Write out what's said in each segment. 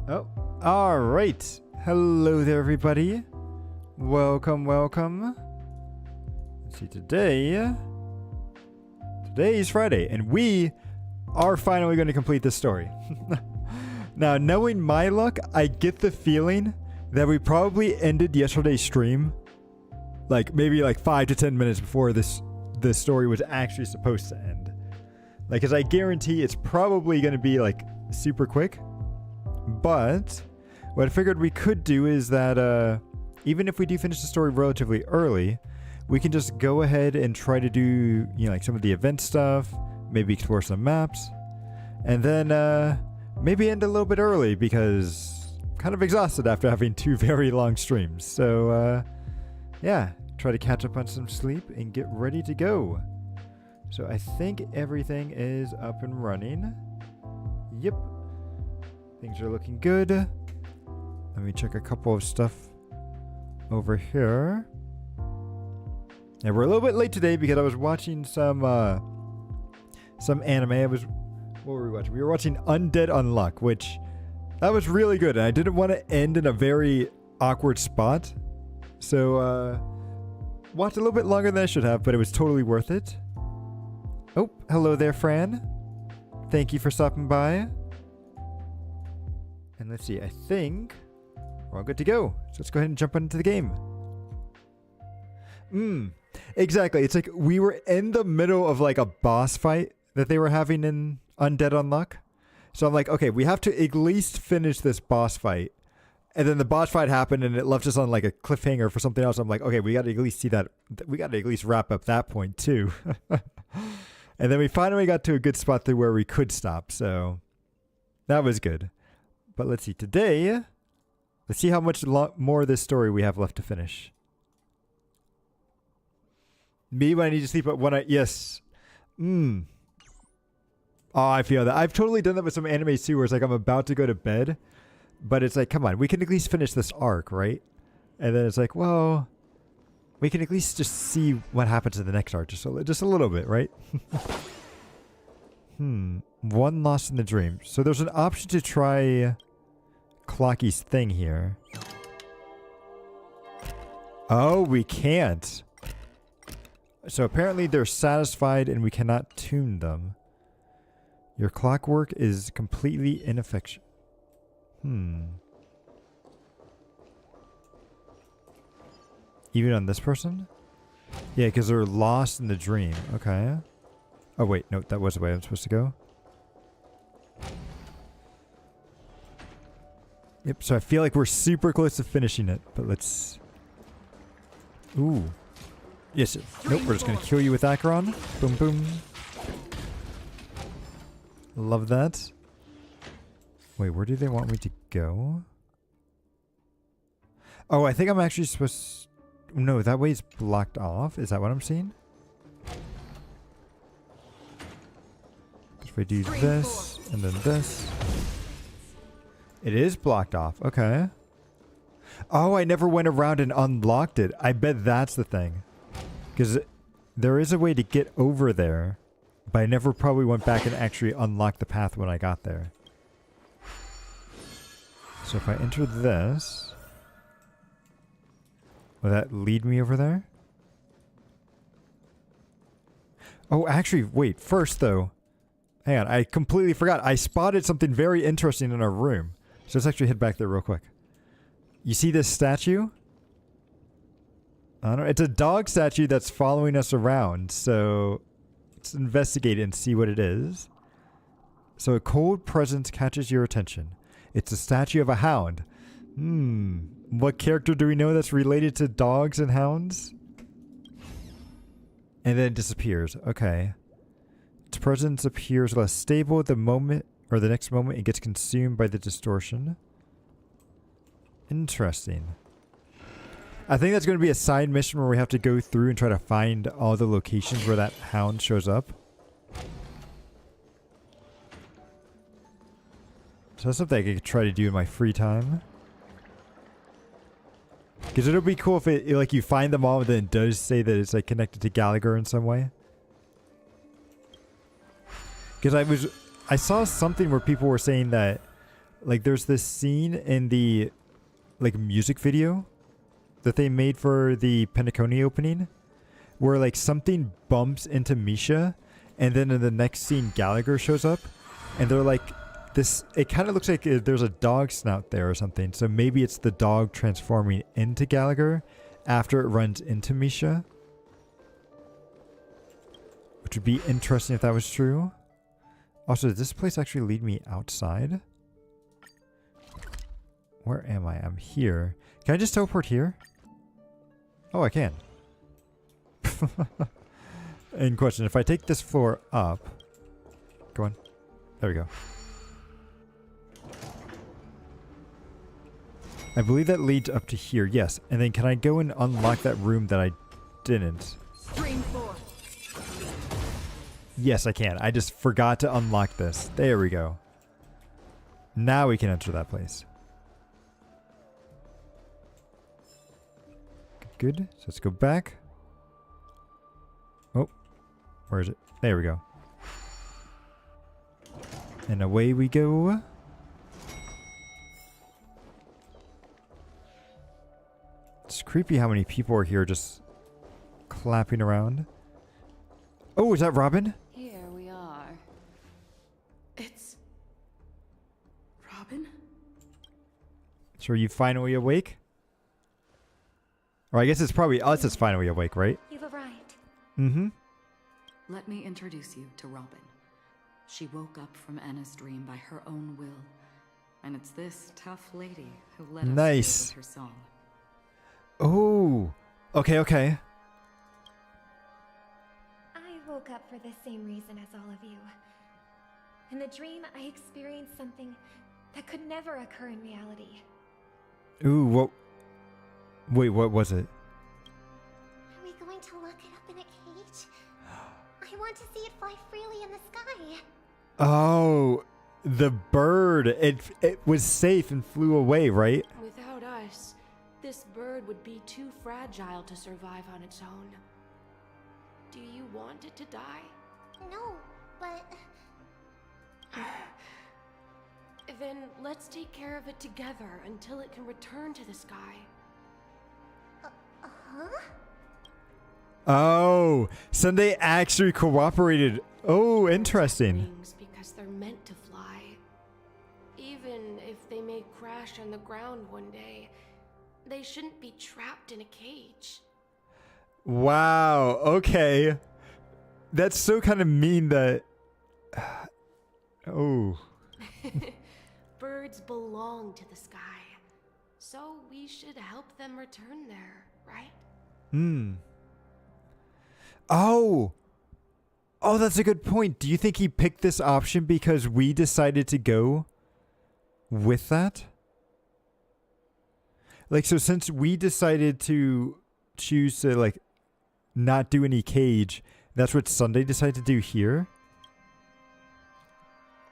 Oh, all right. Hello there, everybody. Welcome, welcome. Let's see, today is Friday, and we are finally going to complete this story. Now, knowing my luck, I get the feeling that we probably ended yesterday's stream, maybe 5 to 10 minutes before this story was actually supposed to end. Because I guarantee it's probably going to be super quick. But what I figured we could do is that even if we do finish the story relatively early, we can just go ahead and try to do some of the event stuff, maybe explore some maps, and then maybe end a little bit early because I'm kind of exhausted after having 2 very long streams. So yeah, try to catch up on some sleep and get ready to go. So I think everything is up and running. Yep. Things are looking good. Let me check a couple of stuff over here. And we're a little bit late today because I was watching some anime. What were we watching? We were watching Undead Unluck, which that was really good. And I didn't want to end in a very awkward spot. So watched a little bit longer than I should have, but it was totally worth it. Oh, hello there, Fran. Thank you for stopping by. And let's see, I think we're all good to go. So let's go ahead and jump into the game. Exactly. It's like we were in the middle of a boss fight that they were having in Undead Unluck. So I'm like, okay, we have to at least finish this boss fight. And then the boss fight happened and it left us on a cliffhanger for something else. I'm like, okay, we got to at least see that. We got to at least wrap up that point too. And then we finally got to a good spot to where we could stop. So that was good. But let's see, today, let's see how much more of this story we have left to finish. Me when I need to sleep at yes. Oh, I feel that. I've totally done that with some anime too, where it's I'm about to go to bed, but it's come on, we can at least finish this arc, right? And then it's well, we can at least just see what happens in the next arc, just a little bit, right? One lost in the dream. So there's an option to try Clocky's thing here. Oh, we can't. So apparently they're satisfied and we cannot tune them. Your clockwork is completely ineffectual. Even on this person? Yeah, because they're lost in the dream. Okay. Oh, wait. No, that was the way I'm supposed to go. Yep, so I feel like we're super close to finishing it, but let's... Ooh. Yes. Nope, we're just going to kill you with Acheron. Boom, boom. Love that. Wait, where do they want me to go? Oh, I think I'm actually supposed... No, that way is blocked off. Is that what I'm seeing? If I do this, and then this... It is blocked off. Okay. Oh, I never went around and unlocked it. I bet that's the thing. Because there is a way to get over there, but I never probably went back and actually unlocked the path when I got there. So if I enter this, will that lead me over there? Oh, actually, wait. First, though, hang on. I completely forgot. I spotted something very interesting in our room. So let's actually head back there real quick. You see this statue? I don't know. It's a dog statue that's following us around. So let's investigate it and see what it is. So a cold presence catches your attention. It's a statue of a hound. What character do we know that's related to dogs and hounds? And then it disappears. Okay. Its presence appears less stable at the moment, or the next moment it gets consumed by the distortion. Interesting. I think that's going to be a side mission where we have to go through and try to find all the locations where that hound shows up. So that's something I could try to do in my free time. Because it'll be cool if it you find them all and then it does say that it's connected to Gallagher in some way. Because I saw something where people were saying that like there's this scene in the like music video that they made for the Penacony opening where like something bumps into Misha, and then in the next scene Gallagher shows up, and they're like this, it kind of looks like there's a dog snout there or something, so maybe it's the dog transforming into Gallagher after it runs into Misha, which would be interesting if that was true. Also, does this place actually lead me outside? Where am I? I'm here. Can I just teleport here? Oh, I can. In question, if I take this floor up... Go on. There we go. I believe that leads up to here, yes. And then can I go and unlock that room that I didn't? Stream 4. Yes, I can. I just forgot to unlock this. There we go. Now we can enter that place. Good. So let's go back. Oh. Where is it? There we go. And away we go. It's creepy how many people are here just clapping around. Oh, is that Robin? Here we are. It's Robin? So are you finally awake? Or I guess it's probably us that's finally awake, right? You've arrived. Mm-hmm. Let me introduce you to Robin. She woke up from Anna's dream by her own will. And it's this tough lady who led us here with her song. Oh. Okay, okay. I woke up for the same reason as all of you. In the dream, I experienced something that could never occur in reality. Ooh, what? Wait, what was it? Are we going to lock it up in a cage? I want to see it fly freely in the sky. Oh, the bird. It was safe and flew away, right? Without us, this bird would be too fragile to survive on its own. Do you want it to die? No, but... Then let's take care of it together until it can return to the sky. Huh? Oh, so they actually cooperated. Oh, interesting. Wings because they're meant to fly. Even if they may crash on the ground one day, they shouldn't be trapped in a cage. Wow, okay. That's so kind of mean that... Oh. Birds belong to the sky, so we should help them return there, right? Hmm. Oh. Oh, that's a good point. Do you think he picked this option because we decided to go with that? Like, so since we decided to choose to, like, not do any cage, that's what Sunday decided to do here?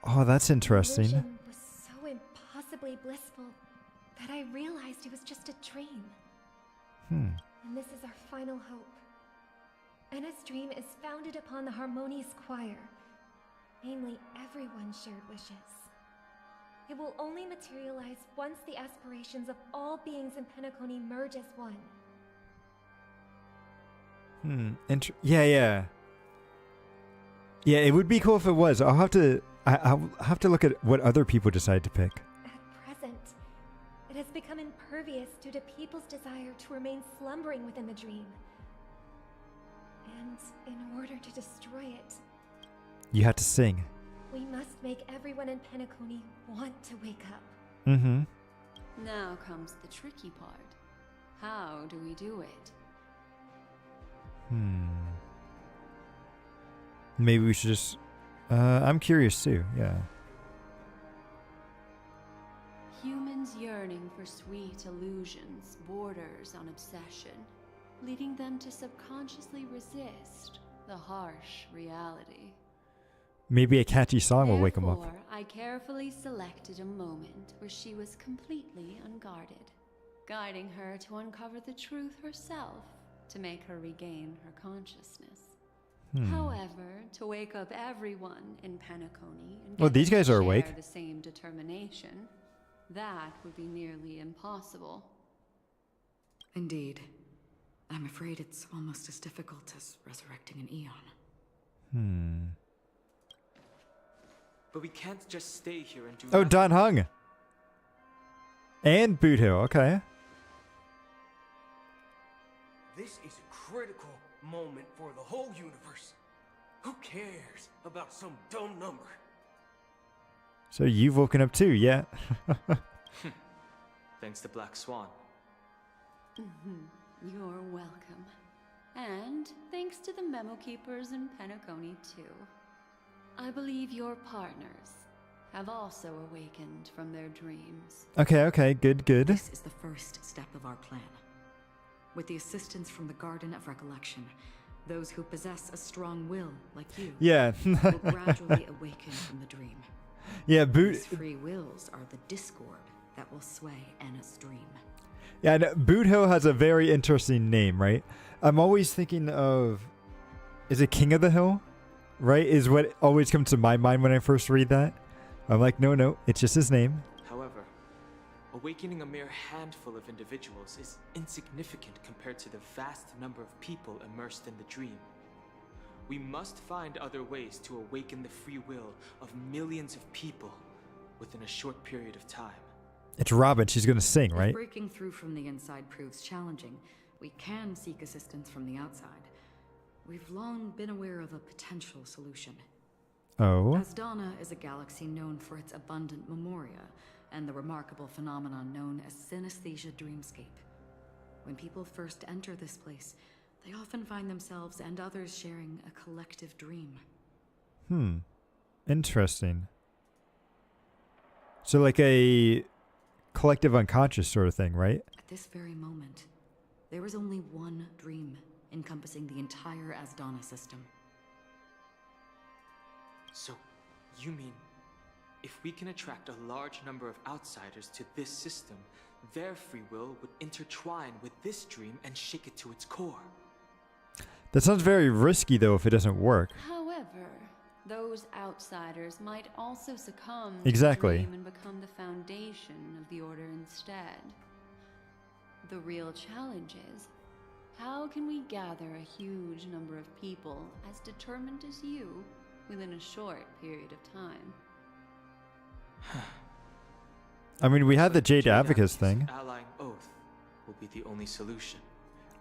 Oh, that's interesting. The vision was so impossibly blissful that I realized it was just a dream. And this is our final hope. Anna's dream is founded upon the harmonious choir, namely everyone's shared wishes. It will only materialize once the aspirations of all beings in Penacony merge as one. Yeah. Yeah, it would be cool if it was. I'll have to look at what other people decide to pick. At present, it has become impervious due to people's desire to remain slumbering within the dream. And in order to destroy it, You have to sing. we must make everyone in Penacony want to wake up. Mm-hmm. Now comes the tricky part. How do we do it? Maybe we should just... I'm curious too, yeah. Humans yearning for sweet illusions borders on obsession, leading them to subconsciously resist the harsh reality. Maybe a catchy song will wake them up. Therefore, I carefully selected a moment where she was completely unguarded, guiding her to uncover the truth herself to make her regain her consciousness. However, to wake up everyone in Penacony and Well, get these them guys to are share awake. the same determination, that would be nearly impossible. Indeed. I'm afraid it's almost as difficult as resurrecting an Eon. But we can't just stay here and do Oh, nothing. Don Hung. And Boot Hill, okay. This is a critical moment for the whole universe. Who cares about some dumb number? So you've woken up too, yeah? Thanks to Black Swan. You're welcome. And thanks to the memo keepers in Penacony too. I believe your partners have also awakened from their dreams. Okay, good. This is the first step of our plan. With the assistance from the Garden of Recollection, those who possess a strong will, like you, Yeah. will gradually awaken from the dream. Yeah, Boot... These free wills are the discord that will sway Anna's dream. Yeah, and Boot Hill has a very interesting name, right? I'm always thinking of... Is it King of the Hill? Right? Is what always comes to my mind when I first read that. I'm like, no, it's just his name. However, awakening a mere handful of individuals is insignificant compared to the vast number of people immersed in the dream. We must find other ways to awaken the free will of millions of people within a short period of time. It's Robin. She's going to sing, right? If breaking through from the inside proves challenging, we can seek assistance from the outside. We've long been aware of a potential solution. Oh? Asdana is a galaxy known for its abundant memoria and the remarkable phenomenon known as synesthesia dreamscape. When people first enter this place, they often find themselves and others sharing a collective dream. Interesting. So like a collective unconscious sort of thing, right? At this very moment, there is only one dream encompassing the entire Asdana system. So, you mean, if we can attract a large number of outsiders to this system, their free will would intertwine with this dream and shake it to its core? That sounds very risky, though, if it doesn't work. However, those outsiders might also succumb Exactly. to the dream and become the foundation of the Order instead. The real challenge is, how can we gather a huge number of people as determined as you within a short period of time? I mean, we had the Jade Jade Abacus thing. Allying oath will be the only solution.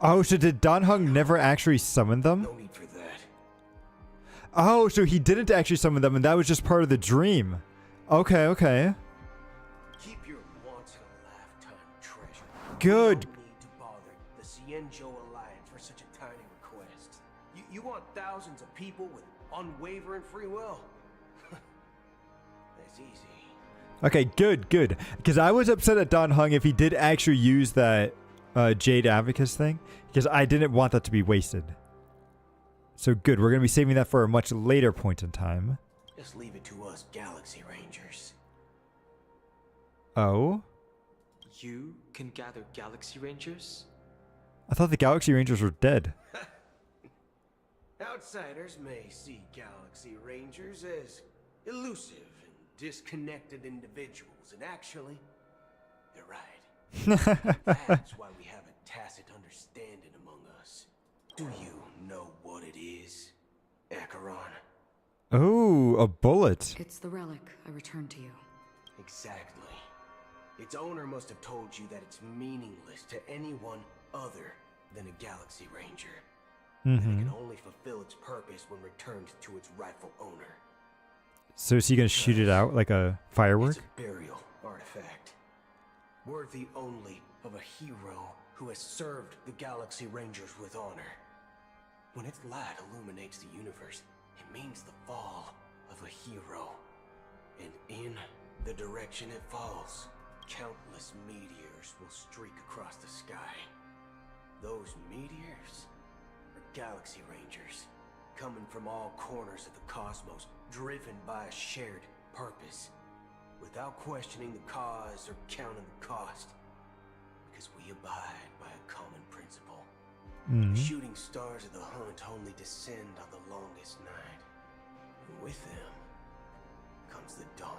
Oh, so did Don Hung never actually summon them? No need for that. Oh, so he didn't actually summon them, and that was just part of the dream. Okay. Keep your once-in-a-lifetime treasure. Good. You don't need to bother the Cienjo Alliance for such a tiny request. You want thousands of people with unwavering free will? That's easy. Okay, good. Because I was upset at Don Hung if he did actually use that Jade Abacus thing, because I didn't want that to be wasted. So good, we're going to be saving that for a much later point in time. Just leave it to us Galaxy Rangers. Oh? You can gather Galaxy Rangers? I thought the Galaxy Rangers were dead. Outsiders may see Galaxy Rangers as elusive and disconnected individuals, and actually, they're right. That's why we have a tacit understanding among us. Do you know what it is, Acheron? Oh, a bullet. It's the relic I returned to you. Exactly. Its owner must have told you that it's meaningless to anyone other than a Galaxy Ranger. And it can only fulfill its purpose when returned to its rightful owner. So is he going to shoot it out like a firework? It's a burial artifact, worthy only of a hero who has served the Galaxy Rangers with honor. When its light illuminates the universe, it means the fall of a hero. And in the direction it falls, countless meteors will streak across the sky. Those meteors are Galaxy Rangers, coming from all corners of the cosmos, driven by a shared purpose, without questioning the cause or counting the cost, because we abide by a common principle. The shooting stars of the hunt only descend on the longest night. And with them comes the dawn.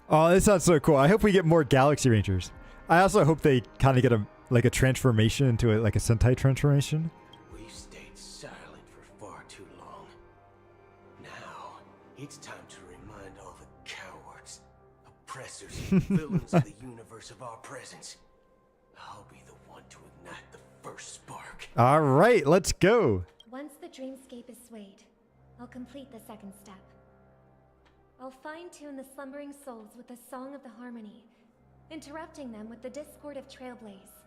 Oh, this sounds so cool. I hope we get more Galaxy Rangers. I also hope they kind of get a transformation into like a Sentai transformation. We've stayed silent for far too long. Now, it's time to remind all the cowards, oppressors, and villains of the universe of our presence. I'll be the one to ignite the first spark. All right, let's go. Once the dreamscape is swayed, I'll complete the second step. I'll fine-tune the slumbering souls with the Song of the Harmony, interrupting them with the discord of Trailblaze,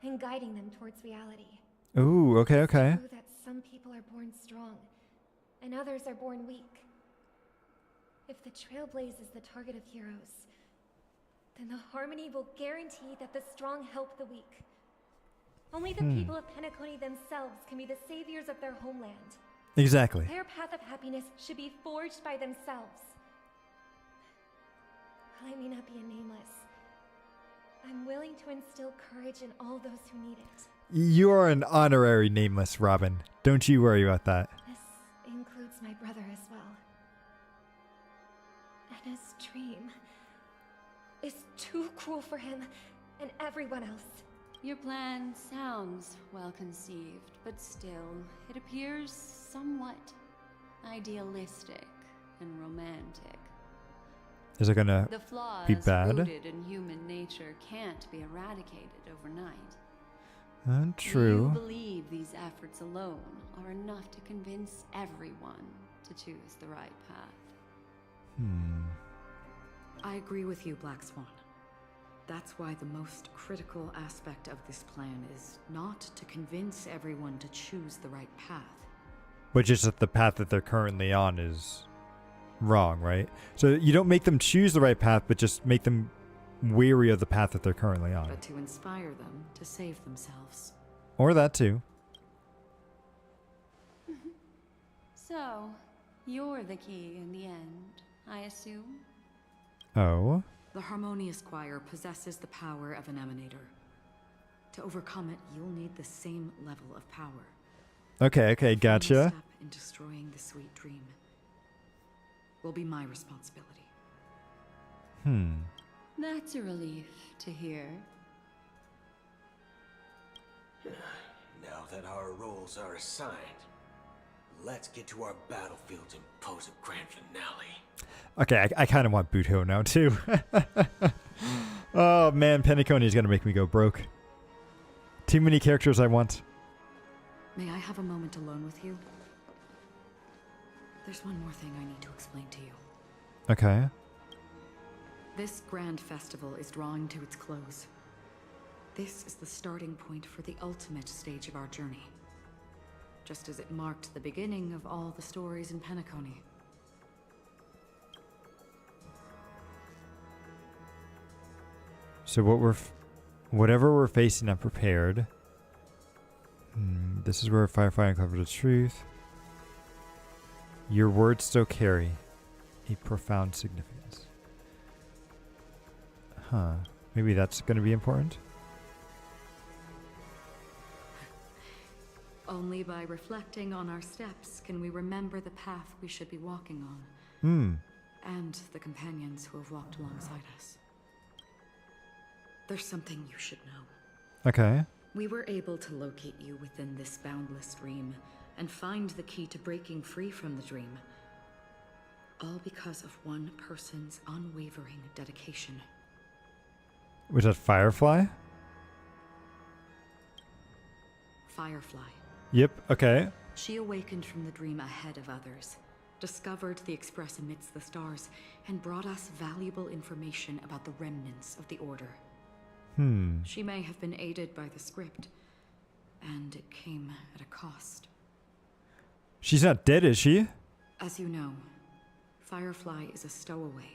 and guiding them towards reality. Ooh, okay. It's true that some people are born strong, and others are born weak. If the Trailblaze is the target of heroes, then the Harmony will guarantee that the strong help the weak. Only the people of Penacony themselves can be the saviors of their homeland. Exactly. Their path of happiness should be forged by themselves. While I may not be a nameless, I'm willing to instill courage in all those who need it. You are an honorary nameless, Robin. Don't you worry about that. This includes my brother as well. And his dream is too cruel for him and everyone else. Your plan sounds well conceived, but still, it appears somewhat idealistic and romantic. Is it gonna The flaws be bad? rooted in human nature can't be eradicated overnight. True. You believe these efforts alone are enough to convince everyone to choose the right path. I agree with you, Black Swan. That's why the most critical aspect of this plan is not to convince everyone to choose the right path. But just that the path that they're currently on is wrong, right? So you don't make them choose the right path, but just make them weary of the path that they're currently on. But to inspire them to save themselves. Or that too. So, you're the key in the end, I assume? Oh. The Harmonious Choir possesses the power of an emanator. To overcome it, you'll need the same level of power. Okay, The gotcha. final step in destroying the sweet dream will be my responsibility. That's a relief to hear. Now that our roles are assigned, let's get to our battlefields and pose a grand finale. Okay, I kind of want Buto now too. Oh man, Penacony is gonna make me go broke. Too many characters I want. May I have a moment alone with you? There's one more thing I need to explain to you. Okay. This grand festival is drawing to its close. This is the starting point for the ultimate stage of our journey. Just as it marked the beginning of all the stories in Penacony. So whatever we're facing, I'm prepared. This is where Firefly uncovered the truth. Your words still carry a profound significance. Huh. Maybe that's going to be important? Only by reflecting on our steps can we remember the path we should be walking on. And the companions who have walked alongside us. There's something you should know. Okay. We were able to locate you within this boundless dream and find the key to breaking free from the dream. All because of one person's unwavering dedication. Was that Firefly? Firefly. Yep, okay. She awakened from the dream ahead of others, discovered the Express amidst the stars, and brought us valuable information about the remnants of the Order. She may have been aided by the script, and it came at a cost. She's not dead, is she? As you know, Firefly is a stowaway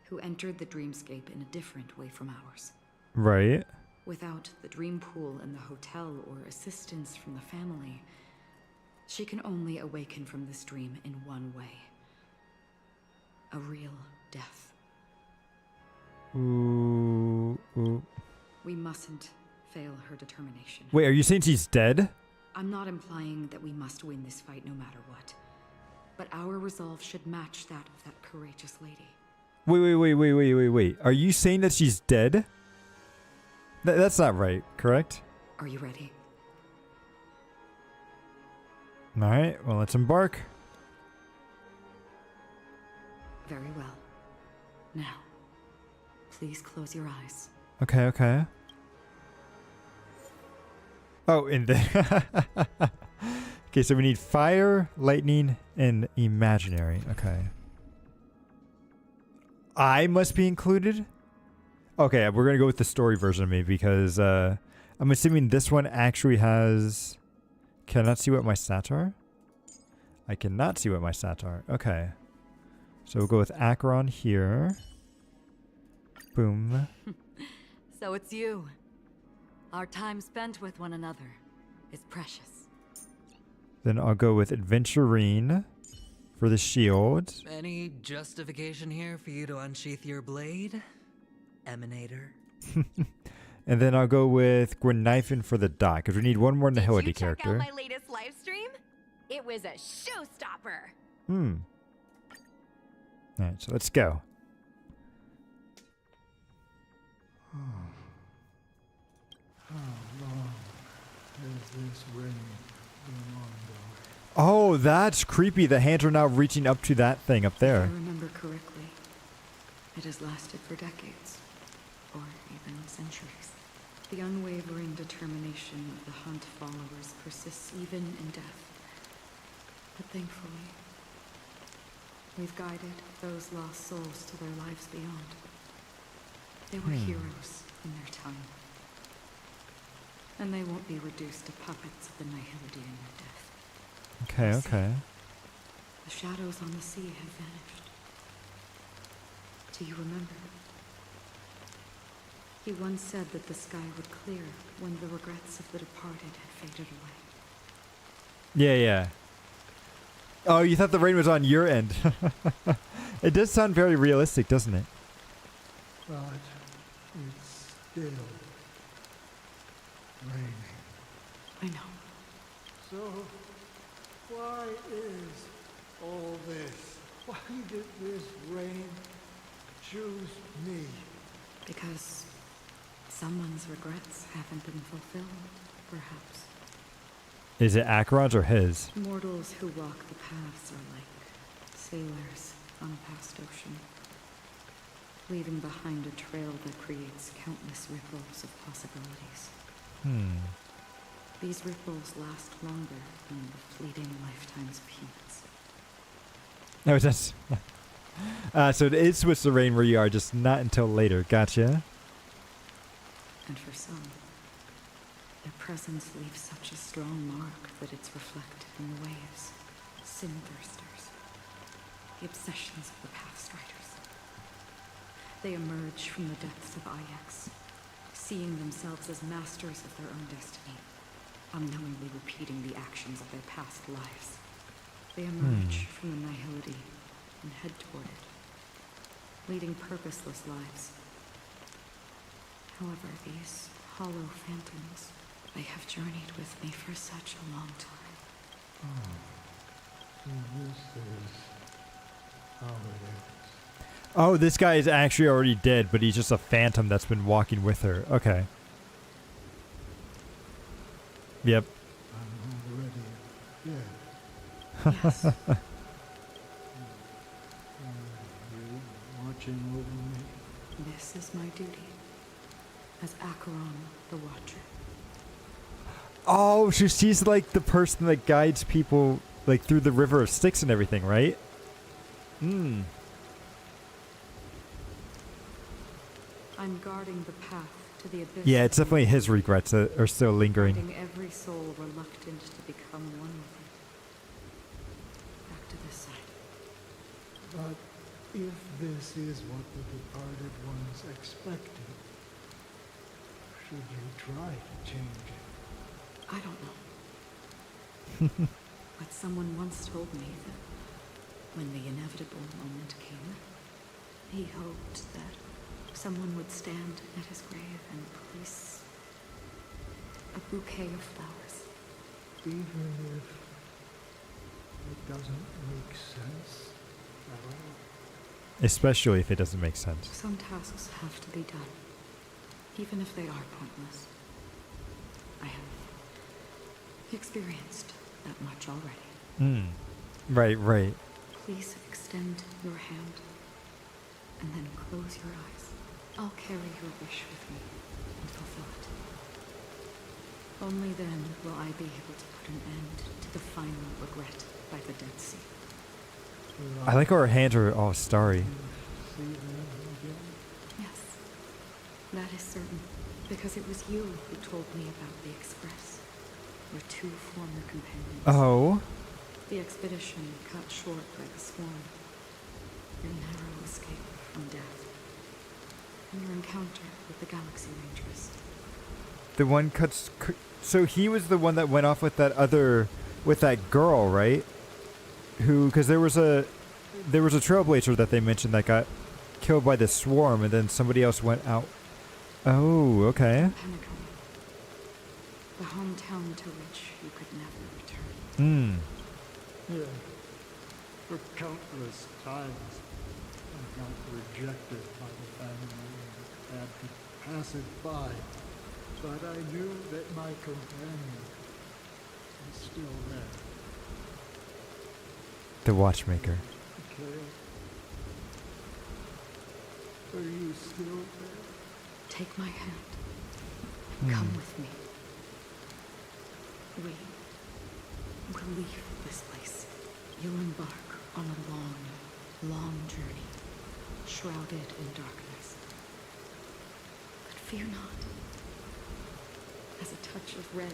who entered the dreamscape in a different way from ours. Right. Without the dream pool in the hotel or assistance from the family, she can only awaken from this dream in one way. A real death. Ooh. We mustn't fail her determination. Wait, are you saying she's dead? I'm not implying that we must win this fight no matter what. But our resolve should match that of that courageous lady. Wait. Are you saying that she's dead? That's not right, correct? Are you ready? Alright, well, let's embark. Very well. Now, please close your eyes. Okay. Oh, and then... Okay, so we need fire, lightning, and imaginary. Okay. I must be included? Okay, we're going to go with the story version of me because I'm assuming this one actually has... Cannot see what my stats are? I cannot see what my stats are. Okay. So we'll go with Acheron here. Boom. So it's you. Our time spent with one another is precious. Then I'll go with Adventurine for the shield. Any justification here for you to unsheath your blade, Emanator? And then I'll go with Gwynnifin for the dot, because we need one more Nihility character. Did you check out my latest live stream? It was a showstopper. Alright, so let's go. Oh, that's creepy. The hands are now reaching up to that thing up If there. I remember correctly, it has lasted for decades, or even centuries. The unwavering determination of the Hunt followers persists even in death. But thankfully, we've guided those lost souls to their lives beyond. They were heroes in their time. And they won't be reduced to puppets of the Nihility in their death. Okay. The shadows on the sea have vanished. Do you remember? He once said that the sky would clear when the regrets of the departed had faded away. Yeah. Oh, you thought the rain was on your end. It does sound very realistic, doesn't it? But it's still raining. I know. So, why is all this? Why did this rain choose me? Because someone's regrets haven't been fulfilled, perhaps. Is it Acheron's or his? Mortals who walk the paths are like sailors on a vast ocean, leaving behind a trail that creates countless ripples of possibilities. These ripples last longer than the fleeting lifetimes of humans. No, that's... so it is Swiss the rain where you are, just not until later. Gotcha. And for some, their presence leaves such a strong mark that it's reflected in the waves. Sin-thirsters. The obsessions of the past-riders. They emerge from the depths of Ix, seeing themselves as masters of their own destiny, unknowingly repeating the actions of their past lives. They emerge from the Nihility and head toward it, leading purposeless lives. However, these hollow phantoms, they have journeyed with me for such a long time. So this is how it is. Oh, this guy is actually already dead, but he's just a phantom that's been walking with her. Okay. Yep. I'm already dead. Yes. You watching over me? This is my duty as Acheron the Watcher. Oh, so she's like the person that guides people like through the river of Styx and everything, right? I'm guarding the path to the abyss. Yeah, it's definitely his regrets that are still lingering. Guiding every soul reluctant to become one with it. Back to this side. But if this is what the departed ones expected, should you try to change it? I don't know. But someone once told me that when the inevitable moment came, he hoped that someone would stand at his grave and place a bouquet of flowers even if it doesn't make sense at all. Especially if it doesn't make sense. Some tasks have to be done, even if they are pointless. I have experienced that much already. Right, right. Please extend your hand, and then close your eyes. I'll carry your wish with me and fulfill it. Only then will I be able to put an end to the final regret by the Dead Sea. I like how our hands are all starry. See them again? Yes, that is certain, because it was you who told me about the Express, your two former companions. Oh. The expedition cut short by the swarm, your narrow escape from death, and your encounter with the Galaxy Rangers. The one cuts. So he was the one that went off with that girl, right? Because there was a trailblazer that they mentioned that got killed by the swarm, and then somebody else went out. Oh, okay. Penacony, the hometown to which you could never return. Yeah. For countless times, I got rejected by the family and had to pass it by. But I knew that my companion was still there. The watchmaker. Cquel, are you still there? Take my hand and come with me. We will leave this place. You'll embark on a long, long journey, shrouded in darkness. But fear not, as a touch of red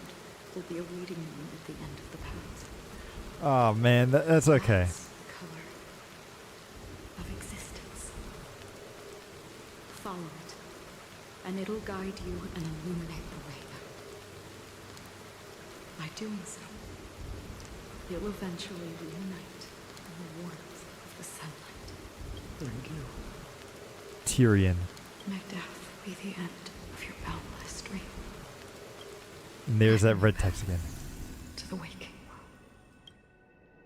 will be awaiting you at the end of the path. Oh man, that's okay. That's the color of existence. Follow it, and it'll guide you and illuminate the way. By doing so, you'll eventually reunite in the warmth of the sunlight. Thank you. Tyrion. May death be the end of your boundless dream. And there's that red text again. To the waking world.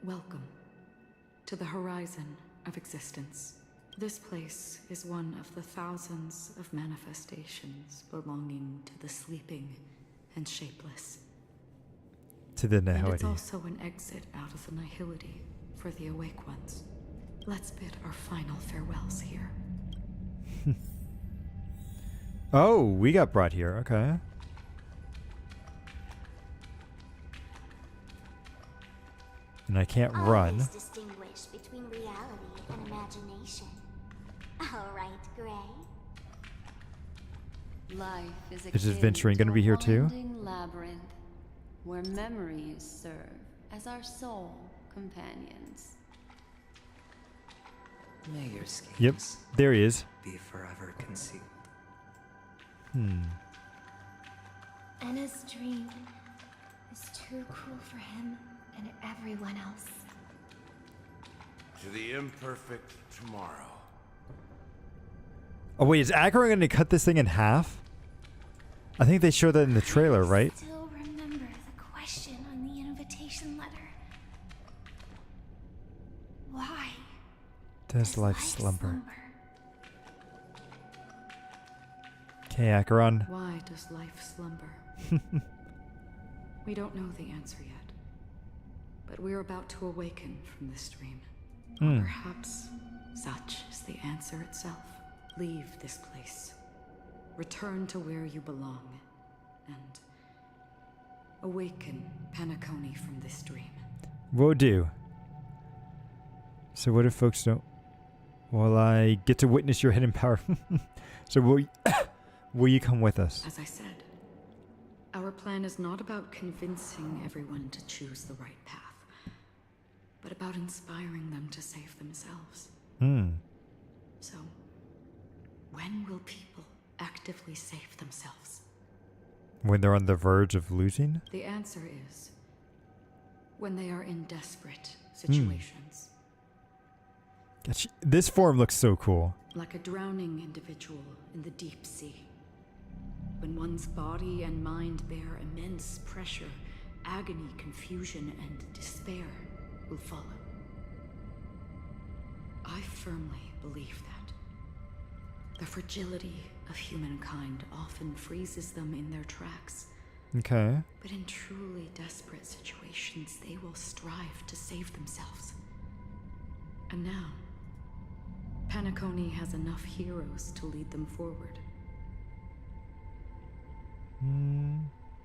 Welcome to the horizon of existence. This place is one of the thousands of manifestations belonging to the sleeping and shapeless. To the And it's nihility. also an exit out of the nihility for the awake ones. Let's bid our final farewells here. Oh, we got brought here. Okay. And I can't run. Always distinguish between reality and imagination. All right, Gray. Life is Is adventuring gonna be here too? winding labyrinth where memories serve as our sole companions. May your schemes Yep, there he is. be forever concealed. Anna's dream is too cruel for him and everyone else. To the imperfect tomorrow. Oh wait, is Acheron going to cut this thing in half? I think they showed that in the trailer, right? I still remember the question on the invitation letter. Why Does life slumber? Okay, Acheron. Why does life slumber? We don't know the answer yet. But we're about to awaken from this dream. Or perhaps such is the answer itself. Leave this place. Return to where you belong. And awaken Penacony from this dream. Will do. So what if folks don't... Well, I get to witness your hidden power. So will you come with us? As I said, our plan is not about convincing everyone to choose the right path, but about inspiring them to save themselves. So, when will people actively save themselves? When they're on the verge of losing? The answer is when they are in desperate situations. This form looks so cool. Like a drowning individual in the deep sea. When one's body and mind bear immense pressure agony, confusion, and despair will follow. I firmly believe that. The fragility of humankind often freezes them in their tracks. Okay. But in truly desperate situations, they will strive to save themselves. And now, Penacony has enough heroes to lead them forward.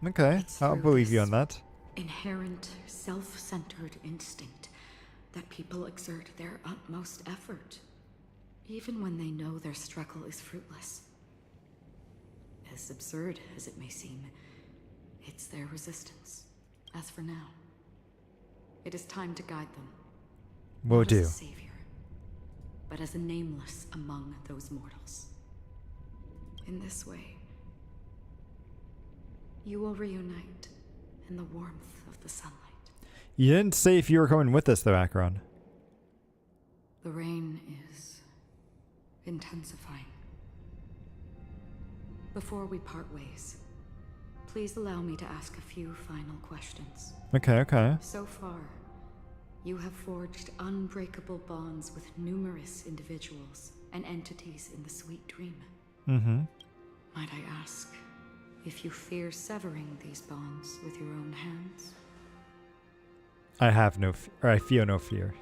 Okay, I'll believe you on that. Inherent, self-centered instinct that people exert their utmost effort, even when they know their struggle is fruitless. As absurd as it may seem, it's their resistance. As for now, it is time to guide them. Will Not do. as a savior, but as a nameless among those mortals. In this way, you will reunite in the warmth of the sunlight. You didn't say if you were coming with us, though, Acheron. The rain is intensifying. Before we part ways, please allow me to ask a few final questions. Okay, okay. So far, you have forged unbreakable bonds with numerous individuals and entities in the Sweet Dream. Mm-hmm. Might I ask if you fear severing these bonds with your own hands? I have no or I feel no fear.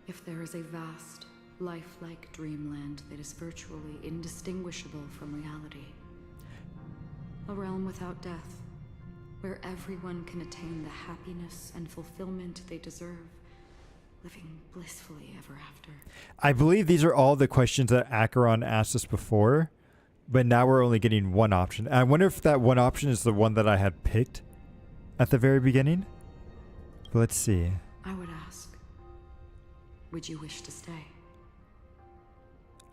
If there is a vast, lifelike dreamland that is virtually indistinguishable from reality, a realm without death, where everyone can attain the happiness and fulfillment they deserve, living blissfully ever after. I believe these are all the questions that Acheron asked us before, but now we're only getting one option. I wonder if that one option is the one that I had picked at the very beginning. But let's see. I would ask, would you wish to stay?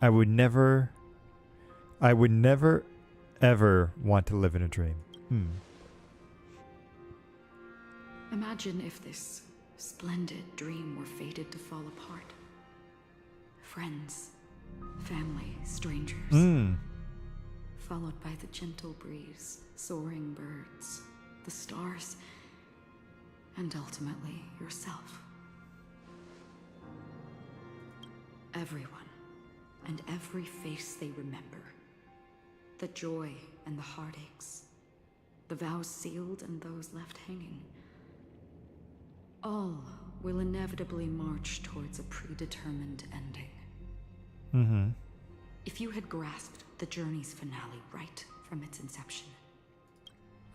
I would never, ever want to live in a dream. Imagine if this splendid dream were fated to fall apart. Friends, family, strangers. Followed by the gentle breeze, soaring birds, the stars, and ultimately yourself. Everyone and every face they remember. The joy and the heartaches. The vows sealed and those left hanging. All will inevitably march towards a predetermined ending. If you had grasped the journey's finale right from its inception,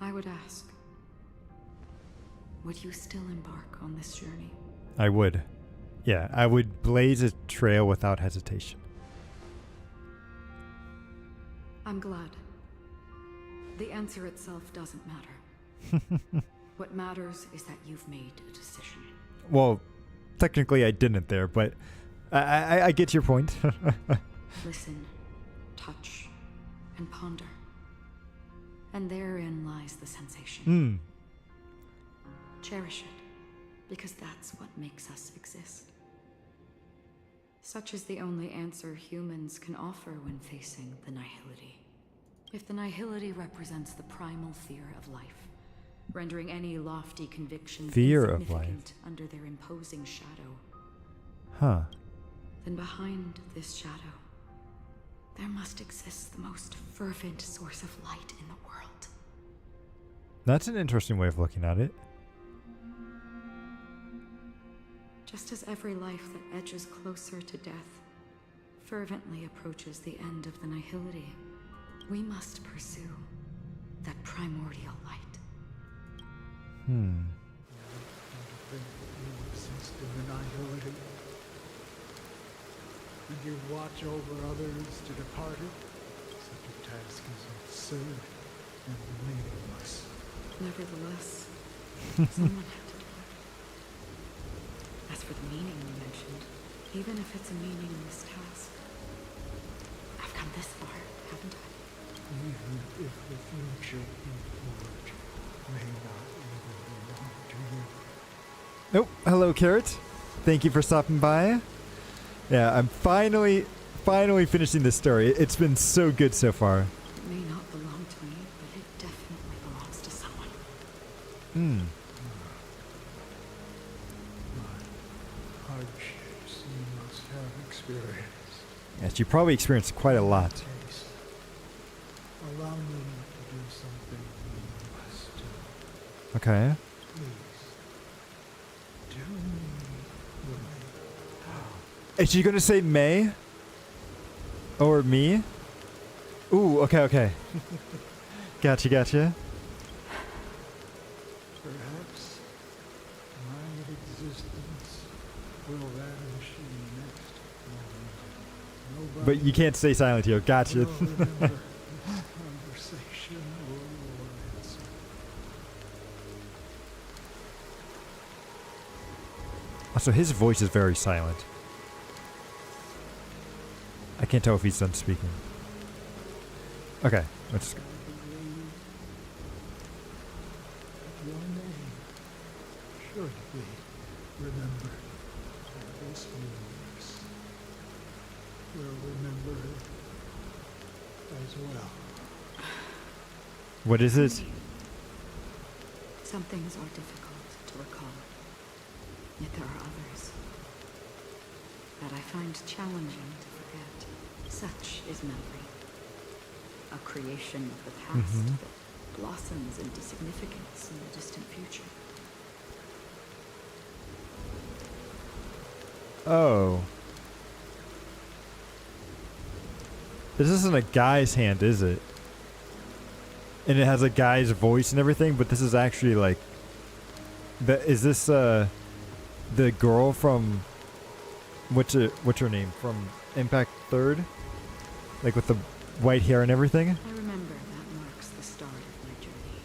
I would ask, would you still embark on this journey? I would. Yeah, I would blaze a trail without hesitation. I'm glad. The answer itself doesn't matter. What matters is that you've made a decision. Well, technically I didn't there, but I get your point. Listen, touch, and ponder. And therein lies the sensation. Cherish it, because that's what makes us exist. Such is the only answer humans can offer when facing the nihility. If the nihility represents the primal fear of life, rendering any lofty conviction insignificant under their imposing shadow, then behind this shadow, there must exist the most fervent source of light in the world. That's an interesting way of looking at it. Just as every life that edges closer to death fervently approaches the end of the nihility, we must pursue that primordial light. And to think that you exist in the nihility, and you watch over others to depart it. Such a task is absurd and meaningless. Nevertheless, someone had to do it. As for the meaning you mentioned, even if it's a meaningless task, I've come this far, haven't I? Even if the future you forge may not even belong to you. Oh, hello, Carrot. Thank you for stopping by. Yeah, I'm finally finishing this story. It's been so good so far. It may not belong to me, Hmm. Hardships you must have experienced. Yes, you probably experienced quite a lot. Taste. Allow me to do something you must do. Okay. Please. Do me right. Is she gonna say May? Or me? Ooh, okay, okay. Gotcha, gotcha. Perhaps my existence will vanish in the next moment. Nobody But you can't stay silent here. Gotcha. will remember this conversation or your answer. Also, his voice is very silent. I can't tell if he's done speaking. Okay, let's go. Your name should be remembered. And this universe will remember it as well. What is it? Some things are difficult to recall, yet there are others that I find challenging to forget. Such is memory, a creation of the past that blossoms into significance in the distant future. Oh. This isn't a guy's hand, is it? And it has a guy's voice and everything, but this is actually like... Is this the girl from... What's her name? From Impact 3rd? Like with the white hair and everything? I remember that marks the start of my journey.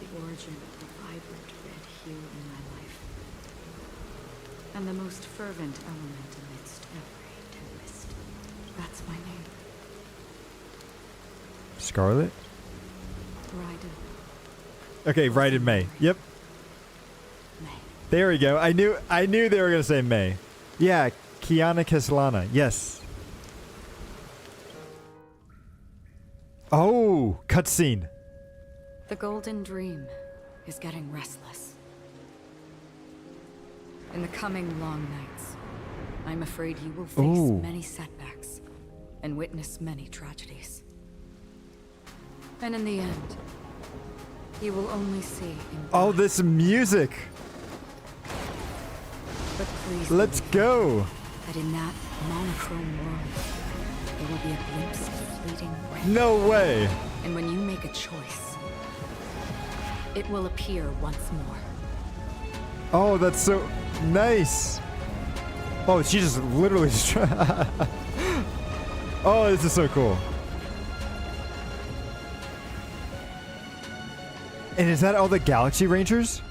The origin of the vibrant red hue in my life. And the most fervent element amidst every tempest. That's my name. Scarlet? Raiden. Okay, Raiden May. Yep. May. There we go. I knew they were gonna say May. Yeah, Kiana Keslana. Yes. Oh, cutscene. The Golden Dream is getting restless. In the coming long nights, I'm afraid you will face many setbacks and witness many tragedies. And in the end, you will only see in All this music. But please Let's go. that in that monochrome world, there will be a glimpse of fleeting red. No way. And when you make a choice, it will appear once more. Oh, that's so nice. Oh, she just literally just... Oh, this is so cool. And is that all the Galaxy Rangers?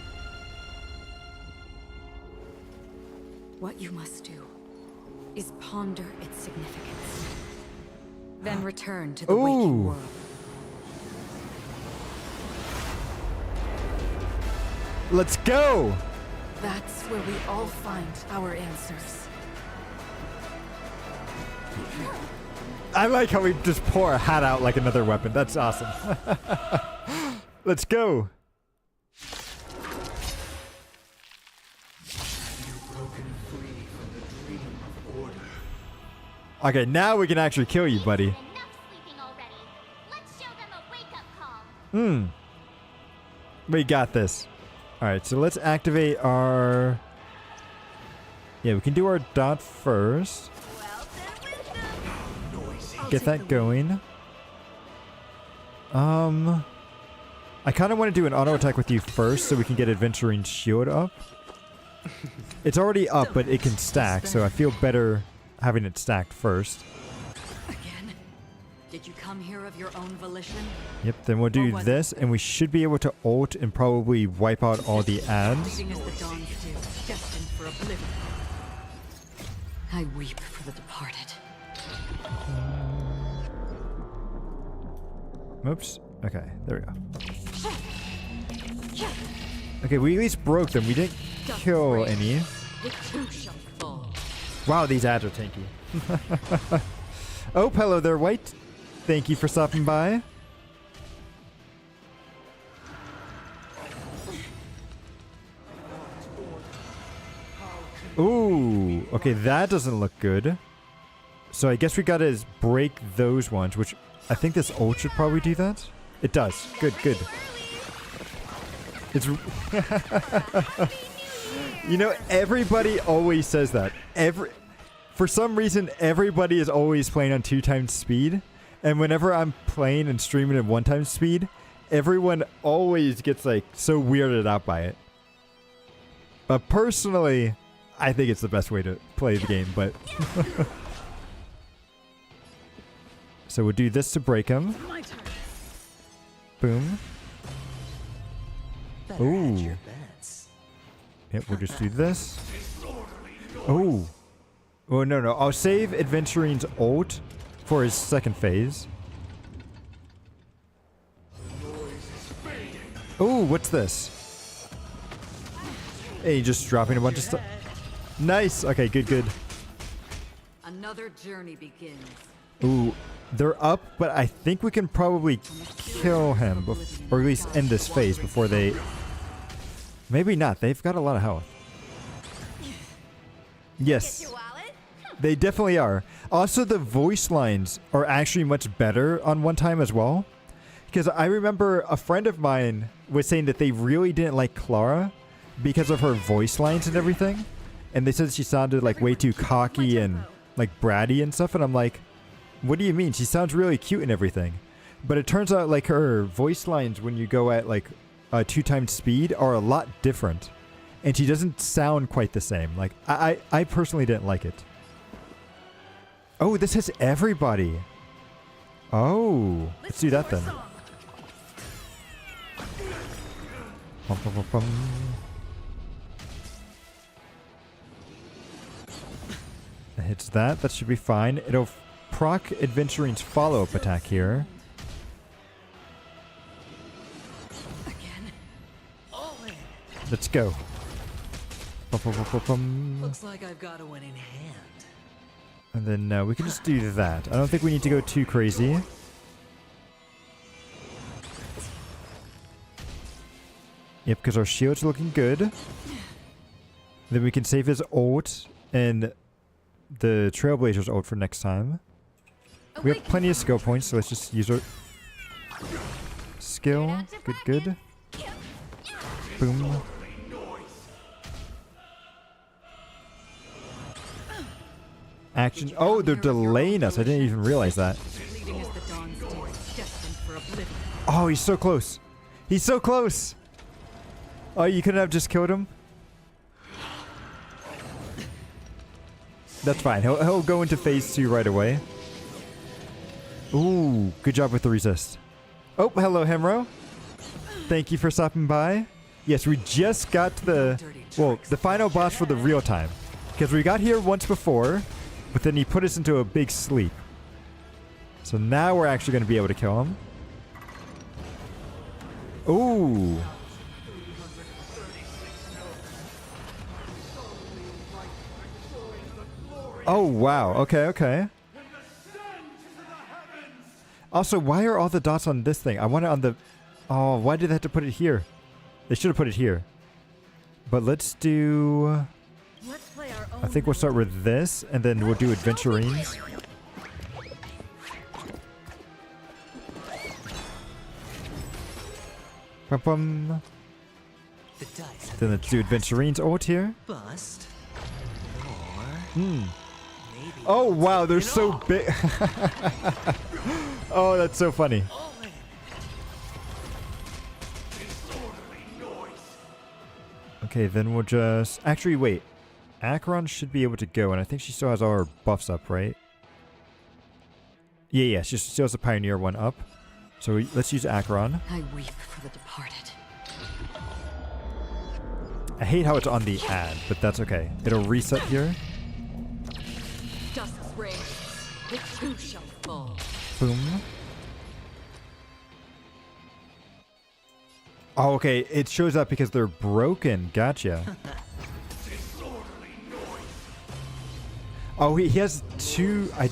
What you must do is ponder its significance. Then return to the waking world. Let's go! That's where we all find our answers. I like how we just pour a hat out like another weapon. That's awesome. Let's go. Okay, now we can actually kill you, buddy. Enough sleeping already. Let's show them a wake-up call. We got this. Alright, so let's activate our... Yeah, we can do our dot first. Get that going. I kind of want to do an auto attack with you first so we can get Adventuring Shield up. It's already up, but it can stack, so I feel better having it stacked first. Again? Did you come here of your own volition? Yep, then we'll do this, and we should be able to ult and probably wipe out all the ads. Fleeting as the dawn's dew, destined for oblivion. I weep for the departed. Oops. Okay, there we go. Okay, we at least broke them. We didn't kill any. Wow, these ads are tanky. Oh, hello there, White. Thank you for stopping by. Ooh, okay, that doesn't look good. So I guess we gotta break those ones, which I think this ult should probably do that. It does. Good, good. It's you know, everybody always says that. For some reason, everybody is always playing on 2 times speed. And whenever I'm playing and streaming at 1 time speed, everyone always gets like so weirded out by it. But personally, I think it's the best way to play the game, but so we'll do this to break him. Boom. Ooh. Yep, we'll just do this. Oh. Oh, no. I'll save Adventurine's ult for his second phase. Oh, what's this? Hey, just dropping a bunch of stuff. Nice. Okay, good, good. Another journey begins. Ooh, they're up, but I think we can probably kill him, or at least end this phase before they... Maybe not. They've got a lot of health. Yes. They definitely are. Also, the voice lines are actually much better on 1 time as well. Because I remember a friend of mine was saying that they really didn't like Clara because of her voice lines and everything. And they said she sounded like way too cocky and like bratty and stuff. And I'm like, what do you mean? She sounds really cute and everything. But it turns out like her voice lines when you go at like 2 times speed are a lot different. And she doesn't sound quite the same. Like, I personally didn't like it. Oh, this has everybody. Oh, let's do that then. Bum, bum, bum, bum. That hits that. That should be fine. It'll proc Adventurine's follow-up attack here. Let's go. Bum, bum, bum, bum, bum. Looks like I've got a winning hand. And then we can just do that. I don't think we need to go too crazy. Yep, because our shield's looking good. Then we can save his ult and the Trailblazer's ult for next time. We have plenty of skill points, so let's just use our skill. Good, good. Boom. Action. Oh, they're delaying us. I didn't even realize that. Oh, he's so close. He's so close. Oh, you couldn't have just killed him? That's fine. He'll go into phase 2 right away. Ooh, good job with the resist. Oh, hello, Hemro. Thank you for stopping by. Yes, we just got the final boss for the real time. Because we got here once before, but then he put us into a big sleep. So now we're actually going to be able to kill him. Ooh. Oh, wow. Okay, okay. Also, why are all the dots on this thing? I want it on the... Oh, why did they have to put it here? They should have put it here. But let's do... I think we'll start with this, and then we'll do Adventurines. Bum, bum. Then let's do Adventurines ult here. Bust. Oh, wow, they're so big. Oh, that's so funny. Okay, then we'll just... Actually, wait. Acheron should be able to go, and I think she still has all her buffs up, right? Yeah, she still has the Pioneer one up. So let's use Acheron. I weep for the departed. I hate how it's on the ad, but that's okay. It'll reset here. Dust reigns, the two shall fall. Boom. Oh, okay. It shows up because they're broken. Gotcha. Oh, he has two... I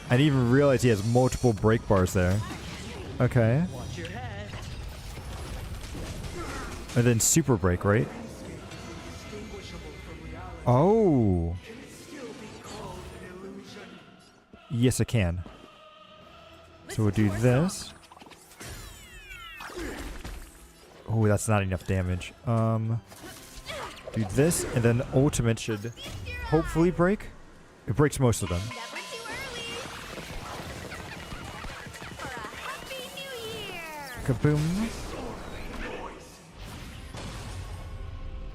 didn't even realize he has multiple break bars there. Okay. And then super break, right? Oh. Yes, I can. So we'll do this. Oh, that's not enough damage. Do this, and then ultimate should hopefully break. It breaks most of them. Kaboom.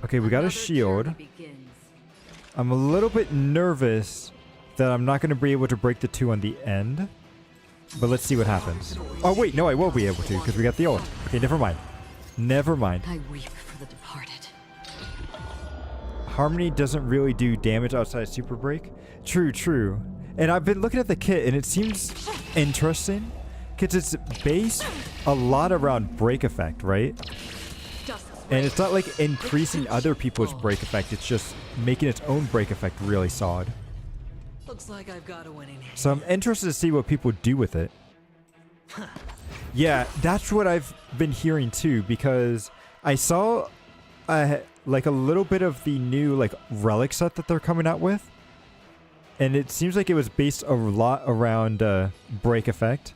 Okay, we got a shield. I'm a little bit nervous that I'm not going to be able to break the 2 on the end. But let's see what happens. Oh, wait. No, I will be able to because we got the ult. Okay, never mind. Never mind. I weep for the departed. Harmony doesn't really do damage outside Super Break. True, true. And I've been looking at the kit and it seems interesting because it's based a lot around break effect, right? And it's not like increasing other people's break effect. It's just making its own break effect really solid. Looks like I've got a winning hand. So I'm interested to see what people do with it. Yeah, that's what I've been hearing too, because I saw like a little bit of the new like relic set that they're coming out with. And it seems like it was based a lot around break effect.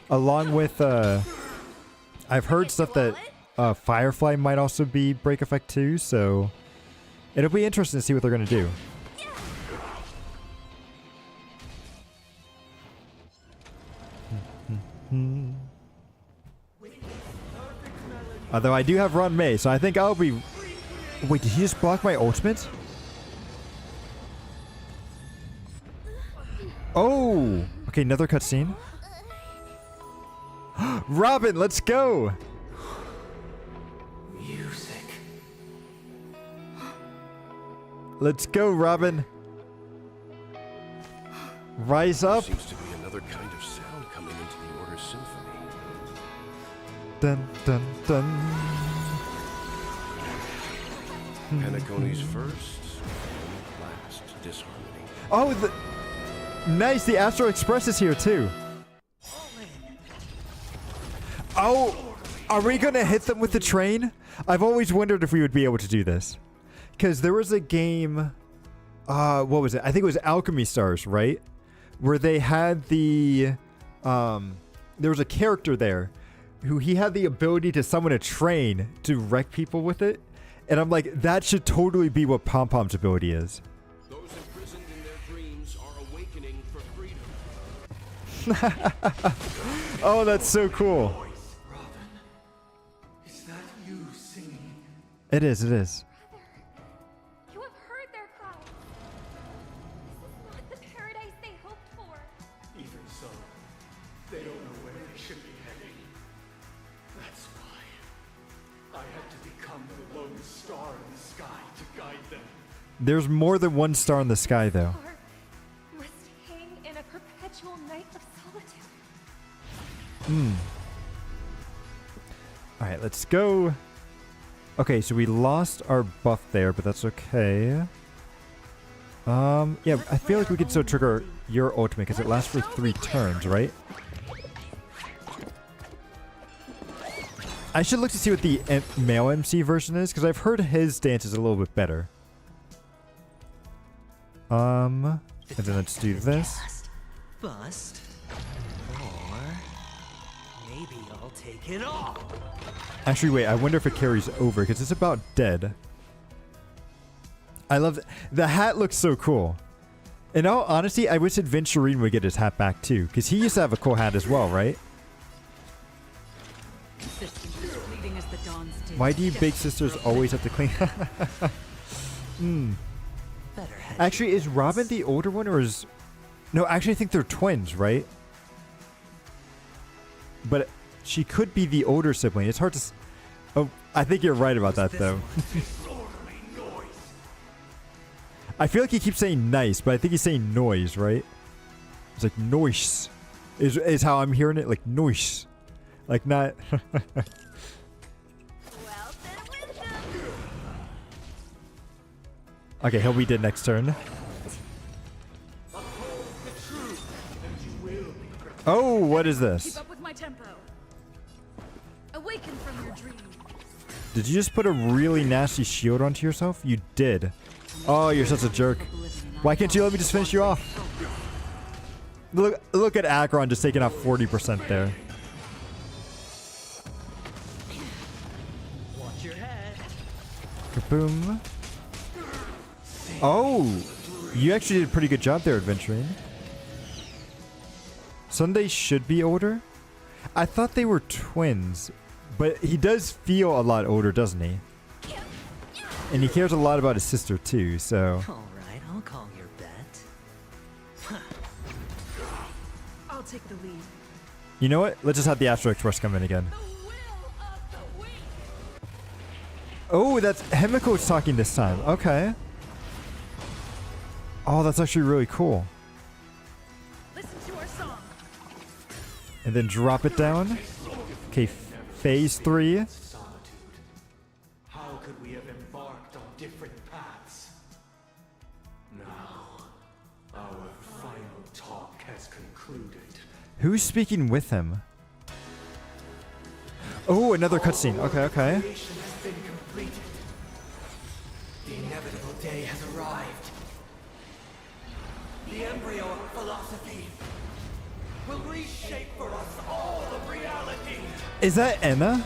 Along with, I've heard stuff that Firefly might also be break effect too, so it'll be interesting to see what they're going to do. Although I do have Run May, so I think I'll be... Wait, did he just block my ultimate? Oh! Okay, another cutscene. Robin, let's go! Music. Let's go, Robin. Rise up. Seems to be another kind of sound coming into the Order Symphony. Dun dun dun. Panacone's first, last disharmony. Oh, nice. The Astral Express is here too. Oh, are we gonna hit them with the train? I've always wondered if we would be able to do this, because there was a game. What was it? I think it was Alchemy Stars, right? Where they had the, there was a character there who he had the ability to summon a train to wreck people with it. And I'm like, that should totally be what Pom Pom's ability is. Those imprisoned in their dreams are awakening for freedom. Oh, that's so cool. Robin, is that you singing? It is, it is. You have heard their cry. This is not the paradise they hoped for. Even so, they don't know where they should be heading. That's why I had to become the lone star in the sky to guide them. There's more than one star in the sky, though. Or must hang in a perpetual night of solitude. Alright, let's go. Okay, so we lost our buff there, but that's okay. Yeah, I feel like we can still trigger your ultimate because it lasts for 3 turns, right? I should look to see what the male MC version is, because I've heard his dance is a little bit better. And then let's do this. Bust. Or maybe I'll take it all. Actually, wait, I wonder if it carries over, because it's about dead. I love the hat looks so cool. In all honesty, I wish Adventurine would get his hat back too, because he used to have a cool hat as well, right? Why do you big sisters always have to clean? Actually, is Robin the older one, or is... No, actually, I think they're twins, right? But she could be the older sibling. It's hard to... Oh, I think you're right about that, though. I feel like he keeps saying nice, but I think he's saying noise, right? It's like noise. Is how I'm hearing it, like noise. Like not... Okay, he'll be dead next turn. Oh, what is this? Keep up with my tempo. Awaken from your dream. Did you just put a really nasty shield onto yourself? You did. Oh, you're such a jerk. Why can't you let me just finish you off? Look at Acheron just taking off 40% there. Watch your head. Kaboom. Oh, you actually did a pretty good job there, Adventuring. Sunday should be older. I thought they were twins, but he does feel a lot older, doesn't he? And he cares a lot about his sister too, so... Alright, I'll call your bet. I'll take the lead. You know what? Let's just have the Astro Express come in again. Oh, that's Himiko's talking this time. Okay. Oh, that's actually really cool. Listen to our song. And then drop it down. Okay, phase 3. How could we have embarked on different paths? Now, our final talk has concluded. Who's speaking with him? Oh, another cutscene. Okay, okay. Creation has been completed. The inevitable day has arrived. The embryo of philosophy will reshape for us all of reality. Is that Enna?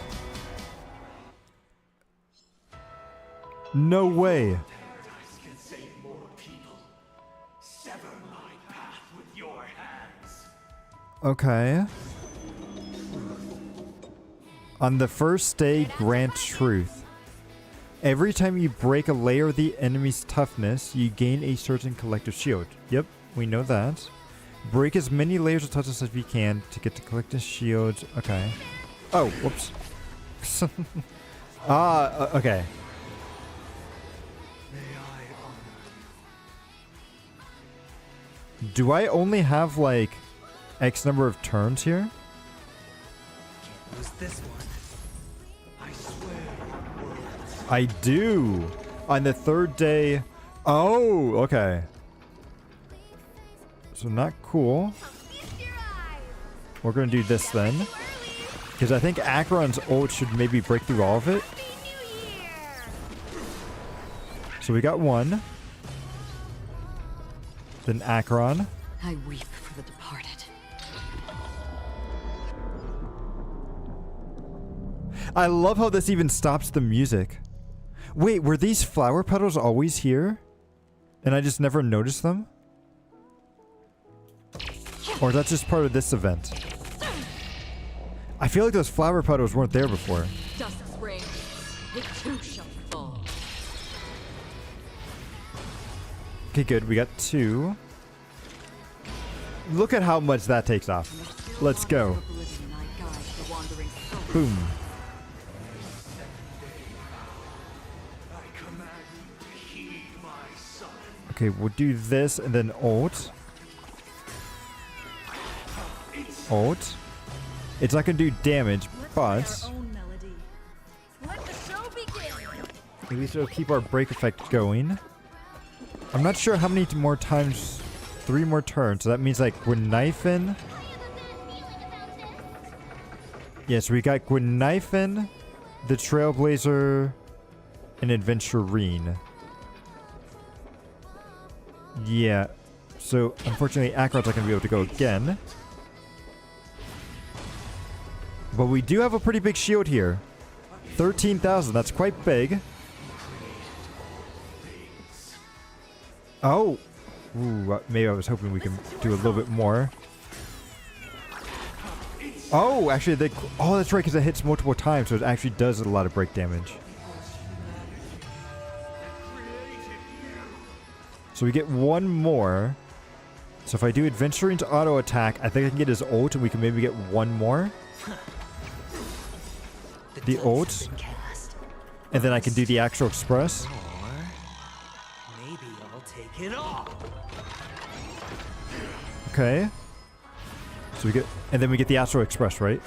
No way. Paradise can save more people. Sever my path with your hands. Okay. On the first day, grant truth. Every time you break a layer of the enemy's toughness, you gain a certain collective shield. Yep, we know that. Break as many layers of toughness as you can to get the collective shield. Okay. Oh, whoops. Okay. Do I only have like X number of turns here? Can't lose this one. I do. On the third day. Oh, okay. So not cool. We're going to do this then. Because I think Acheron's ult should maybe break through all of it. So we got one. Then Acheron. I weep for the departed. I love how this even stops the music. Wait, were these flower petals always here? And I just never noticed them? Or that's just part of this event? I feel like those flower petals weren't there before. Dust rings, it too shall fall. Okay, good. We got 2. Look at how much that takes off. Let's go. Boom. Okay, we'll do this and then ult. Ult. It's not going to do damage, but at least it'll keep our break effect going. I'm not sure how many more times. 3 more turns, so that means like Gwynaifin. Yes, we got Gwynaifin, the Trailblazer, and Adventurine. Yeah. So, unfortunately, Acheron's not going to be able to go again. But we do have a pretty big shield here. 13,000. That's quite big. Oh. Ooh, maybe I was hoping we can do a little bit more. Oh, actually, oh, that's right, because it hits multiple times, so it actually does a lot of break damage. So we get one more. So if I do Adventurine's auto attack, I think I can get his ult, and we can maybe get one more. The ult. And then I can do the actual express. Maybe I'll take it off. Okay. So we get, and then we get the Astro Express, right?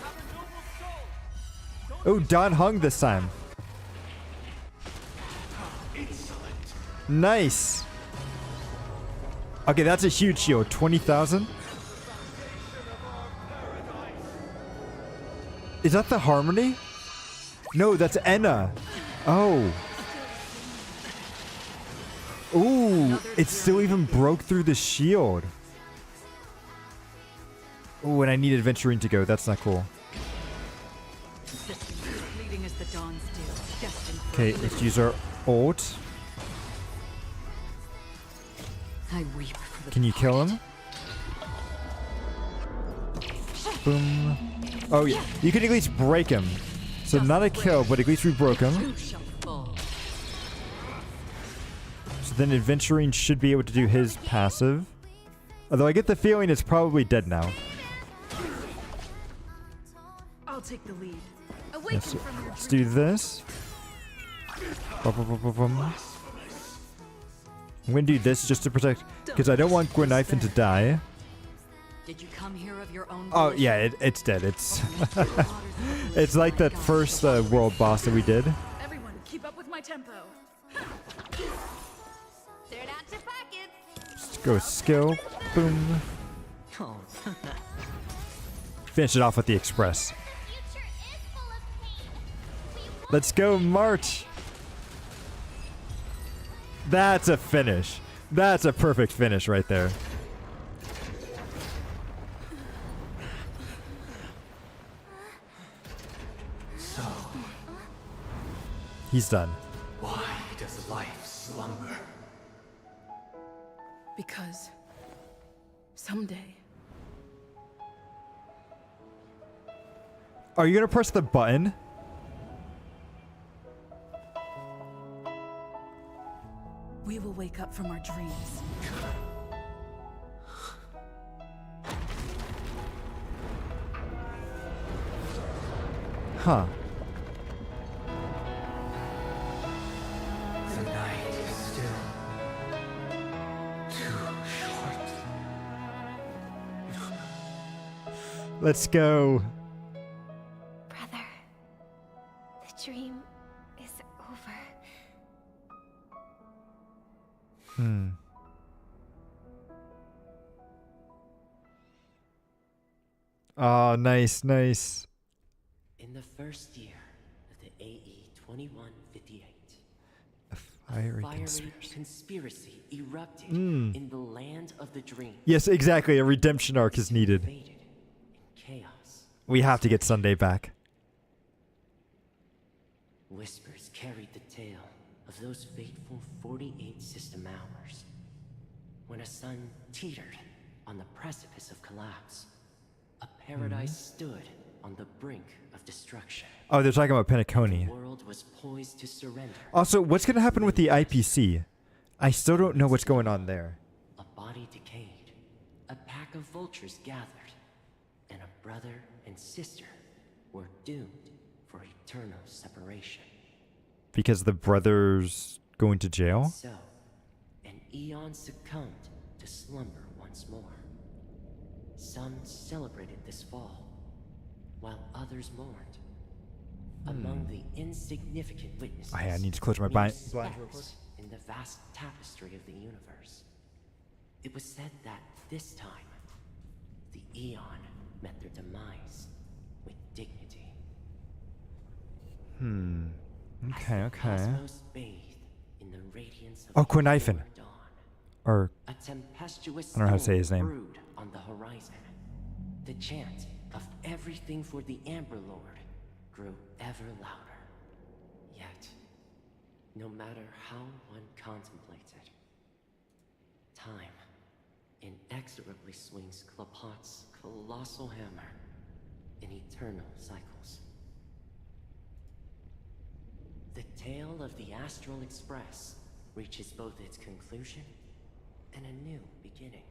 Oh, Don hung this time. Nice. Okay, that's a huge shield. 20,000. Is that the Harmony? No, that's Enna. Oh. Ooh, it still even broke through the shield. Ooh, and I need Adventuring to go. That's not cool. Okay, let's use our ult. Can you kill him? Boom. Oh yeah, you can at least break him. So not a kill, but at least we broke him. So then Adventuring should be able to do his passive. Although I get the feeling it's probably dead now. I'll take the lead. Let's do this. Bum, bum, bum, bum. I'm gonna do this just to protect, because I don't want Gwenyfin to die. Did you come here of your own? Oh yeah, it's dead. It's it's like that first world boss that we did. Everyone, keep up with my tempo. Let's go skill. Boom. Finish it off with the express. Let's go, March. That's a finish. That's a perfect finish right there. So, he's done. Why does life slumber? Because someday. Are you gonna press the button? We will wake up from our dreams. Huh. The night is still too short. Let's go. Brother, the dream is over. Oh, nice, nice. In the first year of the AE 2158, A fiery conspiracy erupted in the land of the dream. Yes, exactly. A redemption arc is needed. In chaos. We have to get Sunday back. Whispers carried the tale of those fateful 48 system hours, when a sun teetered on the precipice of collapse. A paradise stood on the brink of destruction. Oh, they're talking about Penacony. The world was poised to surrender. Also, what's going to happen with the IPC? I still don't know what's going on there. A body decayed, a pack of vultures gathered, and a brother and sister were doomed for eternal separation. Because the brother's going to jail? So, an eon succumbed to slumber once more. Some celebrated this fall, while others mourned. Among the insignificant witnesses, I need to close my blinds real quick. In the vast tapestry of the universe, it was said that this time, the Eon met their demise with dignity. Okay, okay. Cosmos bathed in the radiance of Oh, Gwenyfin. Or, a tempestuous I don't know how to say his storm name. brewed on the horizon. The chant of everything for the Amber Lord grew ever louder. Yet, no matter how one contemplates it, time inexorably swings Klapot's colossal hammer in eternal cycles. The tale of the Astral Express reaches both its conclusion and a new beginning.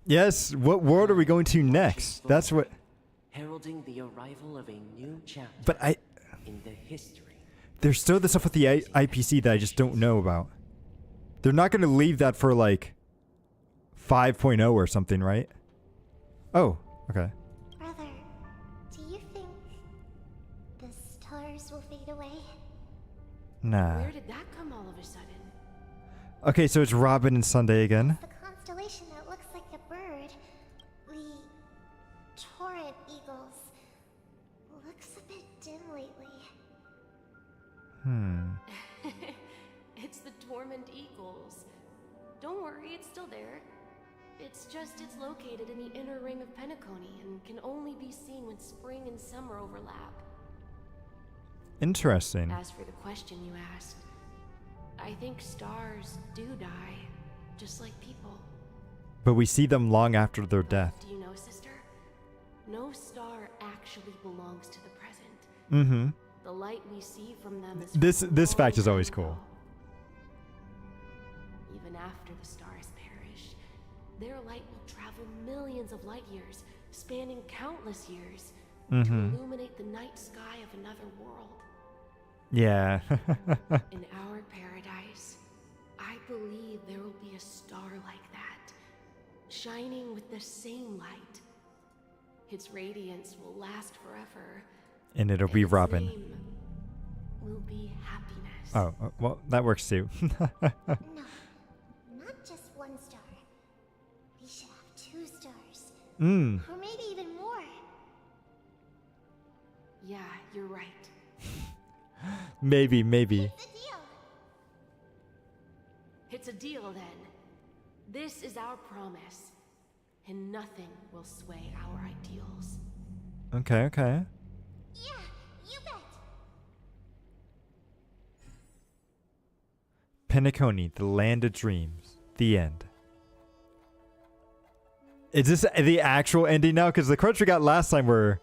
yes, what world are we going to next? That's what... Heralding the arrival of a new chapter But in the history. there's still the stuff with the IPC that I just don't know about. They're not going to leave that for like 5.0 or something, right? Oh, okay. Brother, do you think the stars will fade away? Nah. Where did that come all of a sudden? Okay, so it's Robin and Sunday again. The constellation that looks like a bird. The torrent eagles. Looks a bit dim lately. It's the dormant eagles. Don't worry, it's still there. It's just it's located in the inner ring of Penacony and can only be seen when spring and summer overlap. Interesting. As for the question you asked, I think stars do die, just like people. But we see them long after their death. Do you know, sister? No star actually belongs to the present. Mm-hmm. The light we see from them is This fact is always cool. Even after the stars perish, their light will travel millions of light years, spanning countless years, to illuminate the night sky of another world. Yeah. In our paradise, I believe there will be a star like that, shining with the same light. Its radiance will last forever. And it'll be Robin. Its name will be happiness. Oh, well, that works too. No, not just one star. We should have 2 stars. Or maybe even more. Yeah, you're right. Maybe. It's a deal. It's a deal then. This is our promise, and nothing will sway our ideals. Okay. Yeah, you bet. Penacony, the land of dreams. The end. Is this the actual ending now? Because the quotes we got last time were...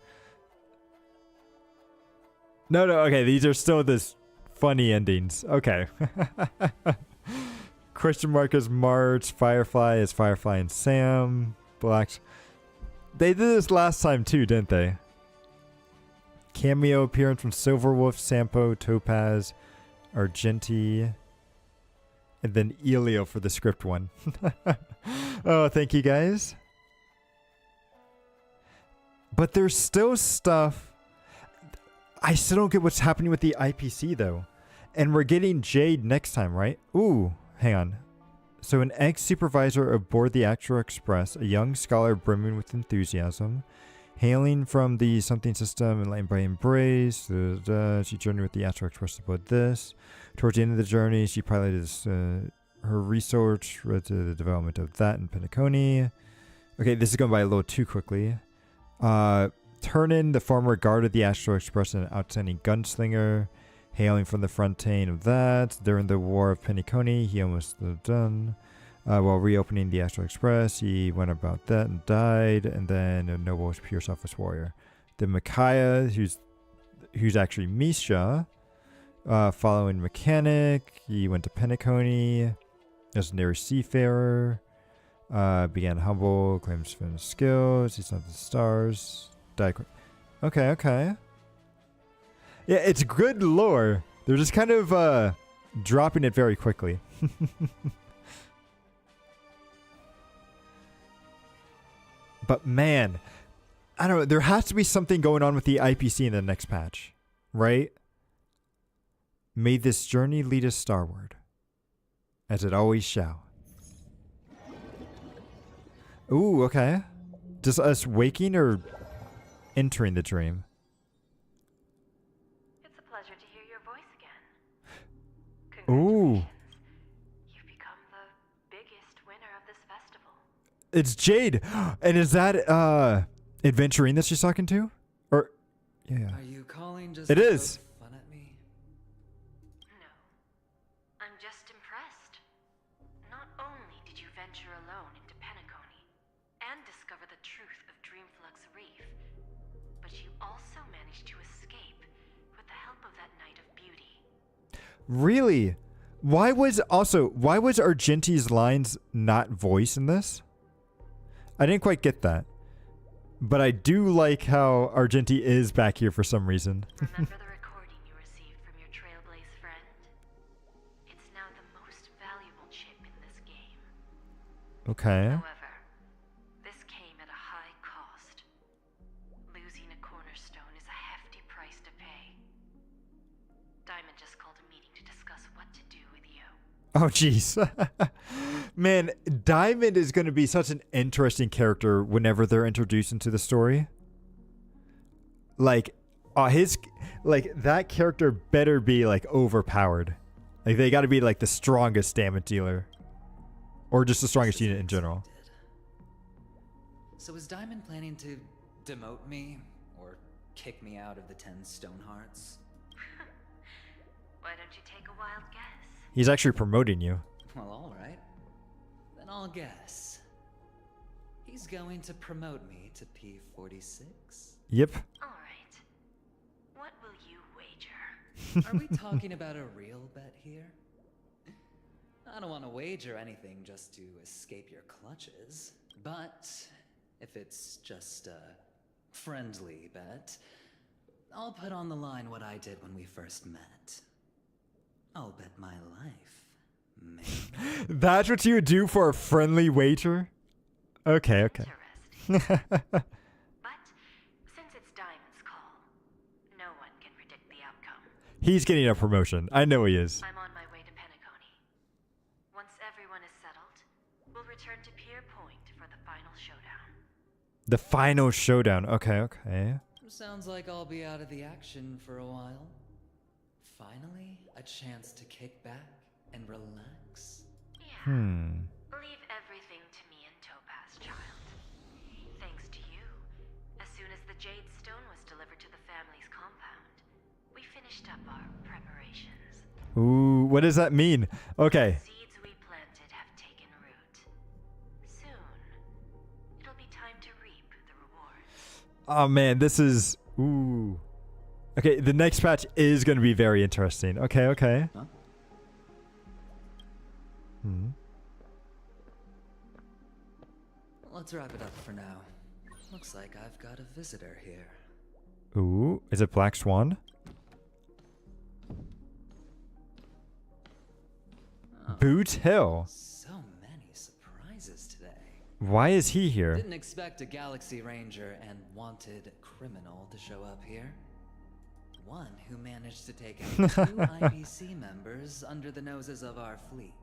No, okay, these are still this funny endings. Okay. Question mark is March, Firefly is Firefly and Sam, Black. They did this last time too, didn't they? Cameo appearance from Silverwolf, Sampo, Topaz, Argenti, and then Elio for the script one. Oh, thank you guys. But there's still stuff. I still don't get what's happening with the IPC though. And we're getting Jade next time, right? Ooh, hang on. So an ex-supervisor aboard the Astro Express, a young scholar brimming with enthusiasm, hailing from the something system enlightened by embrace. She journeyed with the Astro Express aboard this. Towards the end of the journey, she piloted her research to the development of that in Penacony. Okay, this is going by a little too quickly. Turnin, the former guard of the Astro Express and an outstanding gunslinger, hailing from the frontier of that. During the War of Penacony, he almost done. While reopening the Astro Express, he went about that and died. And then a noble, pure selfless warrior. Then Micaiah, who's actually Misha, following mechanic. He went to Penacony, legendary seafarer. Began humble, claims finished skills. He's not the stars. Okay. Yeah, it's good lore. They're just kind of dropping it very quickly. But man, I don't know. There has to be something going on with the IPC in the next patch, right? May this journey lead us starward, as it always shall. Ooh, okay. Just us waking or entering the dream? It's a pleasure to hear your voice again. Ooh. You've become the biggest winner of this festival. It's Jade. And is that Adventurine that she's talking to? Or yeah. Are you calling just It is. fun at me? No. I'm just impressed. Not only did you venture alone into Penacony and discover the truth of Dreamflux Reef, but you also managed to escape with the help of that Knight of Beauty. Really? Why was Argenti's lines not voice in this? I didn't quite get that. But I do like how Argenti is back here for some reason. Remember the recording you received from your Trailblaze friend? It's now the most valuable chip in this game. Okay. However, this came at a high cost. Losing a cornerstone is a hefty price to pay. Diamond just called a meeting to discuss what to do with you. Oh, jeez. Man, Diamond is going to be such an interesting character whenever they're introduced into the story. Like, that character better be, like, overpowered. Like, they got to be, like, the strongest damage dealer. Or just the strongest unit in general. So is Diamond planning to demote me or kick me out of the 10 Stonehearts? Why don't you take a wild guess? He's actually promoting you. Well, all right. Then I'll guess. He's going to promote me to P46. Yep. All right. What will you wager? Are we talking about a real bet here? I don't want to wager anything just to escape your clutches, but if it's just a friendly bet, I'll put on the line what I did when we first met. I'll bet my life, man. That's what you would do for a friendly wager? Okay, okay. But since it's Diamond's call, no one can predict the outcome. He's getting a promotion. I know he is. I'm on my way to Penacony. Once everyone is settled, we'll return to Pier Point for the final showdown. The final showdown. Okay, okay. Sounds like I'll be out of the action for a while. Finally, a chance to kick back and relax. Yeah. Leave everything to me and Topaz, child. Thanks to you, as soon as the Jade Stone was delivered to the family's compound, we finished up our preparations. Ooh, what does that mean? Okay. The seeds we planted have taken root. Soon, it'll be time to reap the rewards. Oh man, this is... Ooh. Okay, the next patch is going to be very interesting. Okay, okay. Huh? Let's wrap it up for now. Looks like I've got a visitor here. Ooh, is it Black Swan? Oh, Boot Hill. So many surprises today. Why is he here? Didn't expect a Galaxy Ranger and wanted criminal to show up here. One who managed to take out 2 IBC members under the noses of our fleet.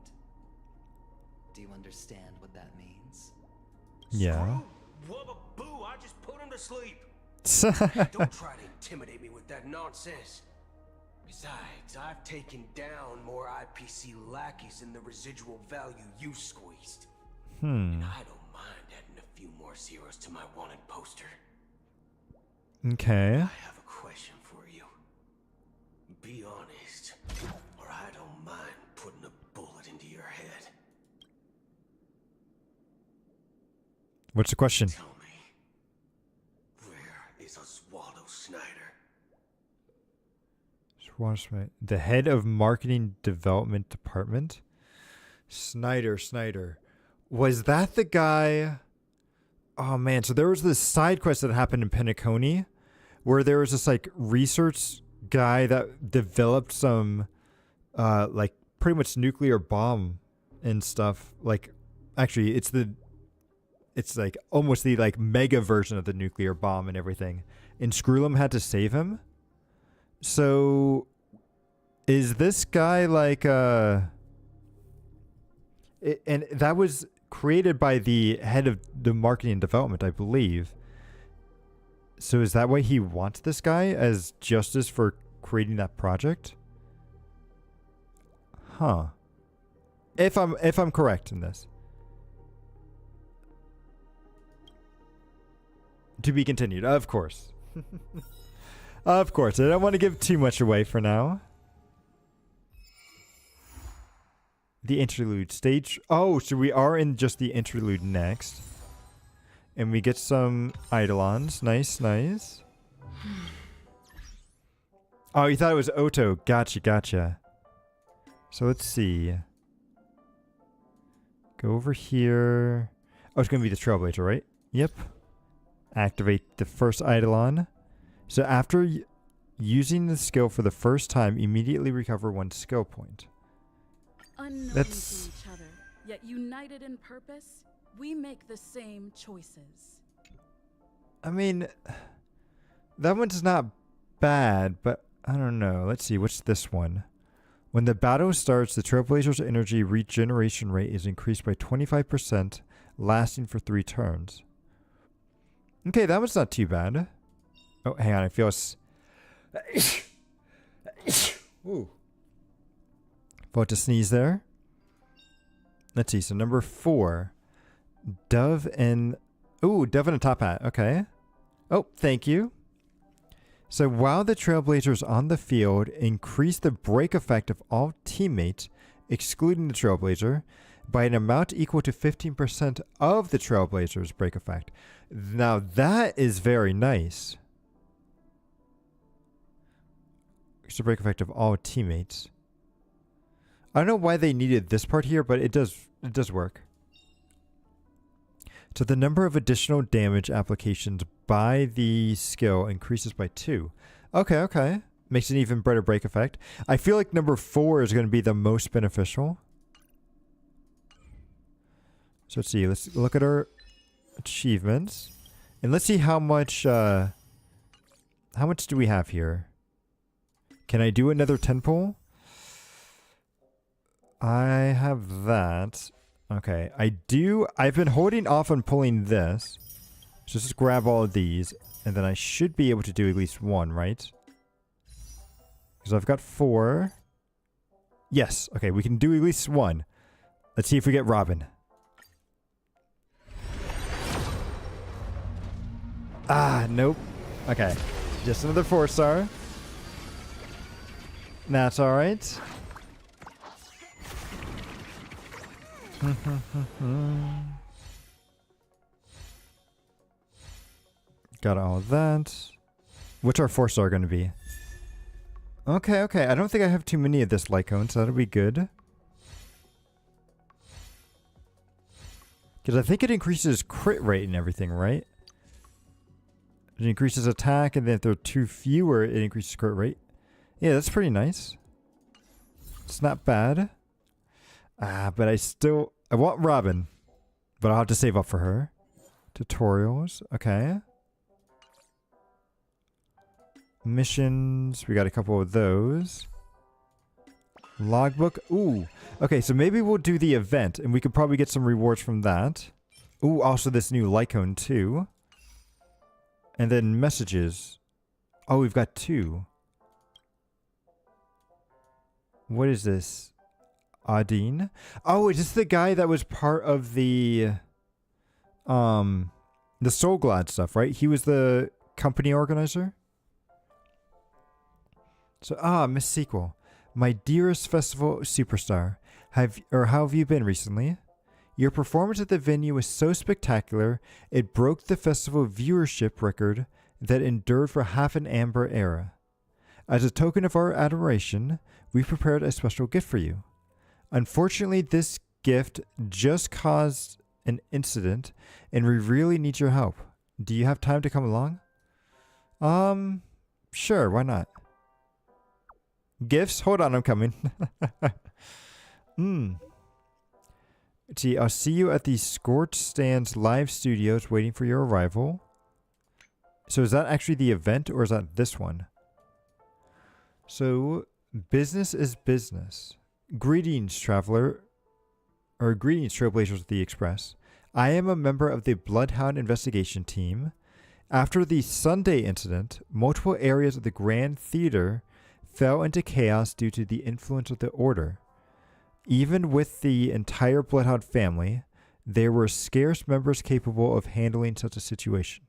Do you understand what that means? Yeah. Wubba boo, I just put him to sleep. Don't try to intimidate me with that nonsense. Besides, I've taken down more IPC lackeys than the residual value you squeezed. And I don't mind adding a few more zeros to my wanted poster. Okay. I have a question for you. Be honest, or I don't mind putting a bullet into your head. What's the question? Tell me, where is Oswaldo Snyder? The head of Marketing Development Department? Snyder. Was that the guy... Oh man, so there was this side quest that happened in Penacony where there was this like research guy that developed some like pretty much nuclear bomb and stuff. Like actually it's like almost the like mega version of the nuclear bomb and everything. And Cquel had to save him. So is this guy like and that was created by the head of the marketing and development, I believe. So is that why he wants this guy as justice for creating that project? Huh. If I'm correct in this. To be continued, of course. Of course. I don't want to give too much away for now. The interlude stage. Oh, so we are in just the interlude next. And we get some Eidolons. Nice. Oh, you thought it was Otto. Gotcha. So let's see. Go over here. Oh, it's going to be the Trailblazer, right? Yep. Activate the first Eidolon. So after using the skill for the first time, immediately recover 1 skill point. Unknown to each other, yet united in purpose, we make the same choices. I mean, that one's not bad, but I don't know. Let's see, what's this one? When the battle starts, the Trailblazer's energy regeneration rate is increased by 25%, lasting for 3 turns. Okay, that one's not too bad. Oh, hang on, I feel Ooh. About to sneeze there. Let's see. So number 4. Dove and... Ooh, Dove and a top hat. Okay. Oh, thank you. So while the Trailblazers on the field increase the break effect of all teammates, excluding the Trailblazer, by an amount equal to 15% of the Trailblazer's break effect. Now that is very nice. It's the break effect of all teammates. I don't know why they needed this part here, but it does work. So the number of additional damage applications by the skill increases by 2. Okay. Makes an even better break effect. I feel like number 4 is going to be the most beneficial. So let's see. Let's look at our achievements. And let's see how much do we have here? Can I do another 10 pull? I have that. Okay, I've been holding off on pulling this. So just grab all of these, and then I should be able to do at least one, right? Because I've got 4. Yes, okay, we can do at least one. Let's see if we get Robin. Ah, nope. Okay, just another 4-star. That's alright. Got all of that. What's our 4-star going to be? Okay. I don't think I have too many of this Lycone, so that'll be good. Because I think it increases crit rate and everything, right? It increases attack, and then if there are 2 fewer, it increases crit rate. Yeah, that's pretty nice. It's not bad. But I want Robin. But I'll have to save up for her. Tutorials. Okay. Missions. We got a couple of those. Logbook. Ooh. Okay, so maybe we'll do the event. And we could probably get some rewards from that. Ooh, also this new Lycone too. And then messages. Oh, we've got 2. What is this? Adine? Oh, is this the guy that was part of the Soul Glad stuff, right? He was the company organizer? So, Miss Sequel. My dearest festival superstar. How have you been recently? Your performance at the venue was so spectacular, it broke the festival viewership record that endured for half an amber era. As a token of our adoration, we prepared a special gift for you. Unfortunately, this gift just caused an incident, and we really need your help. Do you have time to come along? Sure, why not? Gifts? Hold on, I'm coming. See, I'll see you at the Scorched Stands live studios waiting for your arrival. So is that actually the event, or is that this one? So, business is business. Greetings, traveler. Or greetings, Trailblazers of the Express. I am a member of the Bloodhound investigation team. After the Sunday incident, multiple areas of the Grand Theater fell into chaos due to the influence of the Order. Even with the entire Bloodhound family, there were scarce members capable of handling such a situation.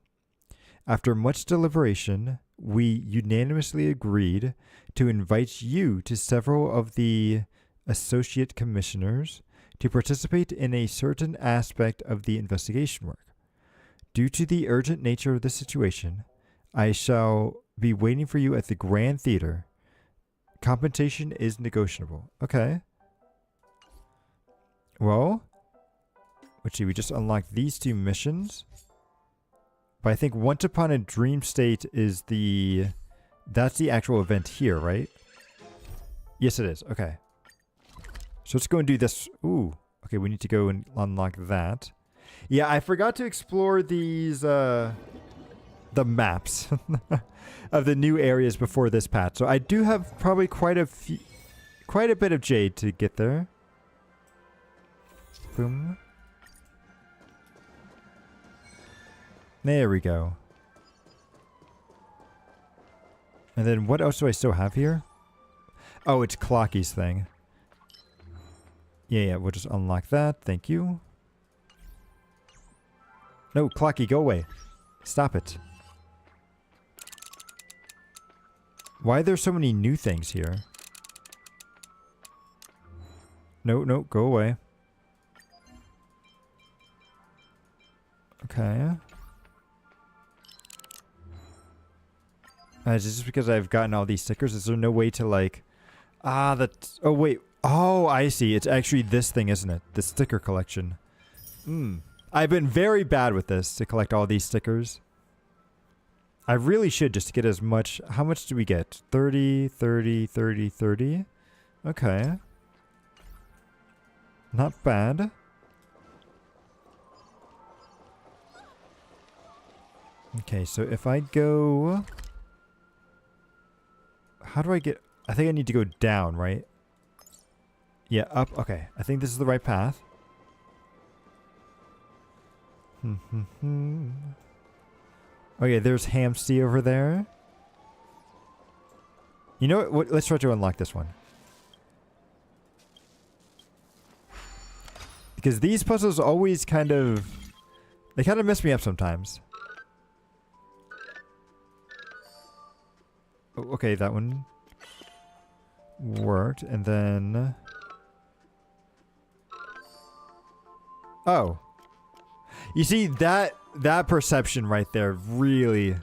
After much deliberation, we unanimously agreed to invite you to several of the associate commissioners to participate in a certain aspect of the investigation work. Due to the urgent nature of the situation, I shall be waiting for you at the Grand Theater. Compensation is negotiable. Okay. Well, let's see, we just unlocked these 2 missions. But I think Once Upon a Dream State is that's the actual event here, right? Yes, it is. Okay. So let's go and do this. Ooh. Okay, we need to go and unlock that. Yeah, I forgot to explore these, the maps of the new areas before this patch. So I do have probably quite a bit of jade to get there. Boom. There we go. And then what else do I still have here? Oh, it's Clocky's thing. Yeah, we'll just unlock that. Thank you. No, Clocky, go away. Stop it. Why are there so many new things here? No, go away. Okay. Is this just because I've gotten all these stickers? Is there no way to like... oh, wait. Oh, I see. It's actually this thing, isn't it? The sticker collection. I've been very bad with this to collect all these stickers. I really should just to get as much... How much do we get? 30, 30, 30, 30. Okay. Not bad. Okay, so if I go... How do I get... I think I need to go down, right? Yeah, up. Okay, I think this is the right path. Okay, there's Hamsty over there. You know what? Let's try to unlock this one. Because these puzzles always kind of... They kind of mess me up sometimes. Oh, okay, that one worked. And then... Oh. You see, that perception right there really...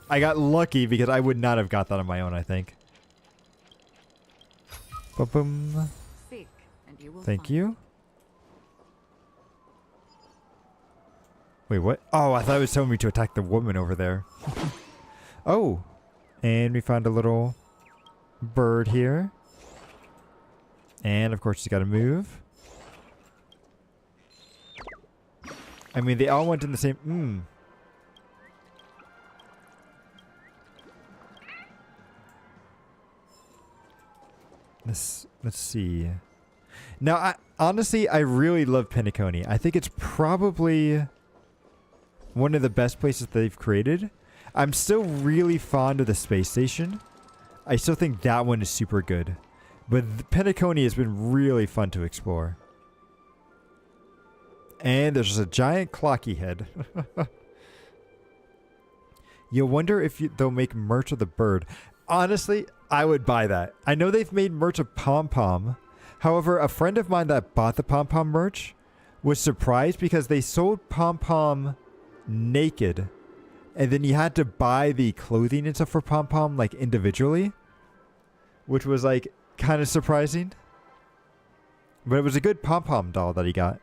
I got lucky because I would not have got that on my own, I think. Ba-boom. Thank you. Wait, what? Oh, I thought it was telling me to attack the woman over there. Oh. And we found a little bird here. And, of course, you gotta move. I mean, they all went in the same... Let's see. Now, honestly, I really love Penacony. I think it's probably one of the best places they've created. I'm still really fond of the space station. I still think that one is super good. But Penacony has been really fun to explore. And there's a giant clocky head. You'll wonder if they'll make merch of the bird. Honestly, I would buy that. I know they've made merch of Pom Pom. However, a friend of mine that bought the Pom Pom merch was surprised because they sold Pom Pom naked. And then you had to buy the clothing and stuff for Pom Pom like individually. Which was like kind of surprising. But it was a good Pom Pom doll that he got.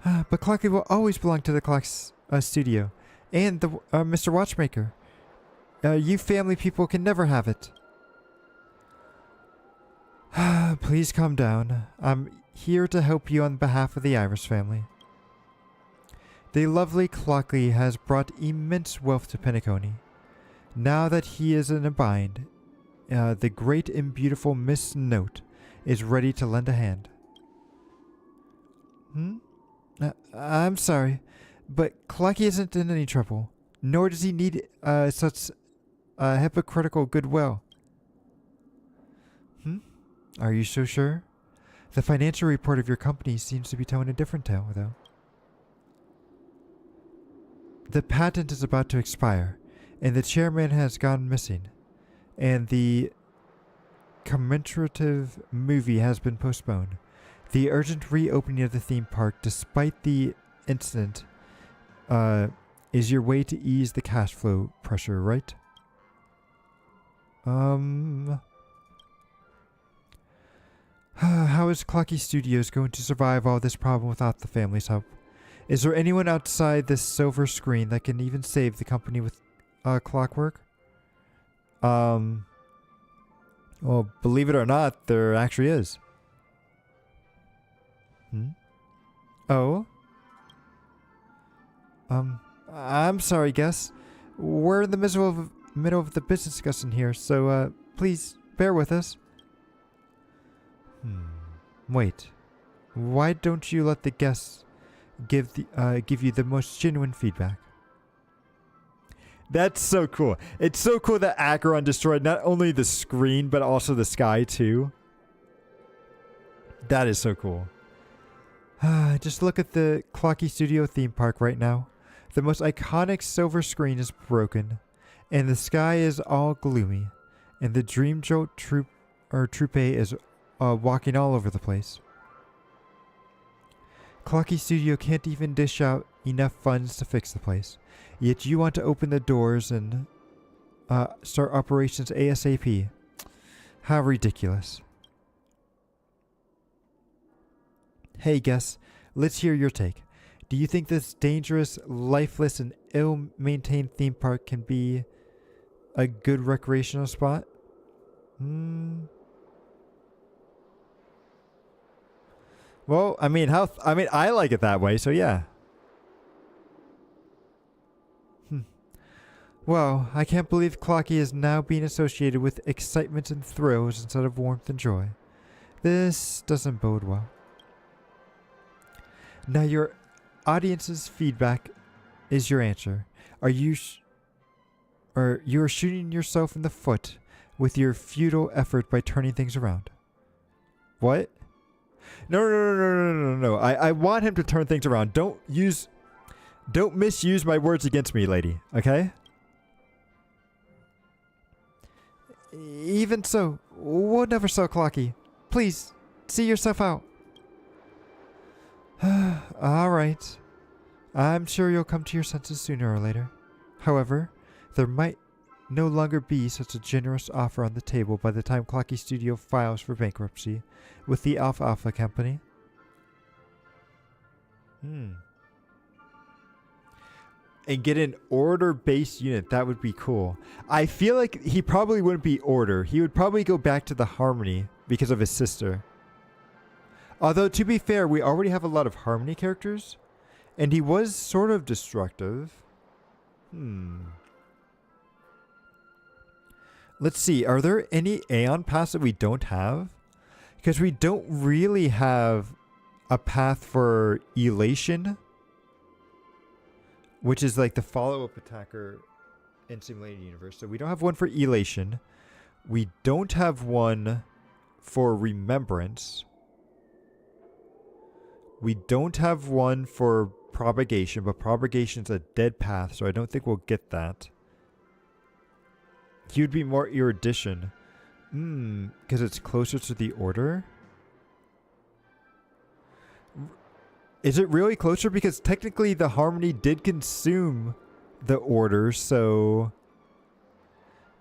But Clocky will always belong to the Clock's studio. And the Mr. Watchmaker. You family people can never have it. Please calm down. I'm here to help you on behalf of the Iris family. The lovely Clocky has brought immense wealth to Penacony. Now that he is in a bind, the great and beautiful Miss Note is ready to lend a hand. I'm sorry, but Clocky isn't in any trouble, nor does he need such hypocritical goodwill. Are you so sure? The financial report of your company seems to be telling a different tale, though. The patent is about to expire, and the chairman has gone missing, and the commemorative movie has been postponed. The urgent reopening of the theme park, despite the incident, is your way to ease the cash flow pressure, right? How is Clocky Studios going to survive all this problem without the family's help? Is there anyone outside this silver screen that can even save the company with clockwork? Well, believe it or not, there actually is. Oh? I'm sorry, guess. We're in the middle of the business discussion here, so please bear with us. Wait. Why don't you let the guests give you the most genuine feedback? That's so cool. It's so cool that Acheron destroyed not only the screen, but also the sky, too. That is so cool. Just look at the Clocky Studio theme park right now. The most iconic silver screen is broken, and the sky is all gloomy, and the Dream Jolt troupe is walking all over the place. Clocky Studio can't even dish out enough funds to fix the place, yet you want to open the doors and start operations ASAP. How ridiculous. Hey, Guess, let's hear your take. Do you think this dangerous, lifeless, and ill-maintained theme park can be a good recreational spot? Well, I mean, I like it that way, so yeah. Well, I can't believe Clocky is now being associated with excitement and thrills instead of warmth and joy. This doesn't bode well. Now your audience's feedback is your answer. You are shooting yourself in the foot with your futile effort by turning things around. What? No. I want him to turn things around. Don't misuse my words against me, lady. Okay? Even so, we'll never sell Clocky. Please, see yourself out. Alright. I'm sure you'll come to your senses sooner or later. However, there might no longer be such a generous offer on the table by the time Clocky Studio files for bankruptcy with the Alpha Company. And get an order-based unit. That would be cool. I feel like he probably wouldn't be order. He would probably go back to the Harmony because of his sister. Although, to be fair, we already have a lot of Harmony characters. And he was sort of destructive. Let's see. Are there any Aeon paths that we don't have? Because we don't really have a path for Elation, which is like the follow-up attacker in Simulated Universe. So we don't have one for Elation. We don't have one for Remembrance. We don't have one for Propagation, but Propagation's a dead path, so I don't think we'll get that. He would be more Erudition. Because it's closer to the Order? Is it really closer? Because technically the Harmony did consume the Order, so...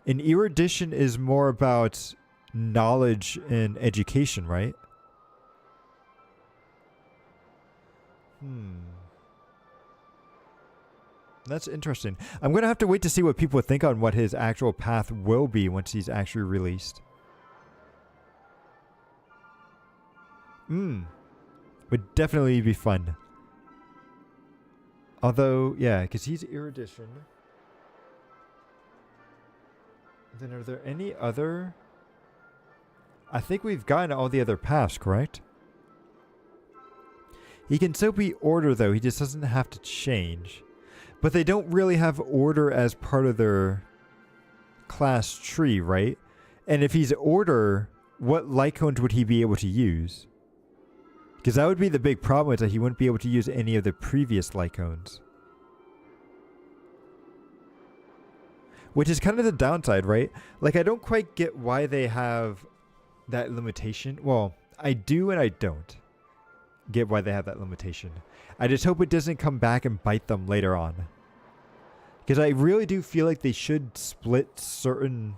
An Erudition is more about knowledge and education, right? That's interesting. I'm going to have to wait to see what people think on what his actual path will be once he's actually released. Would definitely be fun. Although, yeah, because he's Erudition. Then are there any other... I think we've gotten all the other paths, correct? He can still be Order, though. He just doesn't have to change. But they don't really have Order as part of their class tree, right? And if he's Order, what Lycones would he be able to use? Because that would be the big problem, is that he wouldn't be able to use any of the previous Lycones. Which is kind of the downside, right? Like, I don't quite get why they have that limitation. Well, I do and I don't get why they have that limitation. I just hope it doesn't come back and bite them later on. Because I really do feel like they should split certain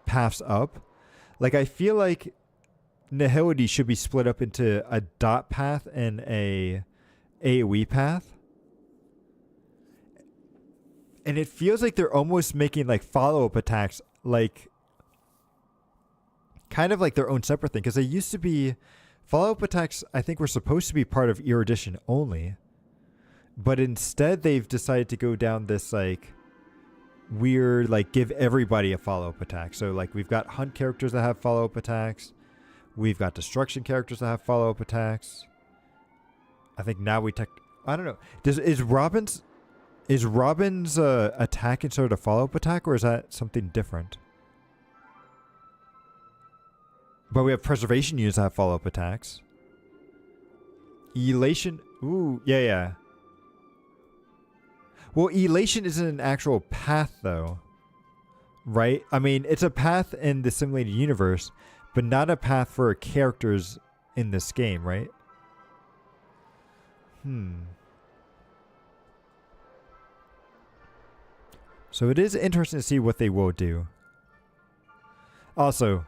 paths up. Like, I feel like Nihility should be split up into a dot path and a AoE path. And it feels like they're almost making like follow-up attacks like kind of like their own separate thing. Because they used to be... Follow-up attacks, I think, were supposed to be part of Erudition only. But instead, they've decided to go down this, like, weird, like, give everybody a follow-up attack. So, like, we've got Hunt characters that have follow-up attacks. We've got Destruction characters that have follow-up attacks. I think now I don't know. Is Robin's... Is Robin's attack considered a follow-up attack, or is that something different? But we have preservation units that have follow-up attacks. Elation. Ooh, yeah. Well, elation isn't an actual path, though. Right? I mean, it's a path in the simulated universe, but not a path for characters in this game, right? So it is interesting to see what they will do. Also,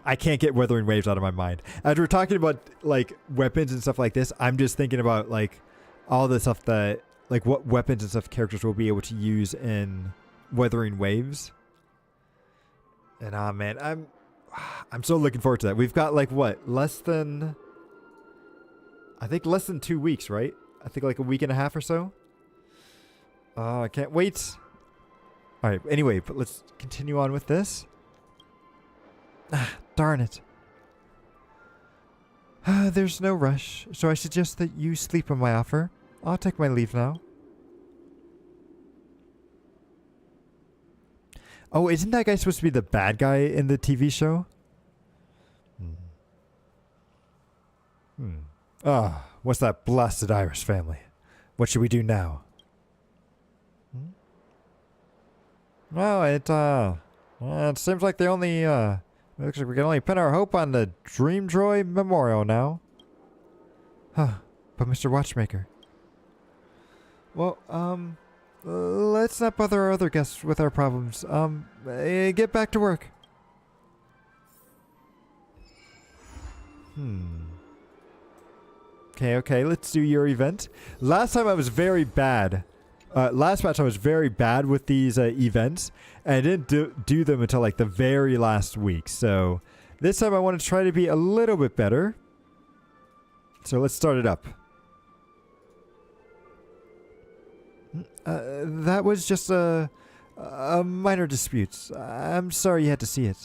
I can't get Weathering Waves out of my mind. As we're talking about, like, weapons and stuff like this, I'm just thinking about, like, all the stuff that, like, what weapons and stuff characters will be able to use in Weathering Waves. And, man, I'm so looking forward to that. We've got, like, what? Less than 2 weeks, right? I think, like, a week and a half or so. I can't wait. All right, anyway, but let's continue on with this. Darn it. There's no rush, so I suggest that you sleep on my offer. I'll take my leave now. Oh, isn't that guy supposed to be the bad guy in the TV show? What's that blasted Irish family? What should we do now? Well, it seems like looks like we can only pin our hope on the Dreamjoy Memorial now. But Mr. Watchmaker. Well, let's not bother our other guests with our problems. Get back to work. Okay, let's do your event. Last time I was very bad. Last match I was very bad with these events, and I didn't do them until like the very last week. So this time I want to try to be a little bit better. So let's start it up. That was just a minor dispute. I'm sorry you had to see it.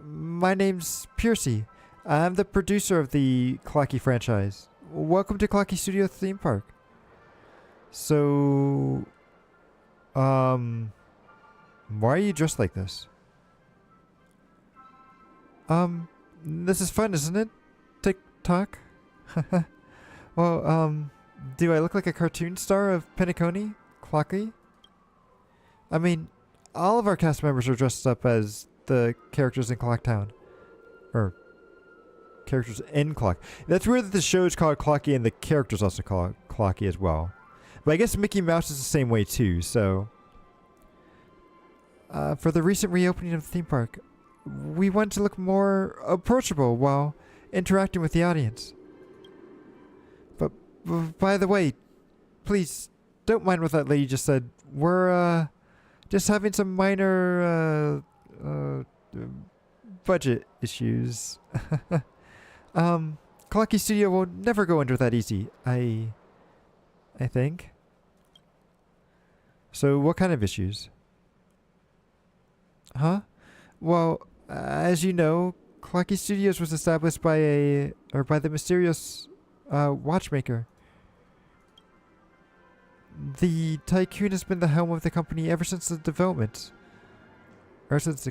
My name's Piercy. I'm the producer of the Clocky franchise. Welcome to Clocky Studio Theme Park. So, why are you dressed like this? This is fun, isn't it? TikTok? Well, do I look like a cartoon star of Penacony? Clocky? I mean, all of our cast members are dressed up as the characters in Clocktown. Or, characters in Clock. That's weird that the show is called Clocky and the characters also call it Clocky as well. But I guess Mickey Mouse is the same way too, so... for the recent reopening of the theme park, we want to look more approachable while interacting with the audience. But by the way, please don't mind what that lady just said. We're just having some minor budget issues. Clocky Studio will never go under that easy, I think. So what kind of issues? Huh? Well, as you know, Clocky Studios was established by the mysterious watchmaker. The tycoon has been the helm of the company ever since the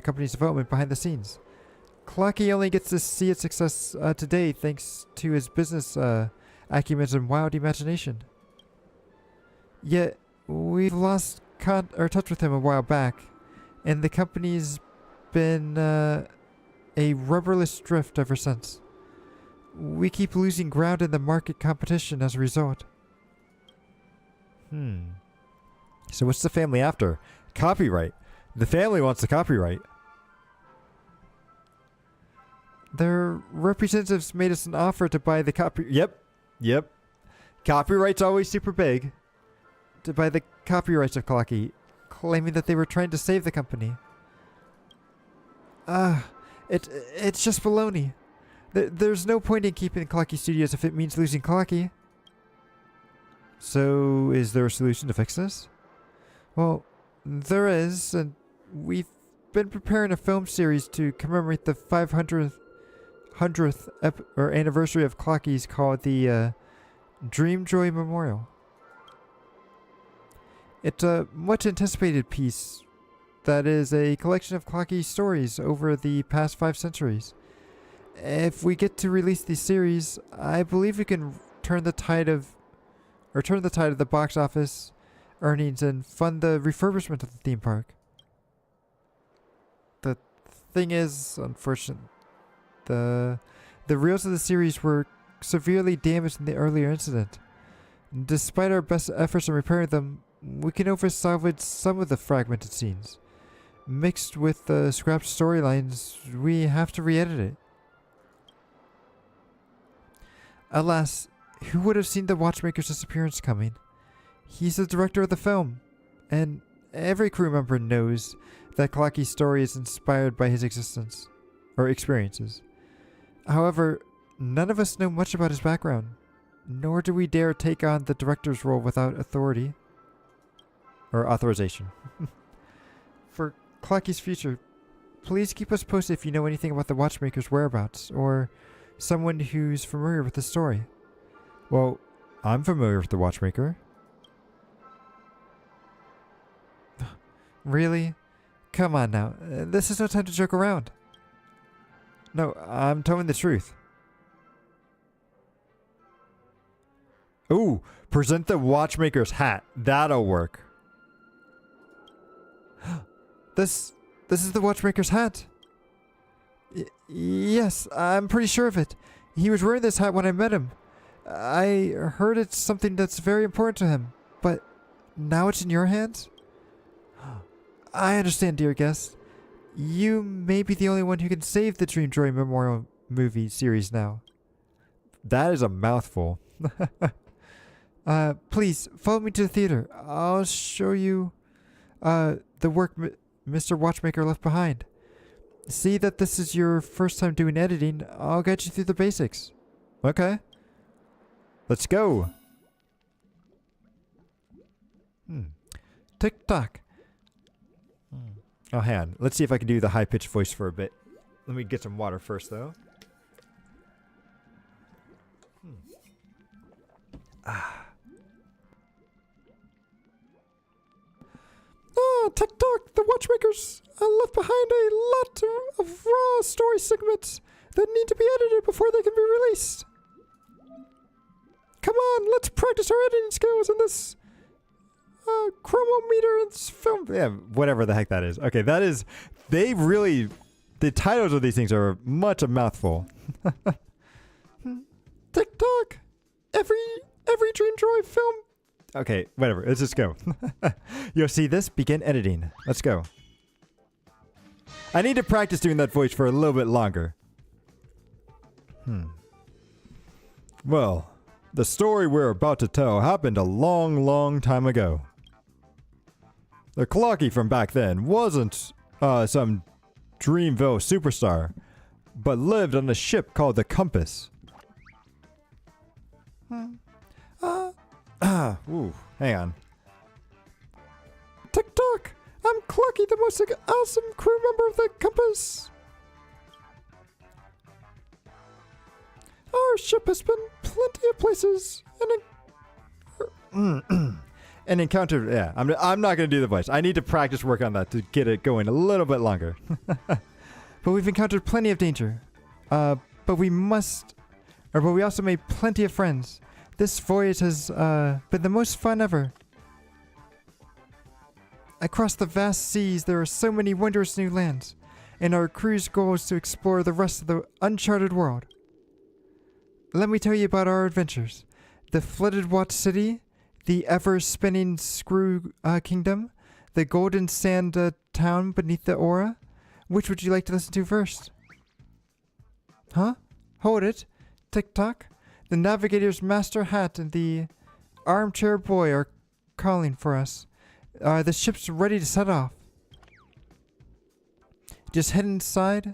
company's development behind the scenes. Clocky only gets to see its success today thanks to his business acumen and wild imagination. Yet, we've lost touch with him a while back, and the company's been a rubberless drift ever since. We keep losing ground in the market competition as a result. So what's the family after? Copyright. The family wants the copyright. Their representatives made us an offer to buy the Yep. Copyright's always super big. To buy the copyrights of Clocky, claiming that they were trying to save the company. It's just baloney. There's no point in keeping Clocky Studios if it means losing Clocky. So, is there a solution to fix this? Well, there is, and we've been preparing a film series to commemorate the 500th anniversary of Clocky's called the Dreamjoy Memorial. It's a much anticipated piece that is a collection of Cquel stories over the past 5 centuries. If we get to release the series, I believe we can turn the tide of the box office earnings and fund the refurbishment of the theme park. The thing is, unfortunately, the reels of the series were severely damaged in the earlier incident. Despite our best efforts in repairing them, we can salvage some of the fragmented scenes. Mixed with the scrapped storylines, we have to re-edit it. Alas, who would have seen the Watchmaker's disappearance coming? He's the director of the film, and every crew member knows that Cquel's story is inspired by his existence, or experiences. However, none of us know much about his background, nor do we dare take on the director's role without authority. Or authorization. For Cquel's future, please keep us posted if you know anything about the Watchmaker's whereabouts, or someone who's familiar with the story. Well, I'm familiar with the Watchmaker. Really? Come on now. This is no time to joke around. No, I'm telling the truth. Ooh, present the Watchmaker's hat. That'll work. This is the Watchmaker's hat. Yes, I'm pretty sure of it. He was wearing this hat when I met him. I heard it's something that's very important to him, but now it's in your hands? I understand, dear guest. You may be the only one who can save the Dream Droid Memorial movie series now. That is a mouthful. Please, follow me to the theater. I'll show you the work Mr. Watchmaker left behind. See that this is your first time doing editing. I'll get you through the basics. Okay. Let's go. Tick-tock. Oh, hang on. Let's see if I can do the high-pitched voice for a bit. Let me get some water first, though. Tick-tock. The Watchmakers left behind a lot of raw story segments that need to be edited before they can be released. Come on, let's practice our editing skills in this chromometer and film. Yeah, whatever the heck that is. Okay, that is. The titles of these things are much a mouthful. TikTok. Every Dream Droid film. Okay, whatever. Let's just go. You'll see this. Begin editing. Let's go. I need to practice doing that voice for a little bit longer. Well, the story we're about to tell happened a long, long time ago. The Cquel from back then wasn't some Dreamville superstar, but lived on a ship called the Compass. Ooh, hang on. TikTok! I'm Cquel, the most awesome crew member of the Compass. Our ship has been plenty of places and encountered. Yeah, I'm not going to do the voice. I need to practice work on that to get it going a little bit longer. But we've encountered plenty of danger. But we also made plenty of friends. This voyage has been the most fun ever. Across the vast seas, there are so many wondrous new lands, and our crew's goal is to explore the rest of the uncharted world. Let me tell you about our adventures. The flooded Watch City, the ever-spinning Screw Kingdom, the golden sand town beneath the aura. Which would you like to listen to first? Huh? Hold it. Tick-tock. The Navigator's Master Hat and the Armchair Boy are calling for us. The ship's ready to set off. Just head inside.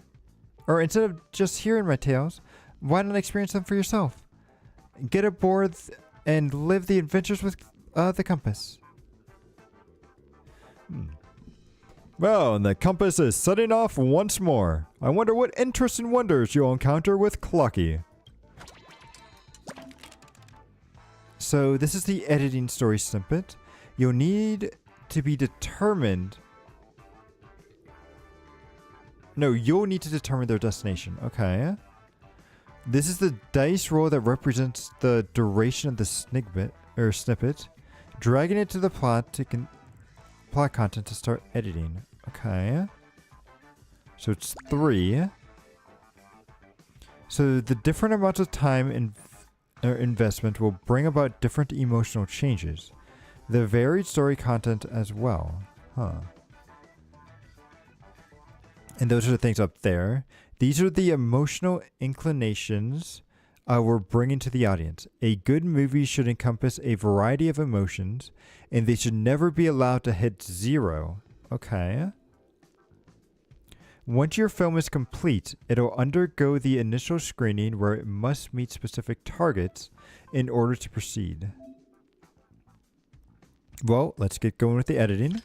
Or instead of just hearing my tales, why not experience them for yourself? Get aboard and live the adventures with the Compass. Well, and the Compass is setting off once more. I wonder what interesting wonders you'll encounter with Cquel. So this is the editing story snippet. You'll need to be determined. No, you'll need to determine their destination. Okay. This is the dice roll that represents the duration of the snippet. Dragging it to the plot plot content to start editing. Okay. So it's 3. So the different amounts of time investment will bring about different emotional changes. The varied story content as well. Huh. And those are the things up there. These are the emotional inclinations we're bringing to the audience. A good movie should encompass a variety of emotions, and they should never be allowed to hit 0. Okay. Once your film is complete, it'll undergo the initial screening where it must meet specific targets in order to proceed. Well, let's get going with the editing.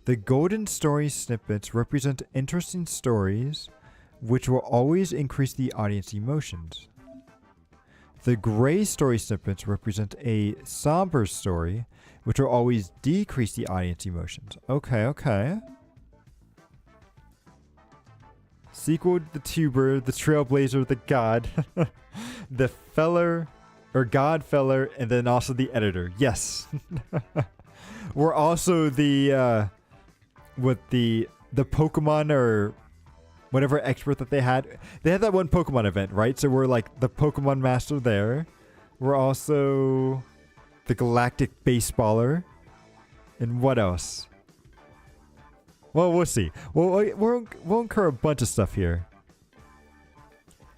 The golden story snippets represent interesting stories which will always increase the audience emotions. The gray story snippets represent a somber story which will always decrease the audience emotions. Okay. Sequel, the tuber, the trailblazer, the god, the feller, or god feller, and then also the editor. Yes. We're also the Pokemon or whatever expert that they had. They had that one Pokemon event, right? So we're like the Pokemon master there. We're also the galactic baseballer. And what else? Well, we'll see. We'll incur a bunch of stuff here.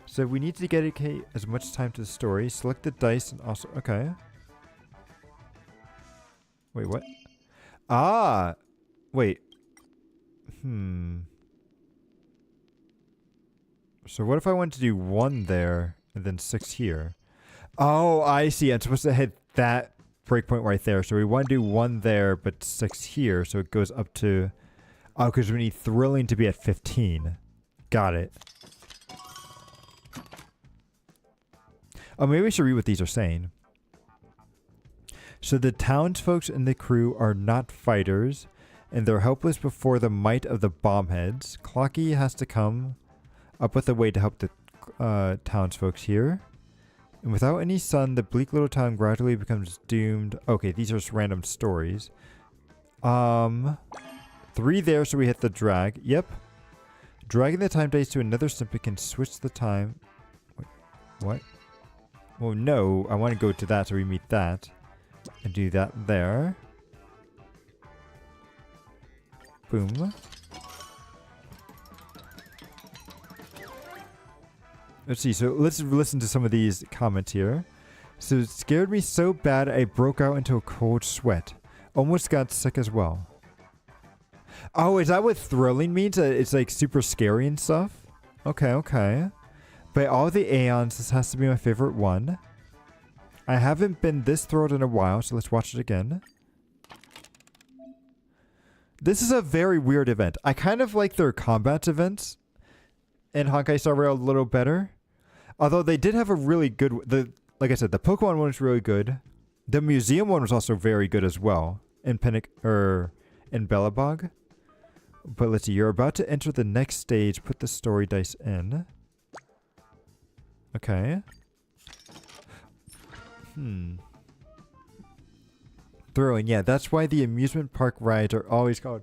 So we need to dedicate as much time to the story. Select the dice and also... Okay. Wait, what? Ah! Wait. So what if I wanted to do 1 there and then 6 here? Oh, I see. I'm supposed to hit that breakpoint right there. So we want to do 1 there, but 6 here. So it goes up to... Oh, because we need thrilling to be at 15. Got it. Oh, maybe we should read what these are saying. So the townsfolk and the crew are not fighters, and they're helpless before the might of the bombheads. Clocky has to come up with a way to help the townsfolk here. And without any sun, the bleak little town gradually becomes doomed. Okay, these are just random stories. 3 there, so we hit the drag. Yep. Dragging the time dice to another snippet can switch the time. Wait, what? Well, no. I want to go to that, so we meet that. And do that there. Boom. Let's see. So let's listen to some of these comments here. So it scared me so bad I broke out into a cold sweat. Almost got sick as well. Oh, is that what thrilling means? It's like super scary and stuff? Okay. By all the aeons, this has to be my favorite one. I haven't been this thrilled in a while, so let's watch it again. This is a very weird event. I kind of like their combat events in Honkai Star Rail a little better. Although they did have a really good... like I said, the Pokemon one was really good. The museum one was also very good as well. In Bellabog. But let's see. You're about to enter the next stage. Put the story dice in. Okay. Thrilling. Yeah, that's why the amusement park rides are always called...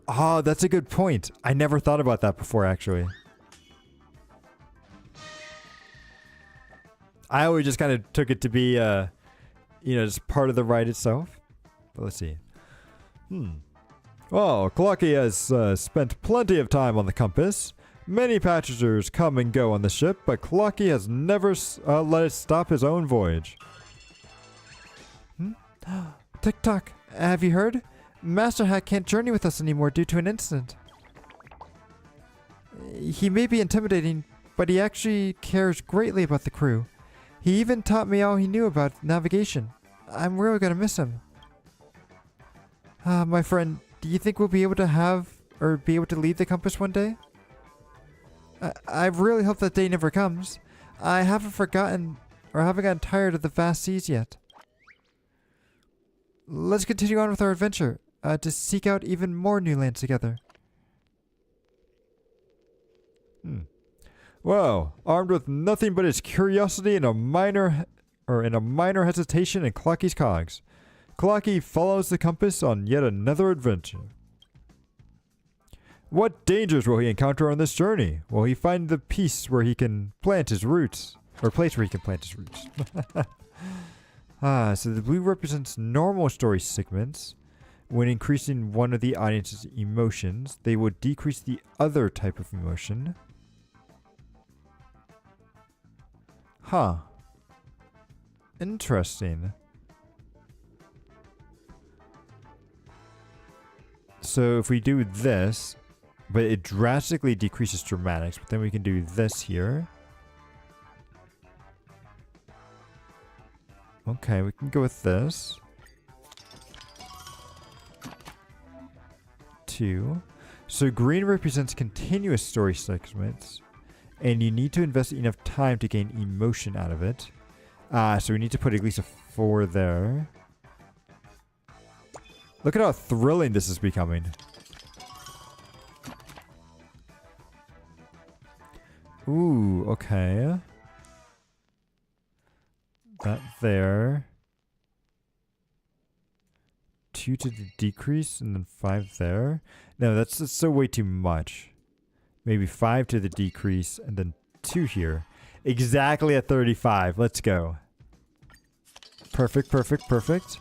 Oh, that's a good point. I never thought about that before, actually. I always just kind of took it to be, just part of the ride itself. But let's see. Well, Clocky has spent plenty of time on the compass. Many passengers come and go on the ship, but Clocky has never let it stop his own voyage. Tick-tock, have you heard? Master Hat can't journey with us anymore due to an incident. He may be intimidating, but he actually cares greatly about the crew. He even taught me all he knew about navigation. I'm really gonna miss him. My friend, do you think we'll be able to leave the compass one day? I really hope that day never comes. I haven't forgotten or haven't gotten tired of the vast seas yet. Let's continue on with our adventure, to seek out even more new lands together. Well, armed with nothing but his curiosity and a minor hesitation in Clocky's cogs, Clocky follows the compass on yet another adventure. What dangers will he encounter on this journey? Will he find the place where he can plant his roots? So the blue represents normal story segments. When increasing one of the audience's emotions, they will decrease the other type of emotion. Huh. Interesting. So if we do this, but it drastically decreases dramatics, but then we can do this here. Okay, we can go with this. 2. So green represents continuous story segments, and you need to invest enough time to gain emotion out of it. So we need to put at least a 4 there. Look at how thrilling this is becoming. Ooh, okay. That there. 2 to the decrease and then 5 there. No, that's so way too much. Maybe 5 to the decrease and then 2 here. Exactly at 35. Let's go. Perfect, perfect, perfect.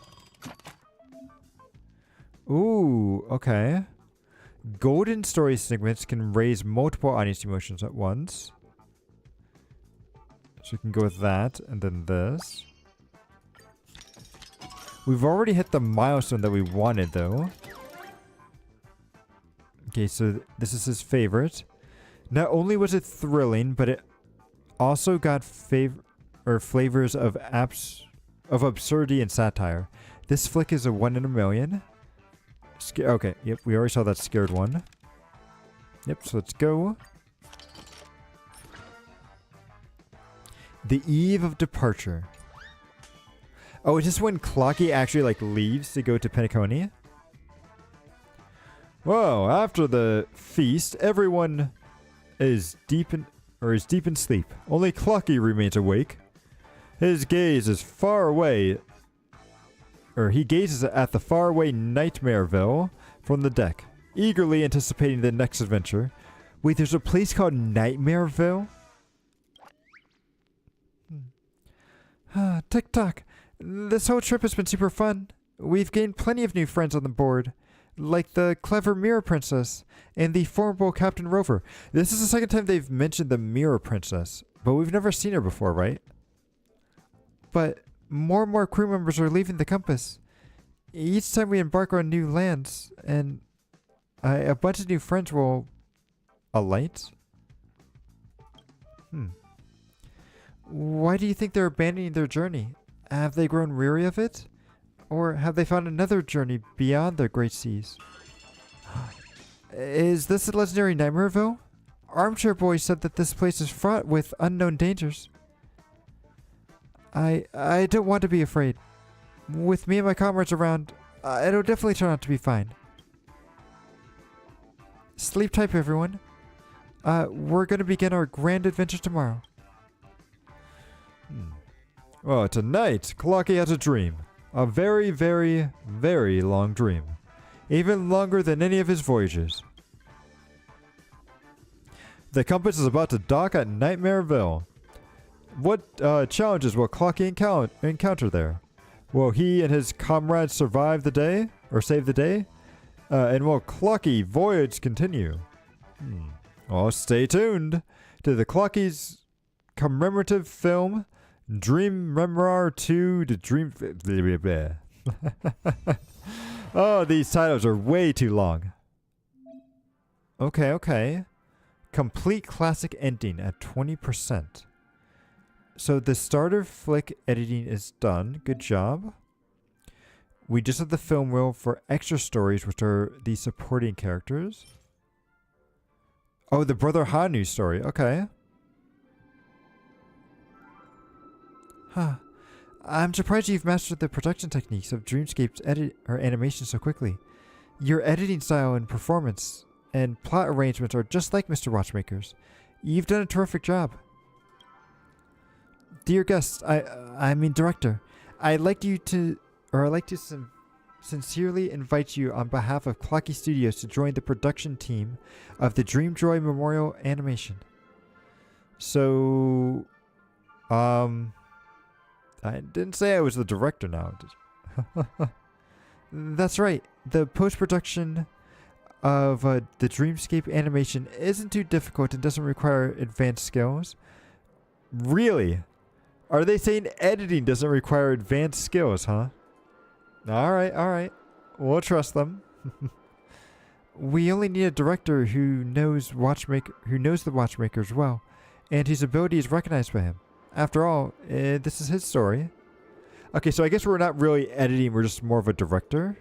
Ooh, okay. Golden story segments can raise multiple audience emotions at once. So we can go with that and then this. We've already hit the milestone that we wanted though. Okay, so this is his favorite. Not only was it thrilling, but it also got flavors of absurdity and satire. This flick is a 1 in a million. Okay, yep, we already saw that scared one. Yep, so let's go. The Eve of Departure. Oh, is this when Clocky actually like leaves to go to Penacony? Whoa, after the feast, everyone is deep in sleep. Only Clocky remains awake. His gaze is far away. He gazes at the faraway Nightmareville from the deck, eagerly anticipating the next adventure. Wait, there's a place called Nightmareville? Tick-tock. This whole trip has been super fun. We've gained plenty of new friends on the board, like the clever Mirror Princess and the formidable Captain Rover. This is the second time they've mentioned the Mirror Princess, but we've never seen her before, right? But more and more crew members are leaving the compass. Each time we embark on new lands, and a bunch of new friends will alight. Why do you think they're abandoning their journey? Have they grown weary of it? Or have they found another journey beyond the great seas? Is this the legendary Nightmareville? Armchair Boy said that this place is fraught with unknown dangers. I don't want to be afraid. With me and my comrades around, it'll definitely turn out to be fine. Sleep tight, everyone. We're going to begin our grand adventure tomorrow. Well, tonight, Clocky has a dream. A very, very, very long dream. Even longer than any of his voyages. The compass is about to dock at Nightmareville. What challenges will Clocky encounter there? Will he and his comrades survive the day? Or save the day? And will Clocky voyage continue? Well, stay tuned to the Clocky's commemorative film, Dream Memoir 2 to Dream... Oh, these titles are way too long. Okay. Complete classic ending at 20%. So the starter flick editing is done. Good job. We just have the film reel for extra stories, which are the supporting characters. Oh, the Brother Hanu story. Okay. Huh. I'm surprised you've mastered the production techniques of Dreamscape's animation so quickly. Your editing style and performance and plot arrangements are just like Mr. Watchmaker's. You've done a terrific job. Dear guests, I mean director, I'd like to sincerely invite you on behalf of Clocky Studios to join the production team of the Dreamjoy Memorial Animation. So, I didn't say I was the director now. That's right. The post-production of the Dreamscape animation isn't too difficult and doesn't require advanced skills. Really? Are they saying editing doesn't require advanced skills, huh? Alright. We'll trust them. We only need a director who knows the Watchmakers well, and whose ability is recognized by him. After all, this is his story. Okay, so I guess we're not really editing, we're just more of a director.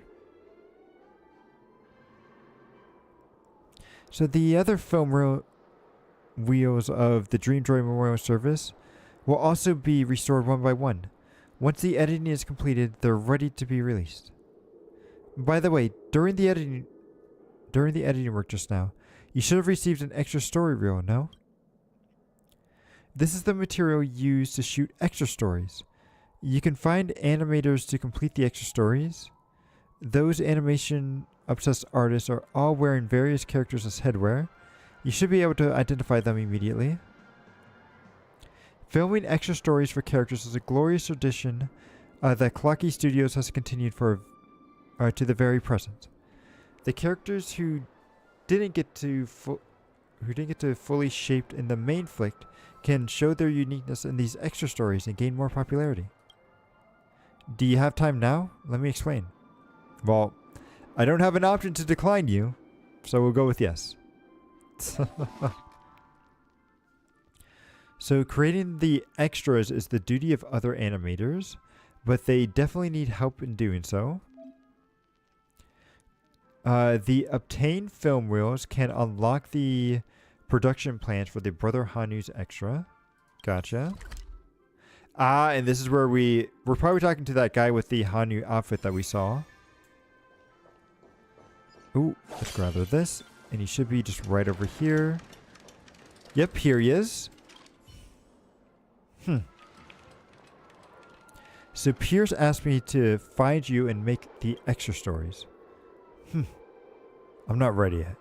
So the other film reels of the Dreamjoy Memorial Service will also be restored one by one. Once the editing is completed, they're ready to be released. By the way, during the editing work just now, you should have received an extra story reel, no? This is the material used to shoot extra stories. You can find animators to complete the extra stories. Those animation-obsessed artists are all wearing various characters as headwear. You should be able to identify them immediately. Filming extra stories for characters is a glorious tradition that Clocky Studios has continued to the very present. The characters who didn't get to fully shaped in the main flick can show their uniqueness in these extra stories and gain more popularity. Do you have time now? Let me explain. Well, I don't have an option to decline you, so we'll go with yes. So creating the extras is the duty of other animators, but they definitely need help in doing so. The obtained film reels can unlock the production plans for the Brother Hanu's extra. Gotcha. And this is where we're probably talking to that guy with the Hanu outfit that we saw. Ooh, let's grab this. And he should be just right over here. Yep, here he is. So Pierce asked me to find you and make the extra stories. I'm not ready yet.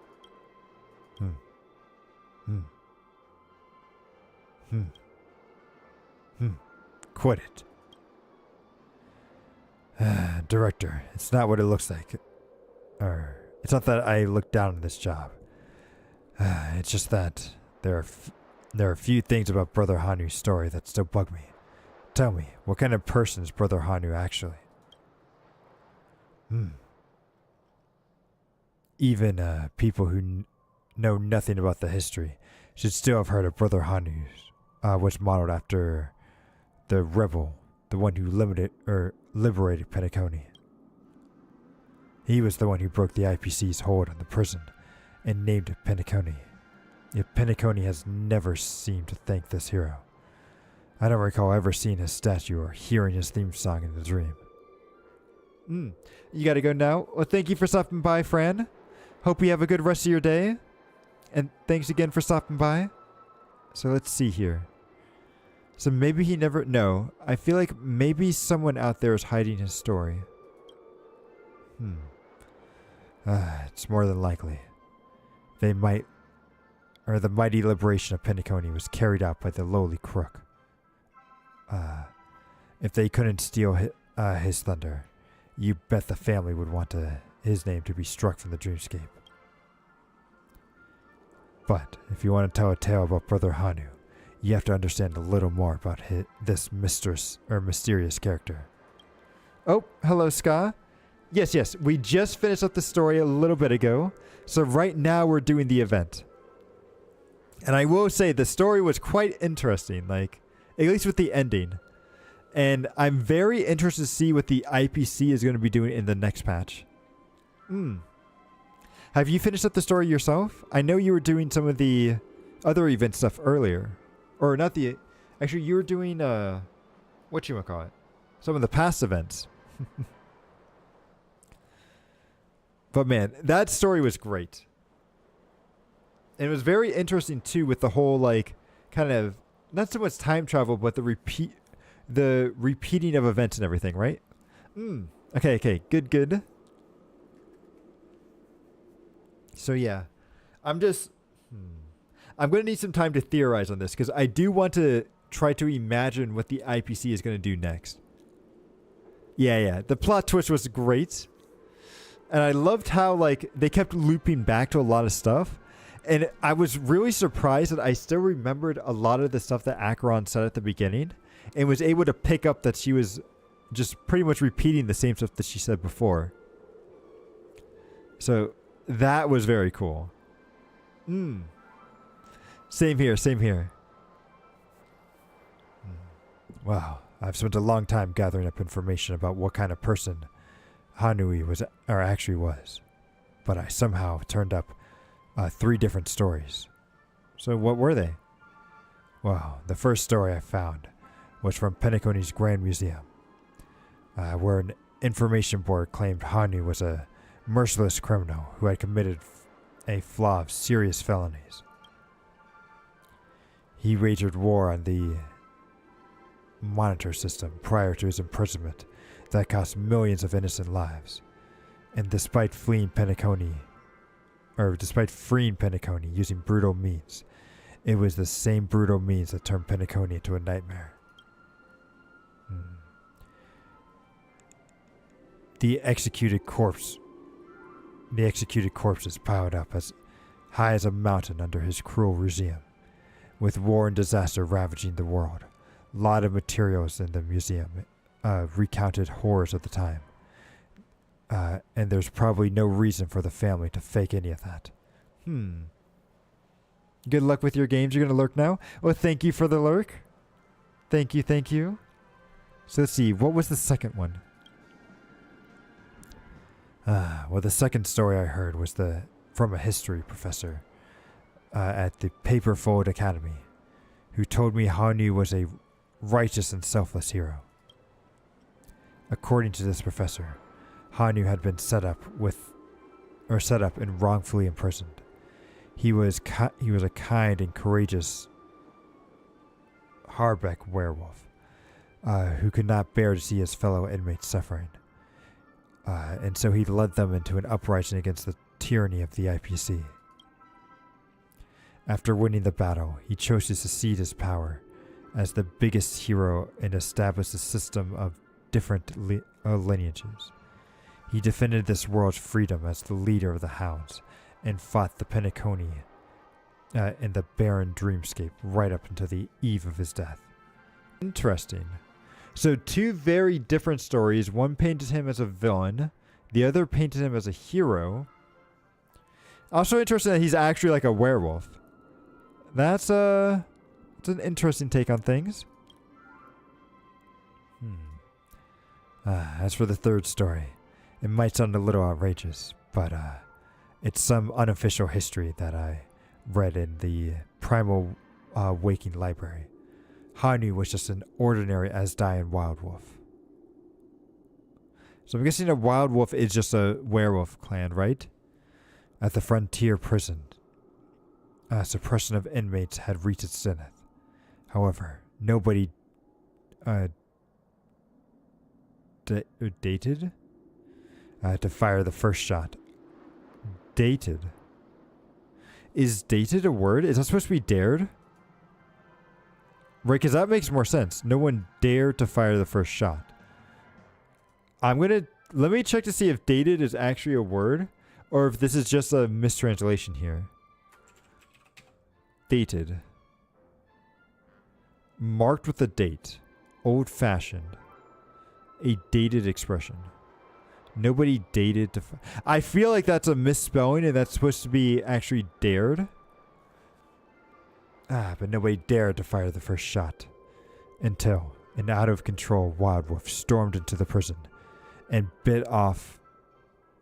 Quit it. Director, it's not what it looks like. It's not that I look down on this job. It's just that there are a few things about Brother Hanu's story that still bug me. Tell me, what kind of person is Brother Hanu actually? Even people who know nothing about the history should still have heard of Brother Hanu, was modeled after the rebel, the one who liberated Penacony. He was the one who broke the IPC's hold on the prison and named Penacony. Yet Penacony has never seemed to thank this hero. I don't recall ever seeing his statue or hearing his theme song in the dream. You gotta go now. Well, thank you for stopping by, Fran. Hope you have a good rest of your day. And thanks again for stopping by. So let's see here. So maybe he never... No, I feel like maybe someone out there is hiding his story. It's more than likely. The mighty liberation of Penacony was carried out by the lowly crook. If they couldn't steal his thunder, you bet the family would want his name to be struck from the dreamscape. But if you want to tell a tale about Brother Hanu, you have to understand a little more about this mysterious character. Oh, hello, Ska. Yes, we just finished up the story a little bit ago, so right now we're doing the event. And I will say the story was quite interesting, like, at least with the ending. And I'm very interested to see what the IPC is going to be doing in the next patch. Have you finished up the story yourself? I know you were doing some of the other event stuff earlier. Or not the... Actually, you were doing... whatchamacallit, some of the past events. But man, that story was great. And it was very interesting too with the whole like kind of not so much time travel, but the repeating of events and everything, right? Okay, good. So yeah, I'm going to need some time to theorize on this because I do want to try to imagine what the IPC is going to do next. Yeah. The plot twist was great. And I loved how like they kept looping back to a lot of stuff. And I was really surprised that I still remembered a lot of the stuff that Acheron said at the beginning and was able to pick up that she was just pretty much repeating the same stuff that she said before. So that was very cool. Same here. Wow, I've spent a long time gathering up information about what kind of person Hanui was, or actually was. But I somehow turned up 3 different stories. So what were they? Well, the first story I found was from Penacony's Grand Museum, where an information board claimed Hanu was a merciless criminal who had committed a flaw of serious felonies. He waged war on the monitor system prior to his imprisonment that cost millions of innocent lives, and despite freeing Penacony using brutal means, it was the same brutal means that turned Penacony into a nightmare. The executed corpses piled up as high as a mountain under his cruel regime, with war and disaster ravaging the world. A lot of materials in the museum recounted horrors of the time. And there's probably no reason for the family to fake any of that. Good luck with your games. You're going to lurk now? Well, thank you for the lurk. Thank you. So let's see. What was the second one? Well, the second story I heard was from a history professor at the Paperfold Academy, who told me Hanu was a righteous and selfless hero. According to this professor, Hanu had been set up and wrongfully imprisoned. He was a kind and courageous Harbeck werewolf who could not bear to see his fellow inmates suffering. And so he led them into an uprising against the tyranny of the IPC. After winning the battle, he chose to succeed his power as the biggest hero and established a system of different lineages. He defended this world's freedom as the leader of the Hounds and fought the Penacony in the barren dreamscape right up until the eve of his death. Interesting. So 2 very different stories. One painted him as a villain. The other painted him as a hero. Also interesting that he's actually like a werewolf. That's an interesting take on things. As for the third story, it might sound a little outrageous, but it's some unofficial history that I read in the Primal Waking Library. Hanu was just an ordinary Asdian wild wolf. So I'm guessing a wild wolf is just a werewolf clan, right? At the frontier prison, suppression of inmates had reached its zenith. However, nobody dated to fire the first shot. Dated? Is dated a word? Is that supposed to be dared? Right, because that makes more sense. No one dared to fire the first shot. Let me check to see if dated is actually a word or if this is just a mistranslation here. Dated. Marked with a date. Old-fashioned. A dated expression. Nobody dated to... I feel like that's a misspelling and that's supposed to be actually dared. But nobody dared to fire the first shot. Until an out-of-control wild wolf stormed into the prison and bit off...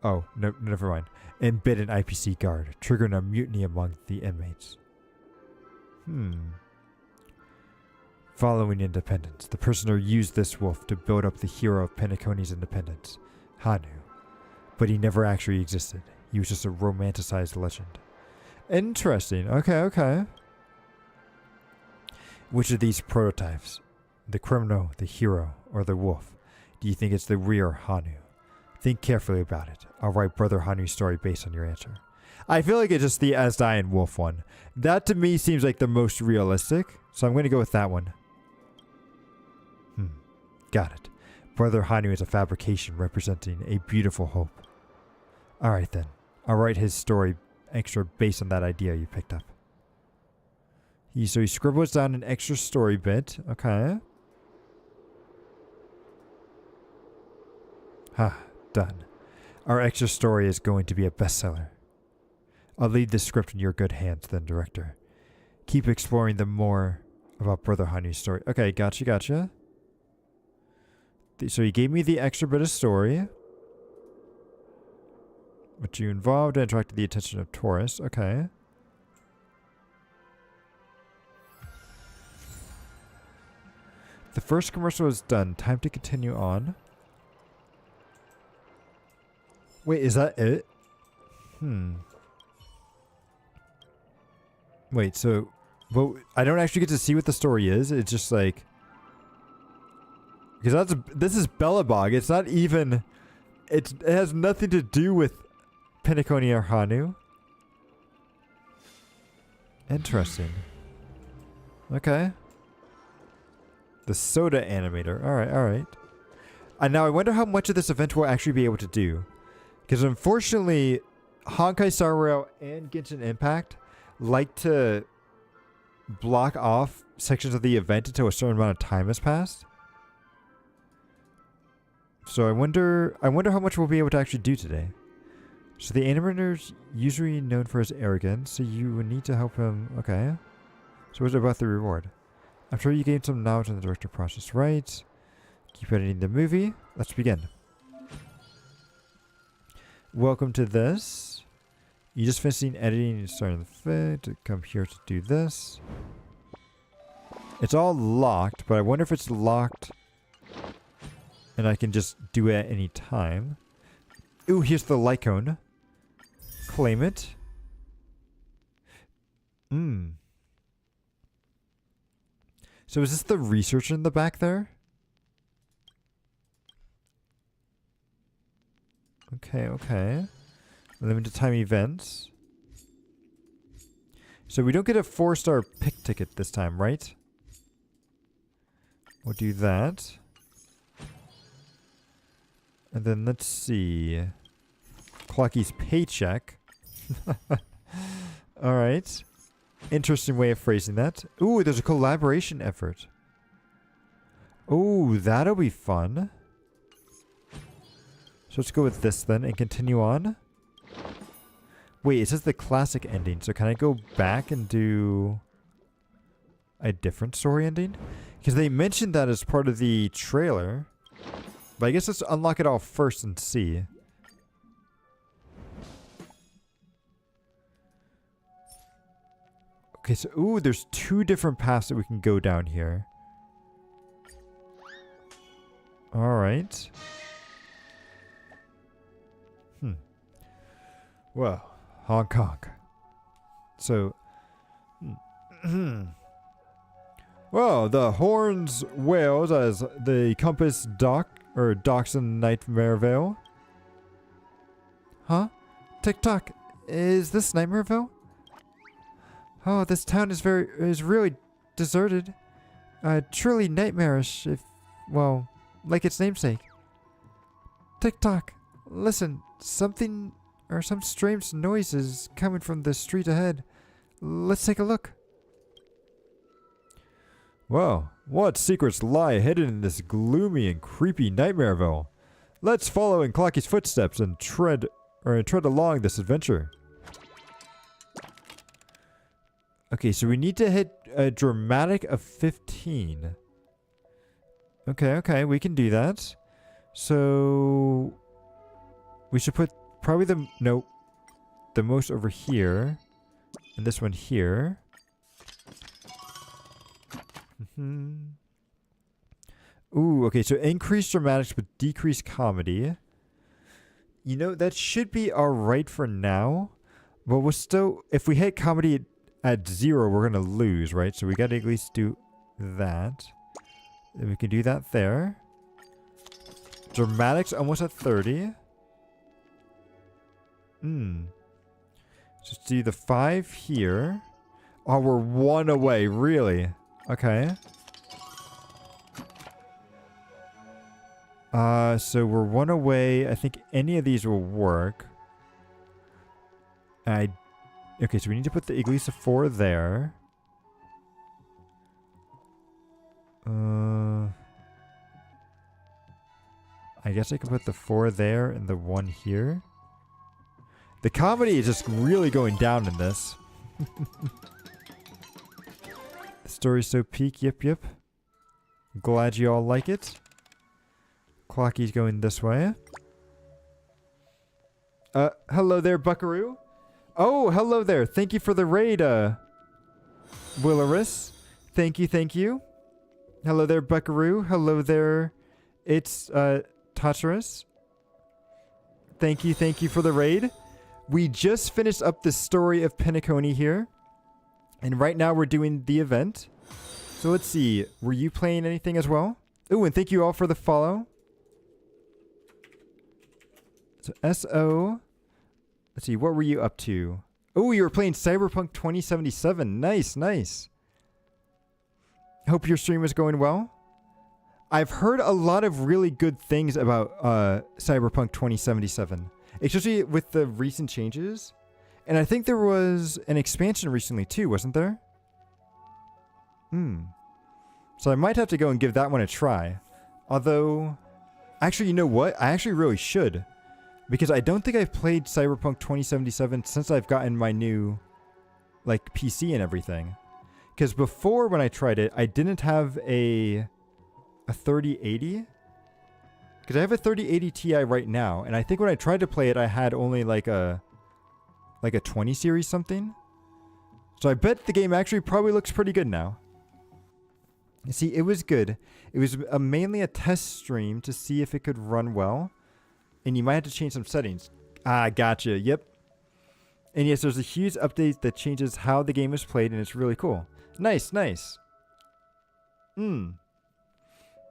Oh, no, never mind. And bit an IPC guard, triggering a mutiny among the inmates. Following independence, the prisoner used this wolf to build up the hero of Penacony's independence, Hanu. But he never actually existed. He was just a romanticized legend. Interesting. Okay, okay. Which of these prototypes, the criminal, the hero, or the wolf, do you think is the real Hanu? Think carefully about it. I'll write Brother Hanu's story based on your answer. I feel like it's just the Asdian wolf one. That to me seems like the most realistic, so I'm going to go with that one. Got it. Brother Hanu is a fabrication representing a beautiful hope. Alright then. I'll write his story extra based on that idea you picked up. So he scribbles down an extra story bit. Okay. Done. Our extra story is going to be a bestseller. I'll leave the script in your good hands then, director. Keep exploring the more about Brother Hanu's story. Okay, gotcha. So he gave me the extra bit of story. Which you involved and attracted the attention of tourists. Okay. The first commercial is done. Time to continue on. Wait, is that it? Wait, so... But I don't actually get to see what the story is. It's just like... Because this is Belobog. It's not even... It has nothing to do with Penacony or Hanu. Interesting. Okay. The soda animator. Alright. And now I wonder how much of this event we'll actually be able to do. Because unfortunately, Honkai Star Rail and Genshin Impact like to block off sections of the event until a certain amount of time has passed. So I wonder how much we'll be able to actually do today. So the animator's usually known for his arrogance, so you would need to help him. Okay. So what's about the reward? I'm sure you gained some knowledge on the director process, right? Keep editing the movie. Let's begin. Welcome to this. You just finished editing and starting the fit to come here to do this. It's all locked, but I wonder if it's locked and I can just do it at any time. Ooh, here's the light cone. Claim it. So is this the researcher in the back there? Okay. Limited time events. So we don't get a 4-star pick ticket this time, right? We'll do that. And then let's see. Clocky's paycheck. Alright. Interesting way of phrasing that. Ooh, there's a collaboration effort. Ooh, that'll be fun. So let's go with this then and continue on. Wait, it says the classic ending. So can I go back and do a different story ending? Because they mentioned that as part of the trailer. But I guess let's unlock it all first and see. Okay, so ooh, there's 2 different paths that we can go down here. Alright. Well, Hong Kong. So, well, the horns wails as the compass docks in Nightmare Vale. Huh? TikTok, is this Nightmareville? Oh, this town is really deserted. Truly nightmarish, well, like its namesake. TikTok, listen, some strange noises coming from the street ahead. Let's take a look. Well, what secrets lie hidden in this gloomy and creepy Nightmareville? Let's follow in Clocky's footsteps and tread along this adventure. Okay, so we need to hit a dramatic of 15. Okay, we can do that. So we should put probably the most over here, and this one here. Ooh, okay, so increased dramatics but decreased comedy. You know, that should be alright for now. But we're still, if we hit comedy at 0, we're going to lose, right? So we got to at least do that. Then we can do that there. Dramatics almost at 30. Just do the 5 here. Oh, we're 1 away, really? Okay. So we're 1 away. I think any of these will work. Okay, so we need to put the Iglesias 4 there. I guess I can put the 4 there and the 1 here. The comedy is just really going down in this. The story's so peak, yep. Glad you all like it. Clocky's going this way. Hello there, Buckaroo. Oh, hello there. Thank you for the raid, Willarus. Thank you. Hello there, Buckaroo. Hello there, it's, Tatras. Thank you for the raid. We just finished up the story of Penacony here. And right now we're doing the event. So let's see. Were you playing anything as well? Ooh, and thank you all for the follow. So SO. Let's see. What were you up to? Oh, you were playing Cyberpunk 2077. Nice. Hope your stream is going well. I've heard a lot of really good things about Cyberpunk 2077. Especially with the recent changes. And I think there was an expansion recently too, wasn't there? So I might have to go and give that one a try. Although, actually, you know what? I actually really should. Because I don't think I've played Cyberpunk 2077 since I've gotten my new, like, PC and everything. Because before, when I tried it, I didn't have a 3080. Because I have a 3080 Ti right now. And I think when I tried to play it, I had only like a 20 series something. So I bet the game actually probably looks pretty good now. You see, it was good. It was mainly a test stream to see if it could run well. And you might have to change some settings. Ah, gotcha. Yep. And yes, there's a huge update that changes how the game is played, and it's really cool. Nice.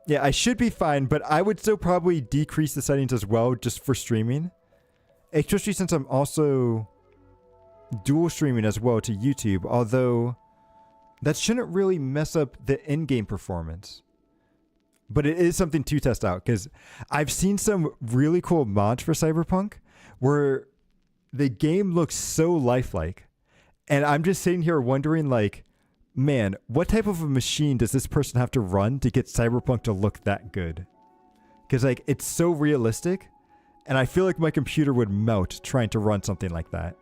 Yeah, I should be fine, but I would still probably decrease the settings as well just for streaming. Especially since I'm also dual streaming as well to YouTube, although that shouldn't really mess up the in-game performance. But it is something to test out, because I've seen some really cool mods for Cyberpunk where the game looks so lifelike. And I'm just sitting here wondering, like, man, what type of a machine does this person have to run to get Cyberpunk to look that good? Because, like, it's so realistic, and I feel like my computer would melt trying to run something like that.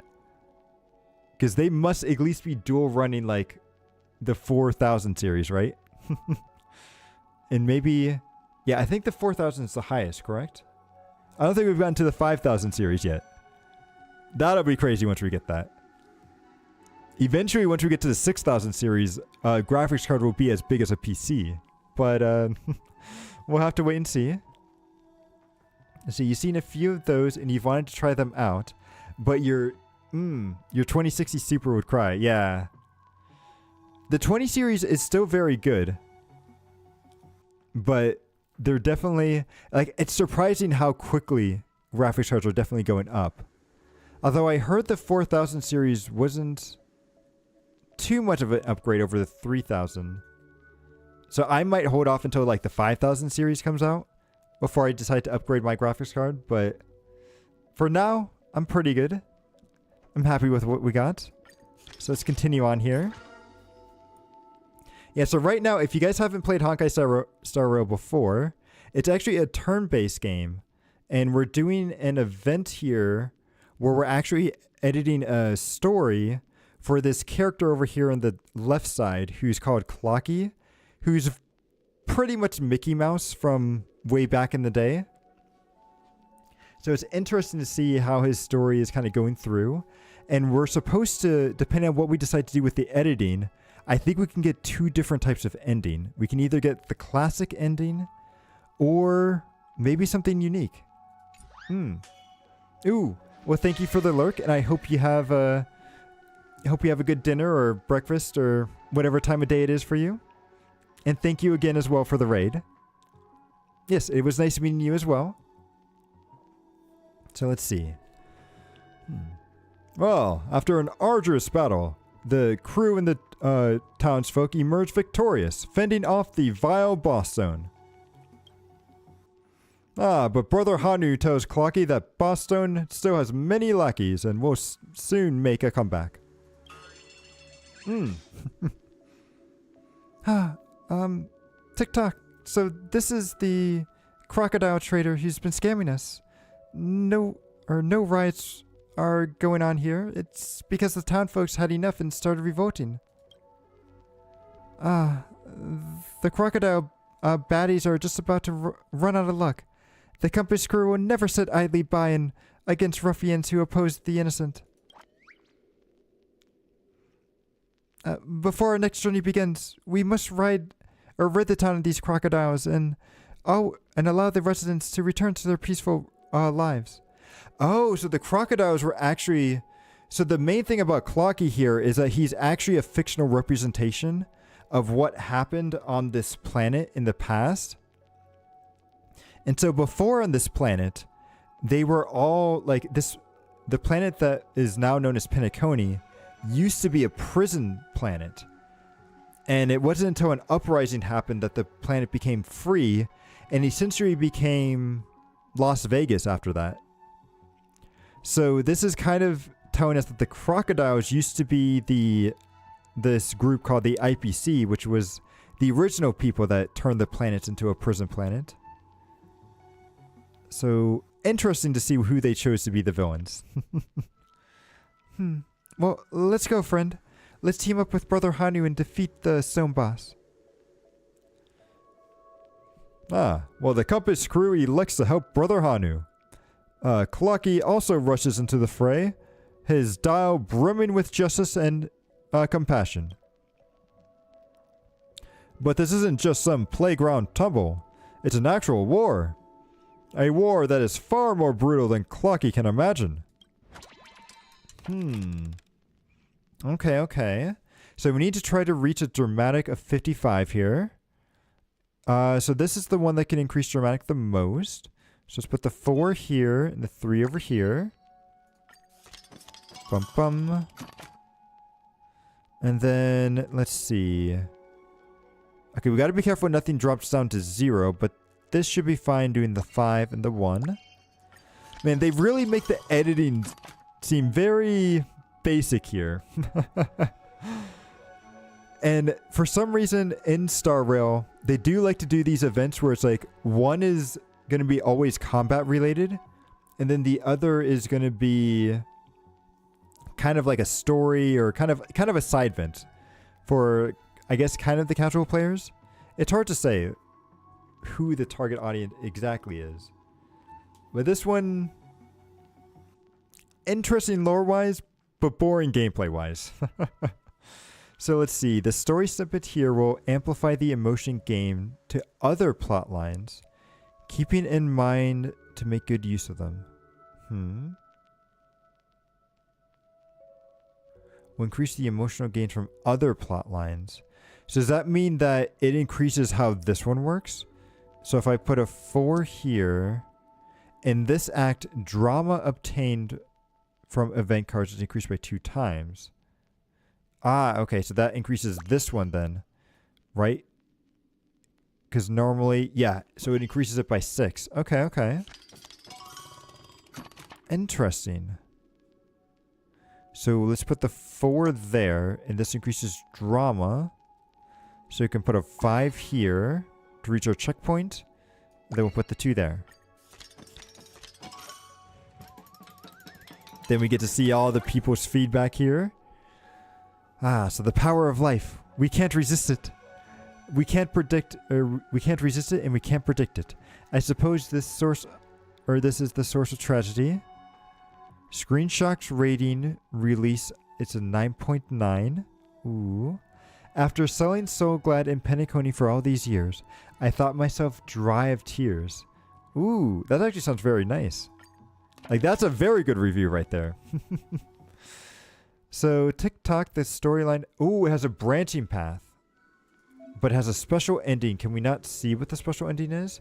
Because they must at least be dual running, like, the 4000 series, right? And maybe, yeah, I think the 4000 is the highest, correct? I don't think we've gotten to the 5000 series yet. That'll be crazy once we get that. Eventually, once we get to the 6000 series, graphics card will be as big as a PC. But we'll have to wait and see. So you've seen a few of those and you've wanted to try them out. But your 2060 Super would cry. Yeah. The 20 series is still very good. But they're definitely, like, it's surprising how quickly graphics cards are definitely going up. Although I heard the 4000 series wasn't too much of an upgrade over the 3000. So I might hold off until like the 5000 series comes out before I decide to upgrade my graphics card. But for now, I'm pretty good. I'm happy with what we got. So let's continue on here. Yeah, so right now, if you guys haven't played Honkai Star Rail before, it's actually a turn-based game. And we're doing an event here where we're actually editing a story for this character over here on the left side who's called Clocky, who's pretty much Mickey Mouse from way back in the day. So it's interesting to see how his story is kind of going through. And we're supposed to, depending on what we decide to do with the editing, I think we can get 2 different types of ending. We can either get the classic ending or maybe something unique. Ooh. Well, thank you for the lurk, and I hope you have a good dinner or breakfast or whatever time of day it is for you. And thank you again as well for the raid. Yes, it was nice meeting you as well. So let's see. Well, after an arduous battle, the crew and the townsfolk emerged victorious, fending off the vile boss zone. But Brother Hanu tells Clocky that Boss Stone still has many lackeys and will soon make a comeback. TikTok. So this is the crocodile trader who's been scamming us. No riots are going on here. It's because the town folks had enough and started revolting. The crocodile baddies are just about to run out of luck. The compass crew will never sit idly by and against ruffians who oppose the innocent. Before our next journey begins, we must rid the town of these crocodiles and allow the residents to return to their peaceful lives. Oh, so the crocodiles were actually... So the main thing about Clocky here is that he's actually a fictional representation of what happened on this planet in the past. And so before on this planet, they were all like this. The planet that is now known as Penacony used to be a prison planet. And it wasn't until an uprising happened that the planet became free and essentially became Las Vegas after that. So this is kind of telling us that the crocodiles used to be this group called the IPC, which was the original people that turned the planet into a prison planet. So, interesting to see who they chose to be the villains. Well, let's go, friend. Let's team up with Brother Hanu and defeat the stone boss. Well, the compass crew elects to help Brother Hanu. Clocky also rushes into the fray, his dial brimming with justice and compassion. But this isn't just some playground tumble. It's an actual war. A war that is far more brutal than Clocky can imagine. Okay. So we need to try to reach a dramatic of 55 here. So this is the one that can increase dramatic the most. So let's put the 4 here and the 3 over here. Bum. And then, let's see. Okay, we gotta be careful nothing drops down to 0, but this should be fine doing the 5 and the 1. Man, they really make the editing seem very basic here. And for some reason in Star Rail, they do like to do these events where it's like one is going to be always combat related, and then the other is going to be kind of like a story or kind of a side event for, I guess, kind of the casual players. It's hard to say who the target audience exactly is. But this one, interesting lore-wise, but boring gameplay-wise. So let's see. The story snippet here will amplify the emotion gained to other plot lines, keeping in mind to make good use of them. Will increase the emotional gain from other plot lines. So does that mean that it increases how this one works? So if I put a 4 here, in this act, drama obtained from event cards is increased by 2 times. Okay, so that increases this one then, right? Because normally, yeah, so it increases it by 6. Okay. Interesting. So let's put the 4 there, and this increases drama. So you can put a 5 here to reach our checkpoint. Then we'll put the 2 there. Then we get to see all the people's feedback here. So the power of life. We can't resist it. We can't predict, or we can't resist it, and we can't predict it. I suppose this is the source of tragedy. Screenshots rating release, it's a 9.9. Ooh. After selling Soul Glad and Penacony for all these years, I thought myself dry of tears. Ooh, that actually sounds very nice. Like, that's a very good review right there. So, TikTok, the storyline... Ooh, it has a branching path. But it has a special ending. Can we not see what the special ending is?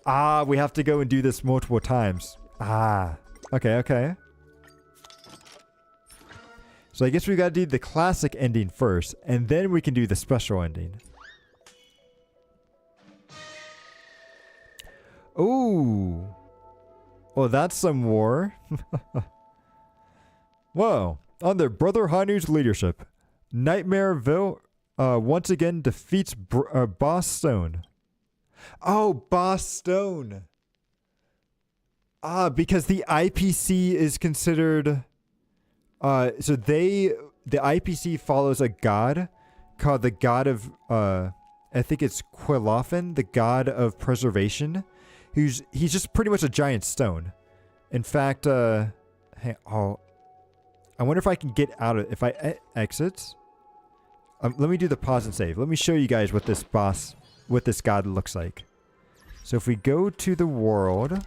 Ah, we have to go and do this multiple times. Ah. Okay, okay. So I guess we gotta do the classic ending first, and then we can do the special ending. Ooh. Well, that's some war. Whoa. Under Brother Hanu's leadership, Nightmareville once again defeats Boss Stone. Oh, Boss Stone. Ah, because the IPC is considered... so the IPC follows a god called the god of... I think it's Cquel, the god of preservation. He's just pretty much a giant stone. In fact, hey, I wonder if I can get out of... If I exit... let me do the pause and save. Let me show you guys what this god looks like. So if we go to the world...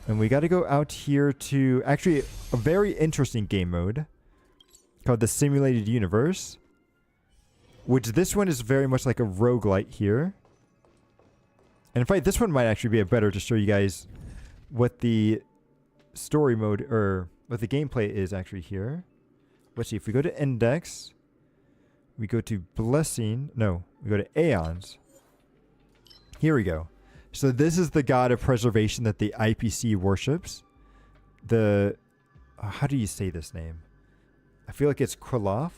And we got to go out here to... Actually, a very interesting game mode. Called the Simulated Universe. Which this one is very much like a roguelite here. And in fact, this one might actually be a better to show you guys... what the story mode... Or what the gameplay is actually here. Let's see, if we go to Index... We go to Blessing... No, we go to Aeons. Here we go. So this is the god of preservation that the IPC worships. The... how do you say this name? I feel like it's Cquel.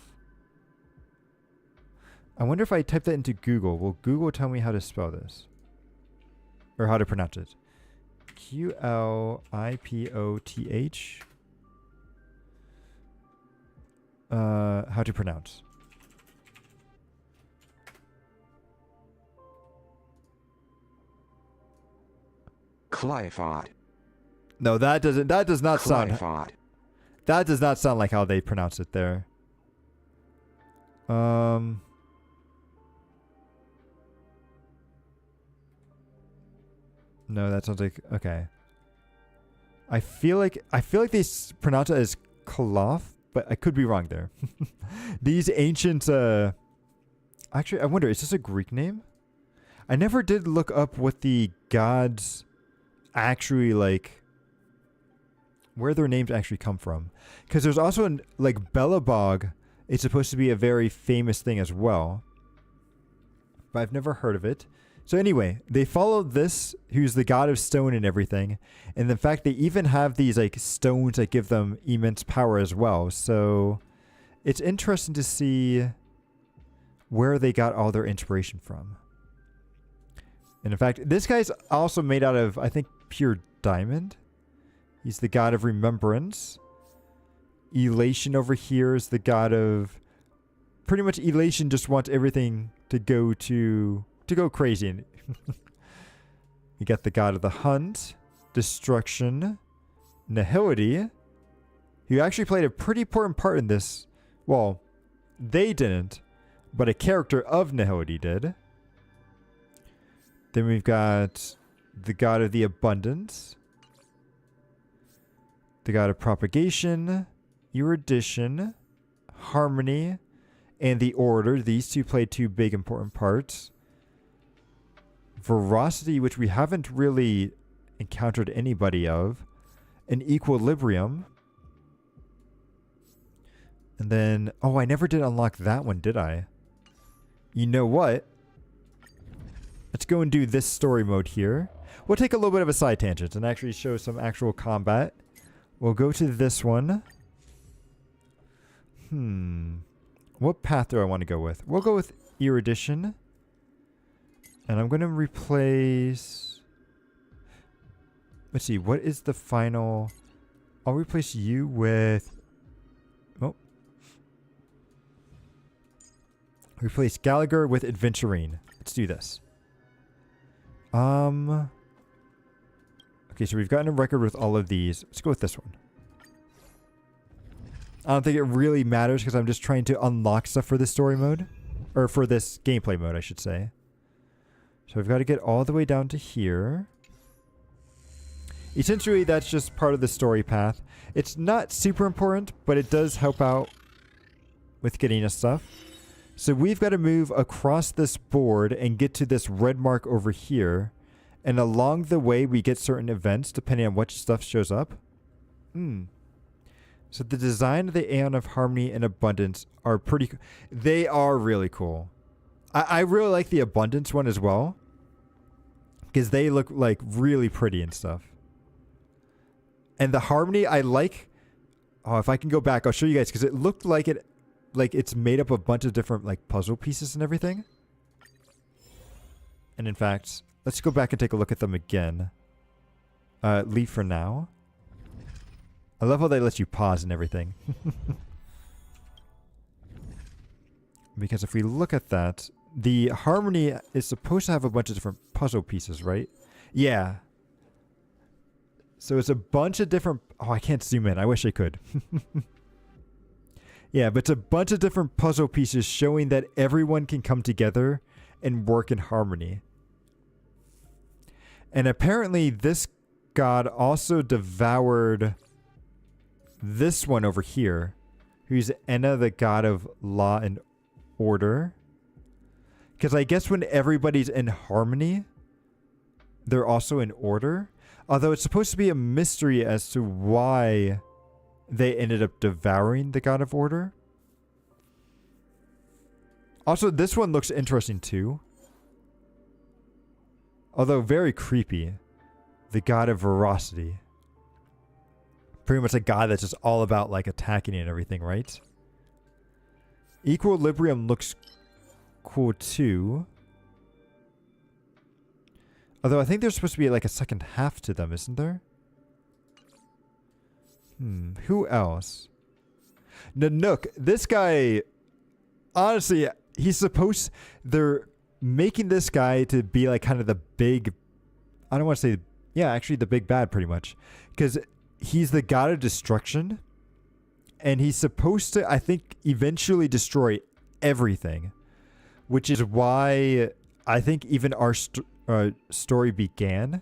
I wonder if I type that into Google. Will Google tell me how to spell this? Or how to pronounce it? Qlipoth. How to pronounce? Cquel Art. No, that does not sound... Cquel Art. That does not sound like how they pronounce it there. No, that sounds like... Okay. I feel like they pronounce it as Cloth, but I could be wrong there. These ancient... Actually, I wonder, is this a Greek name? I never did look up what the gods... actually, like, where their names actually come from, because there's also like Belobog. It's supposed to be a very famous thing as well, but I've never heard of it. So anyway, they follow this, who's the god of stone and everything, and in fact they even have these like stones that give them immense power as well. So it's interesting to see where they got all their inspiration from. And in fact, this guy's also made out of, I think, pure diamond. He's the god of remembrance. Elation over here is the god of... Pretty much Elation just wants everything to go crazy. You got the god of the hunt, destruction, nihility, who actually played a pretty important part in this. Well, they didn't, but a character of nihility did. Then we've got the god of the abundance, the god of propagation, erudition, harmony, and the order. These two play two big important parts. Veracity, which we haven't really encountered anybody of. An equilibrium. And then... Oh, I never did unlock that one, did I? You know what? Let's go and do this story mode here. We'll take a little bit of a side tangent and actually show some actual combat. We'll go to this one. What path do I want to go with? We'll go with erudition. And I'm going to replace... Let's see, what is the final... I'll replace you with... Oh. Replace Gallagher with Adventurine. Let's do this. Okay, so we've gotten a record with all of these. Let's go with this one. I don't think it really matters because I'm just trying to unlock stuff for the story mode. or for this gameplay mode, I should say. So I've got to get all the way down to here. Essentially, that's just part of the story path. It's not super important, but it does help out with getting us stuff. So we've got to move across this board and get to this red mark over here. And along the way, we get certain events depending on which stuff shows up. So the design of the Aeon of Harmony and Abundance are pretty... They are really cool. I really like the Abundance one as well. Because they look like really pretty and stuff. And the Harmony, I like... Oh, if I can go back, I'll show you guys. Because it looked like it's made up of a bunch of different like puzzle pieces and everything. And in fact, let's go back and take a look at them again. Leave for now. I love how they let you pause and everything. Because if we look at that, the Harmony is supposed to have a bunch of different puzzle pieces, right? Yeah. So it's a bunch of different... Oh, I can't zoom in. I wish I could. Yeah, but it's a bunch of different puzzle pieces showing that everyone can come together and work in harmony. And apparently this god also devoured this one over here, who's Enna, the god of law and order. Because I guess when everybody's in harmony, they're also in order. Although it's supposed to be a mystery as to why they ended up devouring the god of order. Also, this one looks interesting too. Although very creepy. The god of veracity. Pretty much a god that's just all about like attacking and everything, right? Equilibrium looks cool too. Although I think there's supposed to be like a second half to them, isn't there? Who else? Nanook. This guy, honestly, he's supposed... They're making this guy to be like kind of the big... I don't want to say... Yeah, actually the big bad pretty much. Because he's the god of destruction. And he's supposed to, I think, eventually destroy everything. Which is why I think even our story began.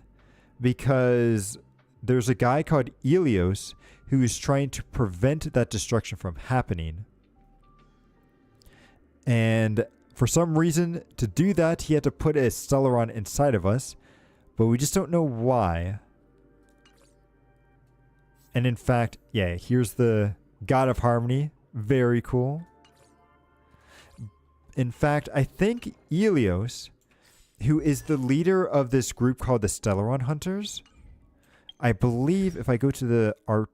Because there's a guy called Elios who is trying to prevent that destruction from happening. And for some reason, to do that, he had to put a Stellaron inside of us. But we just don't know why. And in fact, yeah, here's the God of Harmony. Very cool. In fact, I think Elios, who is the leader of this group called the Stellaron Hunters, I believe if I go to the art,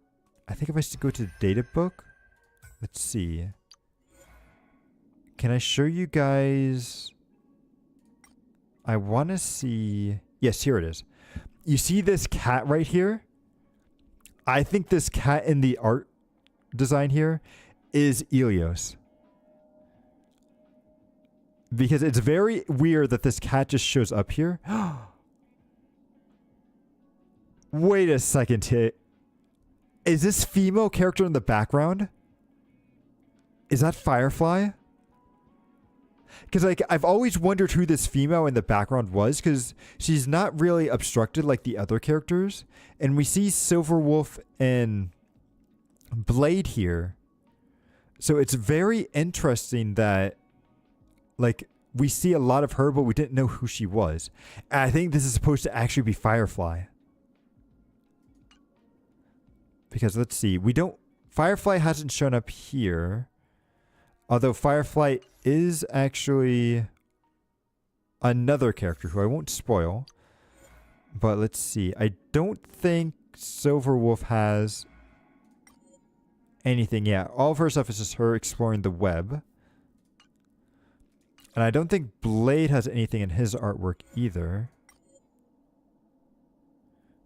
I think if I go to the data book, let's see. Can I show you guys? I want to see. Yes, here it is. You see this cat right here? I think this cat in the art design here is Elios. Because it's very weird that this cat just shows up here. Wait a second. Is this female character in the background? Is that Firefly? Because like I've always wondered who this female in the background was, because she's not really obstructed like the other characters. And we see Silverwolf and Blade here. So it's very interesting that like we see a lot of her, but we didn't know who she was. And I think this is supposed to actually be Firefly. Because let's see, Firefly hasn't shown up here. Although Firefly is actually another character who I won't spoil. But let's see, I don't think Silverwolf has anything yet. All of her stuff is just her exploring the web. And I don't think Blade has anything in his artwork either.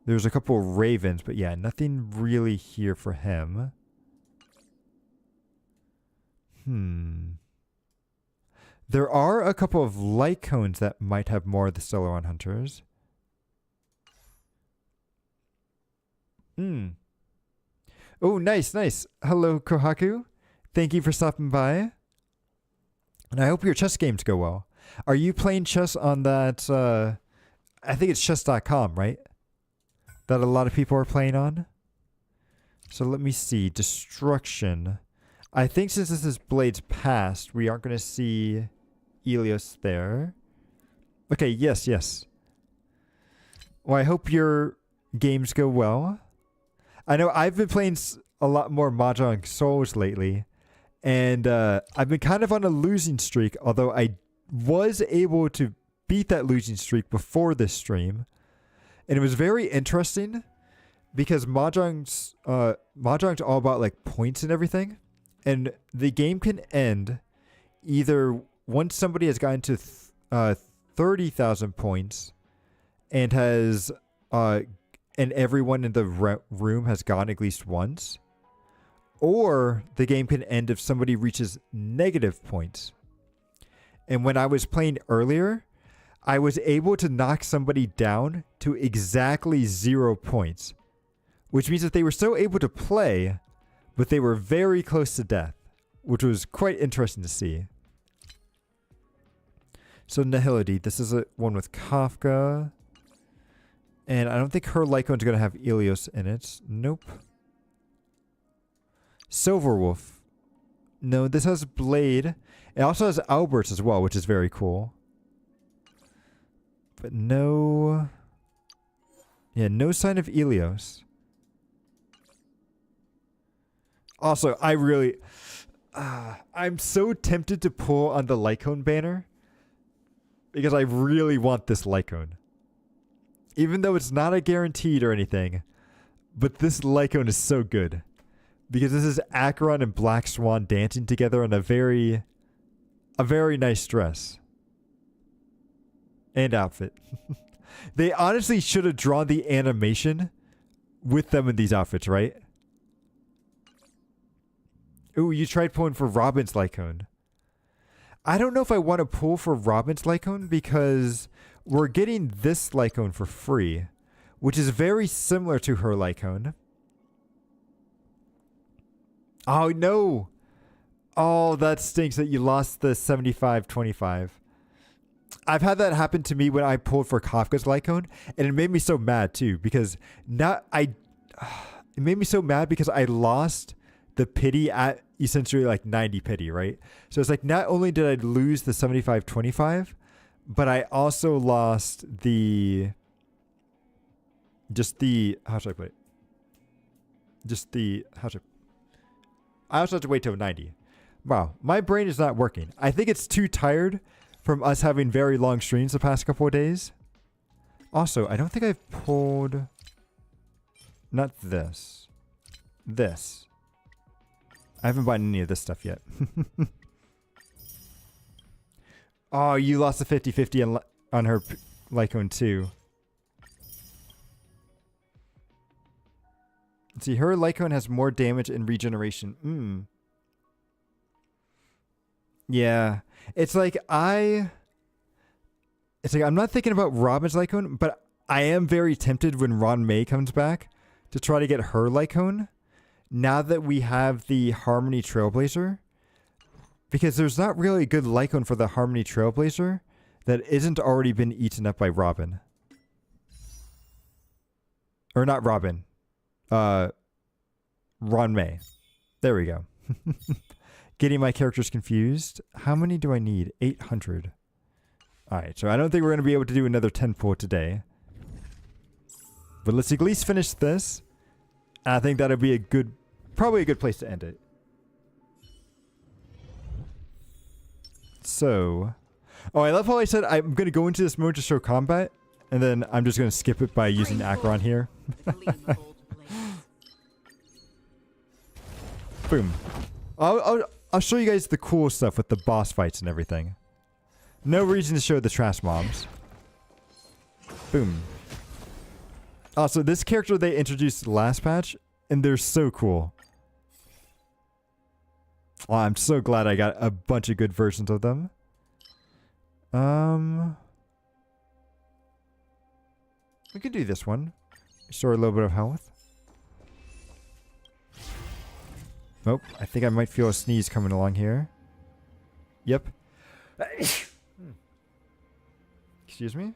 There's a couple of ravens, but yeah, nothing really here for him. There are a couple of light cones that might have more of the Stellaron Hunters. Oh, nice, nice. Hello, Kohaku. Thank you for stopping by. And I hope your chess games go well. Are you playing chess on that, I think it's chess.com, right? That a lot of people are playing on? So let me see. Destruction. I think since this is Blades Past, we aren't going to see Ilios there. Okay, yes. Well, I hope your games go well. I know I've been playing a lot more Mahjong Souls lately. And I've been kind of on a losing streak, although I was able to beat that losing streak before this stream. And it was very interesting because Mahjong's all about like points and everything. And the game can end either once somebody has gotten to 30,000 points and has and everyone in the room has gone at least once, or the game can end if somebody reaches negative points. And when I was playing earlier, I was able to knock somebody down to exactly 0 points, which means that they were still able to play, but they were very close to death, which was quite interesting to see. So Nihility, this is one with Kafka. And I don't think her Lycon's going to have Ilios in it. Nope. Silverwolf. No, this has Blade. It also has Alberts as well, which is very cool. But no... Yeah, no sign of Ilios. Also, I really... I'm so tempted to pull on the Lycone banner. Because I really want this Lycone. Even though it's not a guaranteed or anything. But this Lycone is so good. Because this is Acheron and Black Swan dancing together on a very nice dress. And outfit. They honestly should have drawn the animation with them in these outfits, right? Ooh, you tried pulling for Robin's Lycone. I don't know if I want to pull for Robin's Lycone because we're getting this Lycone for free, which is very similar to her Lycone. Oh, no. Oh, that stinks that you lost the 75-25. I've had that happen to me when I pulled for Kafka's Lycone, and it made me so mad too because it made me so mad because I lost the pity at essentially like 90 pity, right? So it's like not only did I lose the 75-25, but I also lost how should I put it? I also have to wait till 90. Wow, my brain is not working. I think it's too tired from us having very long streams the past couple of days. Also, I don't think I've pulled... Not this. This. I haven't bought any of this stuff yet. Oh, you lost the 50-50 on her Lycone too. Let's see, her Lycone has more damage and regeneration. Yeah. It's like I'm not thinking about Robin's Lycone, but I am very tempted when Ron May comes back to try to get her Lycone now that we have the Harmony Trailblazer. Because there's not really a good Lycone for the Harmony Trailblazer that isn't already been eaten up by Robin. Or not Robin. Ron May. There we go. Getting my characters confused. How many do I need? 800. Alright, so I don't think we're going to be able to do another 10 pull today. But let's at least finish this. And I think that'll be probably a good place to end it. So, I love how I said I'm going to go into this mode to show combat, and then I'm just going to skip it by using Acheron here. Boom. I'll show you guys the cool stuff with the boss fights and everything. No reason to show the trash mobs. Boom. Also, this character they introduced last patch, and they're so cool. Oh, I'm so glad I got a bunch of good versions of them. We could do this one. Restore a little bit of health. Oh, I think I might feel a sneeze coming along here. Yep. Excuse me?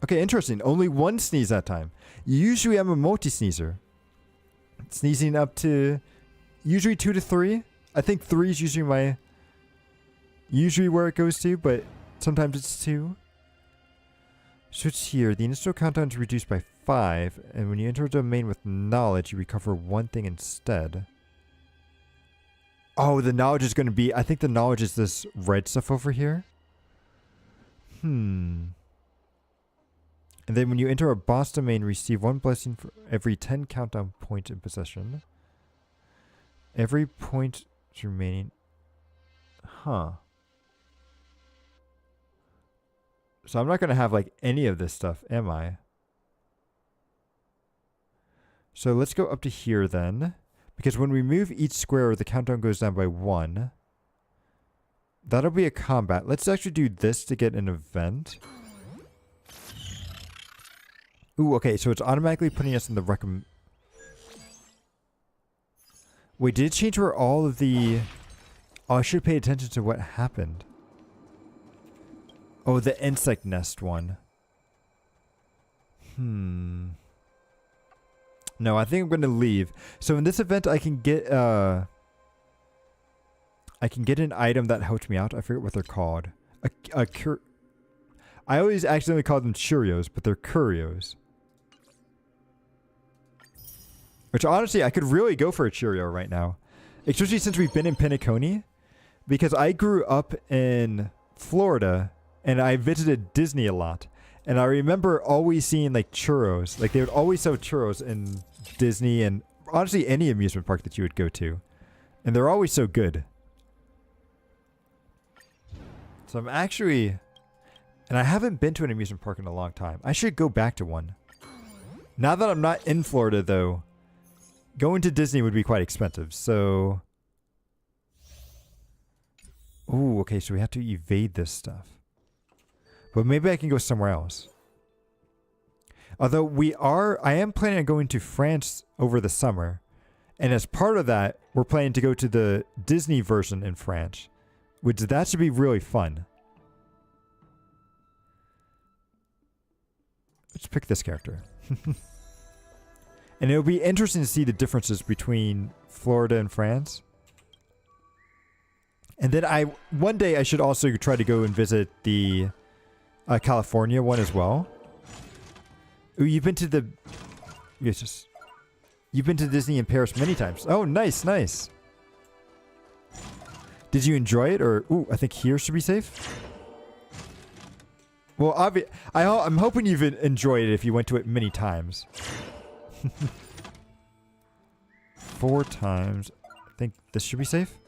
Okay, interesting. Only one sneeze that time. Usually I'm a multi-sneezer. Sneezing up to usually 2 to 3. I think 3 is usually where it goes to, but sometimes it's 2. Switch here. The initial countdown is reduced by 5, and when you enter a domain with knowledge, you recover 1 thing instead. Oh, the knowledge is going to be... I think the knowledge is this red stuff over here. And then when you enter a boss domain, receive 1 blessing for every 10 countdown points in possession. Every point remaining... Huh. So I'm not going to have like any of this stuff, am I? So let's go up to here then. Because when we move each square, the countdown goes down by 1. That'll be a combat. Let's actually do this to get an event. Ooh, okay, so it's automatically putting us in the recommend. Wait, did it change where all of the... Oh, I should pay attention to what happened. Oh, the insect nest one. No, I think I'm going to leave. So in this event, I can get an item that helps me out. I forget what they're called. I always accidentally call them Cheerios, but they're Curios. Which honestly, I could really go for a Cheerio right now. Especially since we've been in Penacony. Because I grew up in Florida and I visited Disney a lot. And I remember always seeing like churros. Like they would always sell churros in Disney and honestly any amusement park that you would go to. And they're always so good. So I'm actually... And I haven't been to an amusement park in a long time. I should go back to one. Now that I'm not in Florida though, going to Disney would be quite expensive. So... Ooh, okay, so we have to evade this stuff. But maybe I can go somewhere else. Although I am planning on going to France over the summer. And as part of that, we're planning to go to the Disney version in France. Which that should be really fun. Let's pick this character. And it'll be interesting to see the differences between Florida and France. And then one day I should also try to go and visit the California one as well. Ooh, you've been to Disney in Paris many times. Oh, nice, nice. Did you enjoy it? Or, ooh, I think here should be safe. Well, I'm hoping you've enjoyed it if you went to it many times. 4 times. I think this should be safe.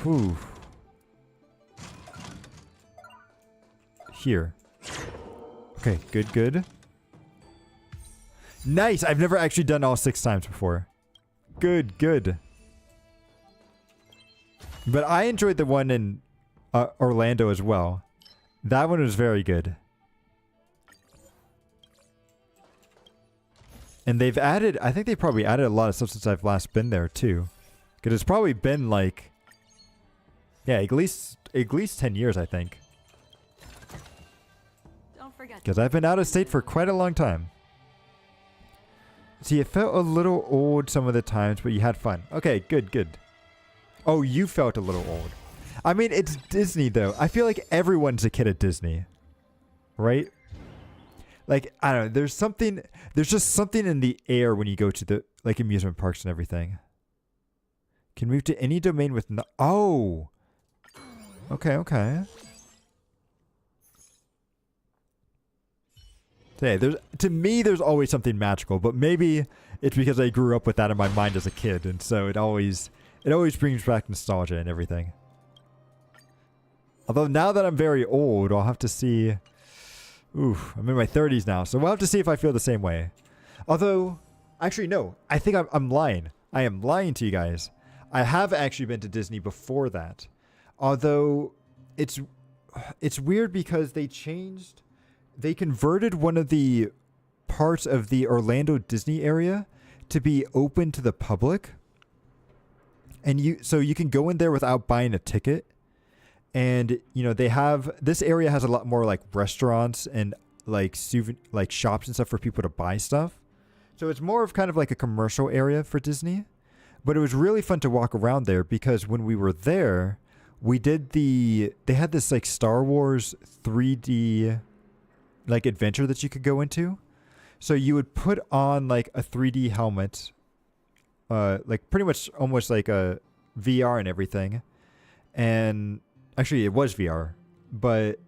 Whew. Here. Okay, good, good. Nice! I've never actually done all 6 times before. Good, good. But I enjoyed the one in Orlando as well. That one was very good. And they've added... I think they probably added a lot of stuff since I've last been there too. Because it's probably been like... Yeah, at least 10 years, I think. Because I've been out of state for quite a long time. See, it felt a little old some of the times, but you had fun. Okay, good, good. Oh, you felt a little old. I mean, it's Disney, though. I feel like everyone's a kid at Disney. Right? Like, I don't know. There's just something in the air when you go to the, like, amusement parks and everything. Can move to any domain with no... Oh! Okay, okay. Hey, to me, there's always something magical, but maybe it's because I grew up with that in my mind as a kid, and so it always brings back nostalgia and everything. Although now that I'm very old, I'll have to see... Oof, I'm in my 30s now, so we'll have to see if I feel the same way. Although, actually, no. I think I'm lying. I am lying to you guys. I have actually been to Disney before that. Although, it's weird because they converted one of the parts of the Orlando Disney area to be open to the public. And so you can go in there without buying a ticket. And, you know, this area has a lot more like restaurants and like shops and stuff for people to buy stuff. So it's more of kind of like a commercial area for Disney. But it was really fun to walk around there because when we were there, they had this like Star Wars 3D like adventure that you could go into. So you would put on like a 3D helmet, like pretty much almost like a VR and everything. And actually it was VR, but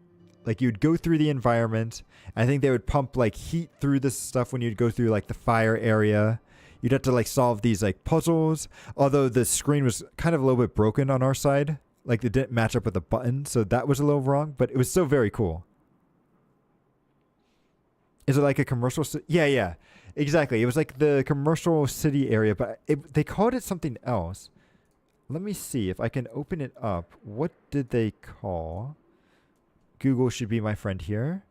like you'd go through the environment. I think they would pump like heat through this stuff when you'd go through like the fire area. You'd have to like solve these like puzzles. Although the screen was kind of a little bit broken on our side. Like it didn't match up with the button. So that was a little wrong, but it was still very cool. Is it like a commercial? Yeah, exactly. It was like the commercial city area, but they called it something else. Let me see if I can open it up. What did they call? Google should be my friend here.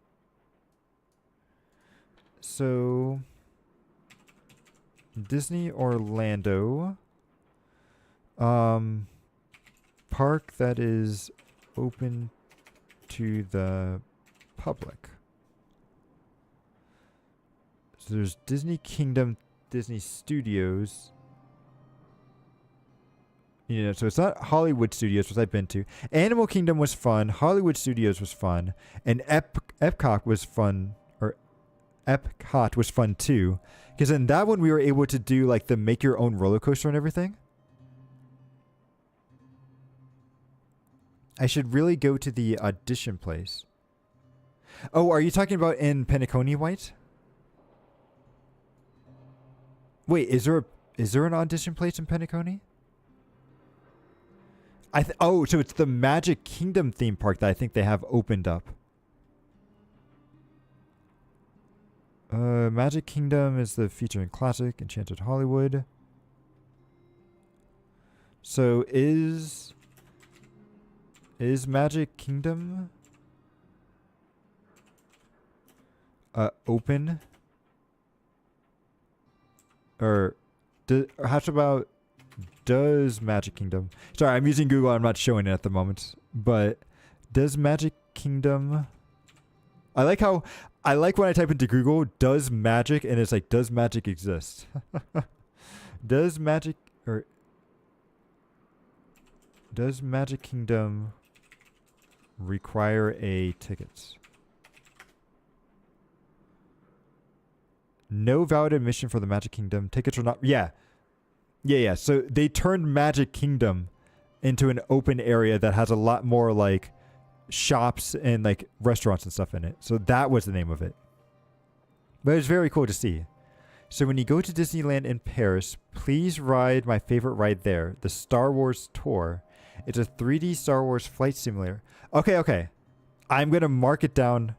So, Disney Orlando. Park that is open to the public. So there's Disney Kingdom, Disney Studios. You know, so it's not Hollywood Studios, which I've been to. Animal Kingdom was fun. Hollywood Studios was fun. And Epcot was fun. Or Epcot was fun too. Because in that one, we were able to do like the make your own roller coaster and everything. I should really go to the audition place. Oh, are you talking about in Penacony White? Wait, is there an audition place in Penacony? So it's the Magic Kingdom theme park that I think they have opened up. Magic Kingdom is the featuring classic Enchanted Hollywood. So is Magic Kingdom open? Or how about does Magic Kingdom... Sorry, I'm using Google. I'm not showing it at the moment. But does Magic Kingdom... I like when I type into Google, does magic, and it's like, does magic exist? Does Magic Kingdom require a ticket? No valid admission for the Magic Kingdom. Tickets are not... Yeah. So they turned Magic Kingdom into an open area that has a lot more like shops and like restaurants and stuff in it. So that was the name of it. But it was very cool to see. So when you go to Disneyland in Paris, please ride my favorite ride there, the Star Wars Tour. It's a 3D Star Wars flight simulator. Okay. I'm going to mark it down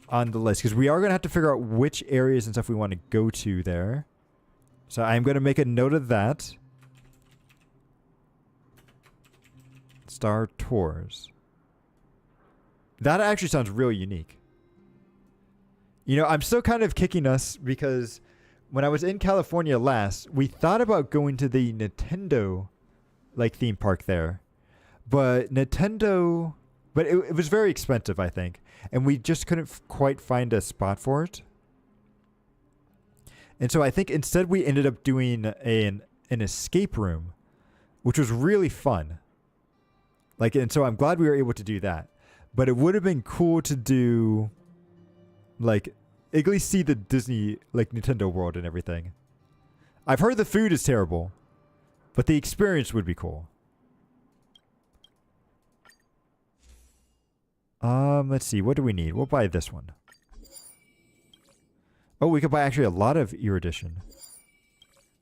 on the list because we are going to have to figure out which areas and stuff we want to go to there. So I'm going to make a note of that. Star Tours. That actually sounds really unique. You know, I'm still kind of kicking us because when I was in California last, we thought about going to the Nintendo like theme park there. But it was very expensive, I think. And we just couldn't quite find a spot for it. And so I think instead we ended up doing an escape room, which was really fun. And so I'm glad we were able to do that. But it would have been cool to do, at least see the Disney, Nintendo World and everything. I've heard the food is terrible, but the experience would be cool. Let's see. What do we need? We'll buy this one. Oh, we could buy actually a lot of Erudition.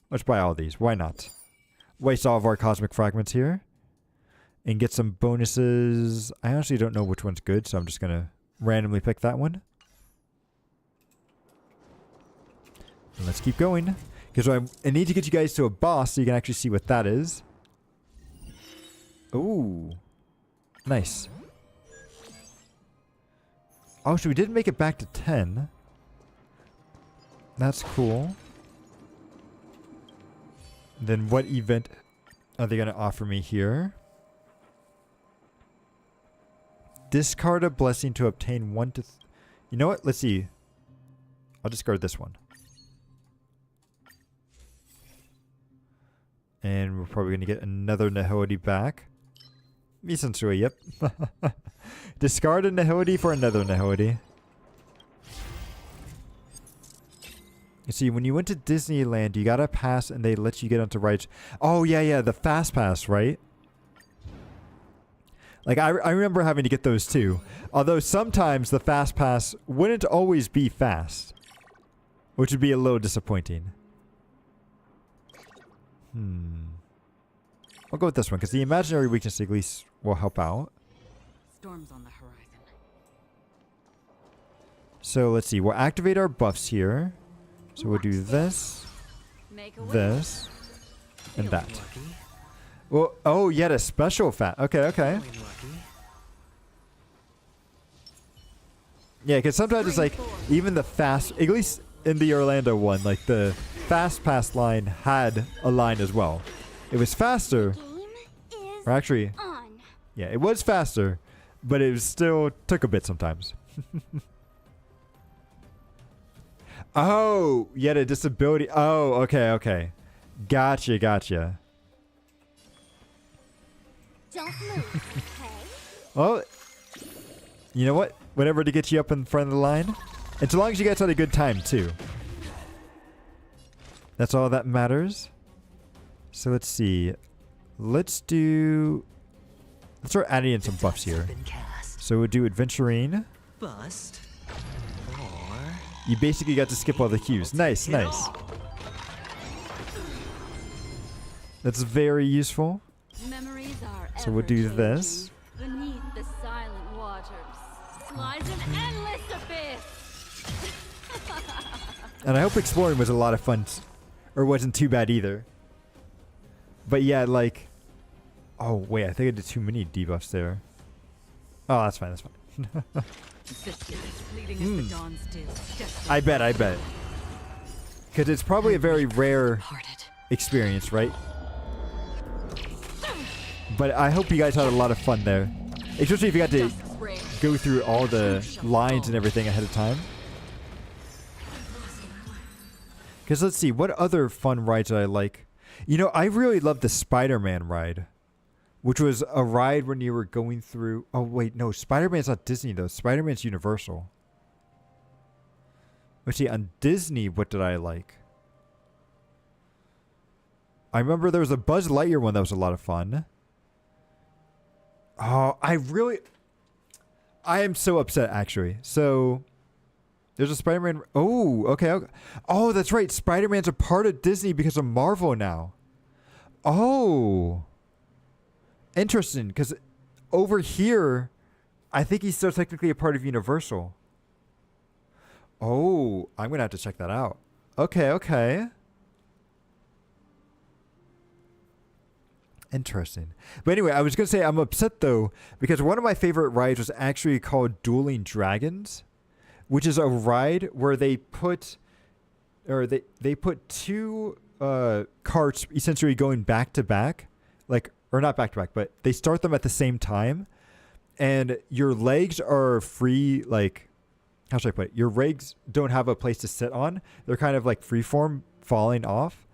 Let's buy all these. Why not? Waste all of our cosmic fragments here. And get some bonuses. I honestly don't know which one's good, so I'm just going to randomly pick that one. And let's keep going. Because I need to get you guys to a boss so you can actually see what that is. Ooh. Nice. Oh, so we didn't make it back to 10. That's cool. Then what event... are they going to offer me here? Discard a blessing to obtain 1 to... You know what? Let's see. I'll discard this one. And we're probably going to get another Nihility back. Essentially, yep. Discard a Nihility for another Nihility. You see, when you went to Disneyland, you got a pass and they let you get onto rides. Oh, yeah, the Fast Pass, right? Like, I remember having to get those too. Although sometimes the Fast Pass wouldn't always be fast. Which would be a little disappointing. I'll go with this one, because the imaginary weakness at least will help out. Storms on the horizon. So, let's see. We'll activate our buffs here. So we'll do this, this, and that. Well, oh, yet a special fat. Okay. Yeah, because sometimes it's like, even the fast, at least in the Orlando one, like the fast pass line had a line as well. It was faster, or actually, yeah, it was faster, but it was still took a bit sometimes. Oh, yet a disability. Oh, okay. Gotcha. Don't move, okay? Well, you know what? Whatever to get you up in front of the line. And so long as you guys had a good time, too. That's all that matters. So let's see. Let's start adding in some buffs here. So we'll do Adventurine. Bust. You basically got to skip all the cues. Nice. That's very useful. So we'll do this. Beneath the silent waters lies an endless abyss. And I hope exploring was a lot of fun, or wasn't too bad either. But yeah, like, oh wait, I think I did too many debuffs there. Oh, that's fine. I bet. Because it's probably a very rare experience, right? But I hope you guys had a lot of fun there. Especially if you got to go through all the lines and everything ahead of time. Because let's see, what other fun rides did I like? You know, I really loved the Spider-Man ride. Which was a ride when you were going through... Oh, wait, no. Spider-Man's not Disney, though. Spider-Man's Universal. Let's see, on Disney, what did I like? I remember there was a Buzz Lightyear one that was a lot of fun. Oh, I am so upset, actually. So, there's a Spider-Man... Oh, okay. Oh, that's right. Spider-Man's a part of Disney because of Marvel now. Oh... Interesting, because over here, I think he's still technically a part of Universal. Oh, I'm going to have to check that out. Okay. Interesting. But anyway, I was going to say I'm upset, though, because one of my favorite rides was actually called Dueling Dragons, which is a ride where they put two carts essentially going back to back, or not back to back, but they start them at the same time, and your legs are free. Like, how should I put it? Your legs don't have a place to sit on. They're kind of like freeform, falling off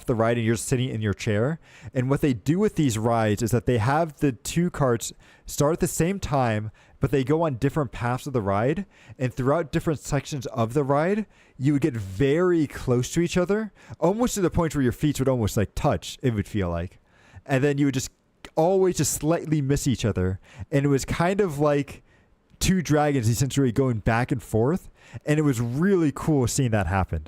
the ride, and you're sitting in your chair. And what they do with these rides is that they have the two carts start at the same time, but they go on different paths of the ride. And throughout different sections of the ride, you would get very close to each other, almost to the point where your feet would almost like touch, it would feel like. And then you would just always just slightly miss each other. And it was kind of like two dragons essentially going back and forth. And it was really cool seeing that happen.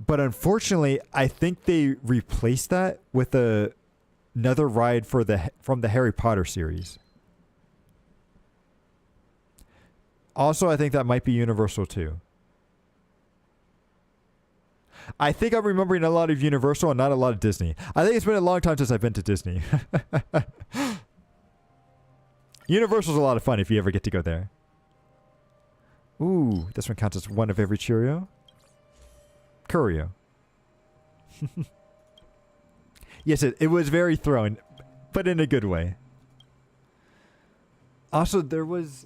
But unfortunately, I think they replaced that with another ride from the Harry Potter series. Also, I think that might be Universal too. I think I'm remembering a lot of Universal and not a lot of Disney. I think it's been a long time since I've been to Disney. Universal's a lot of fun if you ever get to go there. Ooh, this one counts as one of every Cheerio. Curio. Yes, it was very thrown, but in a good way. Also, there was...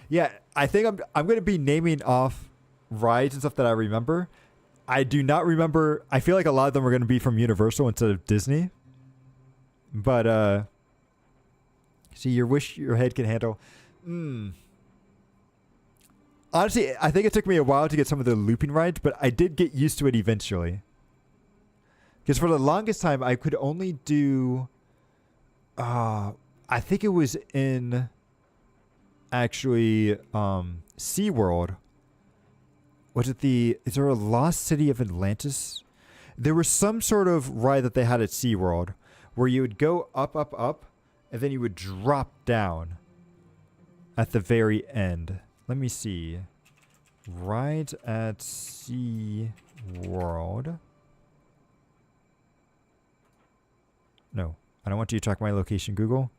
Yeah, I think I'm going to be naming off rides and stuff that I remember. I do not remember... I feel like a lot of them are going to be from Universal instead of Disney. But, see, your wish your head can handle. Honestly, I think it took me a while to get some of the looping rides, but I did get used to it eventually. Because for the longest time, I could only do... I think it was in... Actually, SeaWorld. Was it the... Is there a Lost City of Atlantis? There was some sort of ride that they had at SeaWorld where you would go up, up, up, and then you would drop down at the very end. Let me see. Rides at SeaWorld. No, I don't want you to track my location, Google.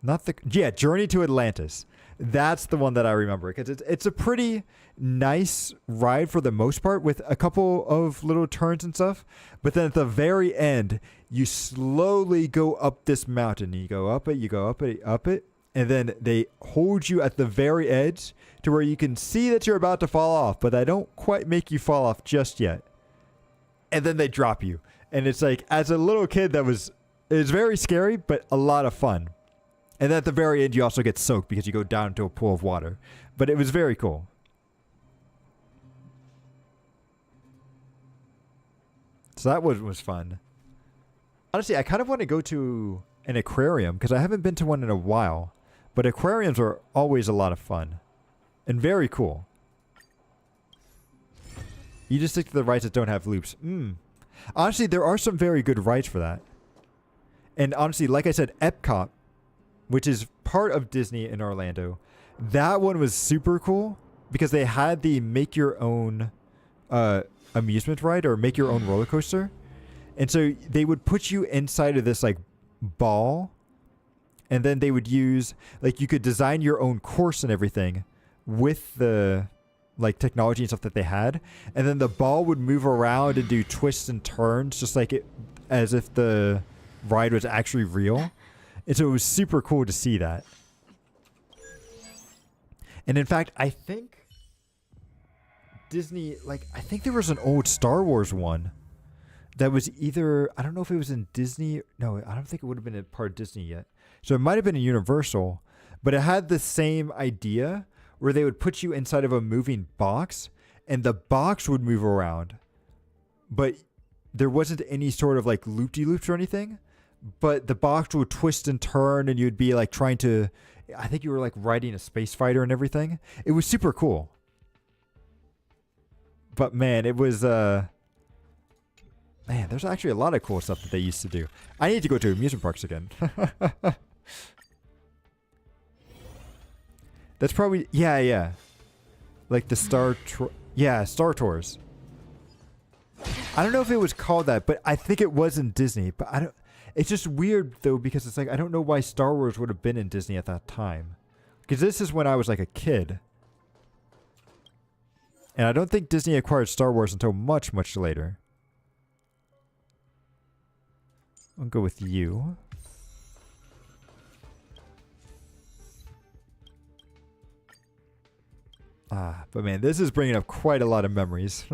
Not the... Yeah, Journey to Atlantis. That's the one that I remember. Because it's a pretty nice ride for the most part with a couple of little turns and stuff. But then at the very end, you slowly go up this mountain. You go up it, you go up it, up it. And then they hold you at the very edge to where you can see that you're about to fall off. But they don't quite make you fall off just yet. And then they drop you. And it's like, as a little kid, it was very scary, but a lot of fun. And then at the very end, you also get soaked because you go down into a pool of water. But it was very cool. So that was fun. Honestly, I kind of want to go to an aquarium because I haven't been to one in a while. But aquariums are always a lot of fun. And very cool. You just stick to the rides that don't have loops. Honestly, there are some very good rides for that. And honestly, like I said, Epcot, which is part of Disney in Orlando, that one was super cool because they had the make your own amusement ride or make your own roller coaster. And so they would put you inside of this like ball, and then they would use, like, you could design your own course and everything with the like technology and stuff that they had, and then the ball would move around and do twists and turns just like it, as if the ride was actually real. And so it was super cool to see that. And in fact, I think Disney, like, I think there was an old Star Wars one that was either, I don't know if it was in Disney. No, I don't think it would have been a part of Disney yet. So it might have been a Universal, but it had the same idea where they would put you inside of a moving box and the box would move around. But there wasn't any sort of like loop-de-loops or anything. But the box would twist and turn and you'd be like trying to, I think you were like riding a space fighter and everything. It was super cool. But man, it was, man, there's actually a lot of cool stuff that they used to do. I need to go to amusement parks again. That's probably, yeah. Like the Star Tours. I don't know if it was called that, but I think it was in Disney. But I don't. It's just weird though because it's like I don't know why Star Wars would have been in Disney at that time. Because this is when I was like a kid. And I don't think Disney acquired Star Wars until much, much later. I'll go with you. But man, this is bringing up quite a lot of memories.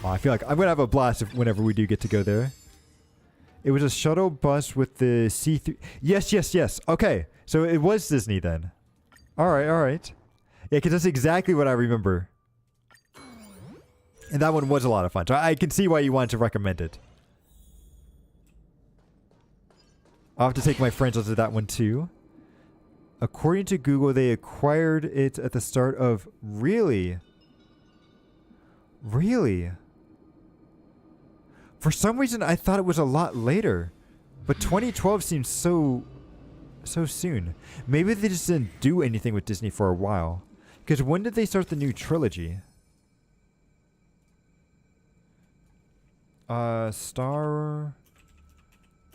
I feel like I'm going to have a blast whenever we do get to go there. It was a shuttle bus with the C3... Yes. Okay, so it was Disney then. All right. Yeah, because that's exactly what I remember. And that one was a lot of fun. So I can see why you wanted to recommend it. I'll have to take my friends onto that one too. According to Google, they acquired it at the start of... Really? For some reason, I thought it was a lot later. But 2012 seems so soon. Maybe they just didn't do anything with Disney for a while. Because when did they start the new trilogy? Star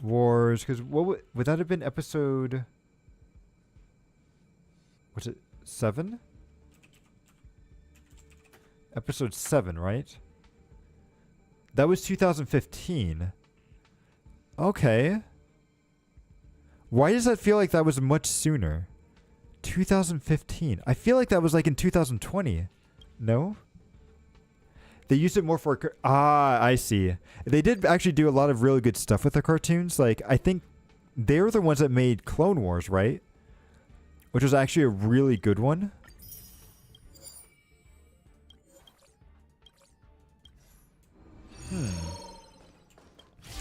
Wars. Because what would that have been episode... Was it 7? Episode 7, right? That was 2015. Okay. Why does that feel like that was much sooner? 2015. I feel like that was like in 2020. No? They used it more for... I see. They did actually do a lot of really good stuff with the cartoons. Like, I think they were the ones that made Clone Wars, right? Which was actually a really good one.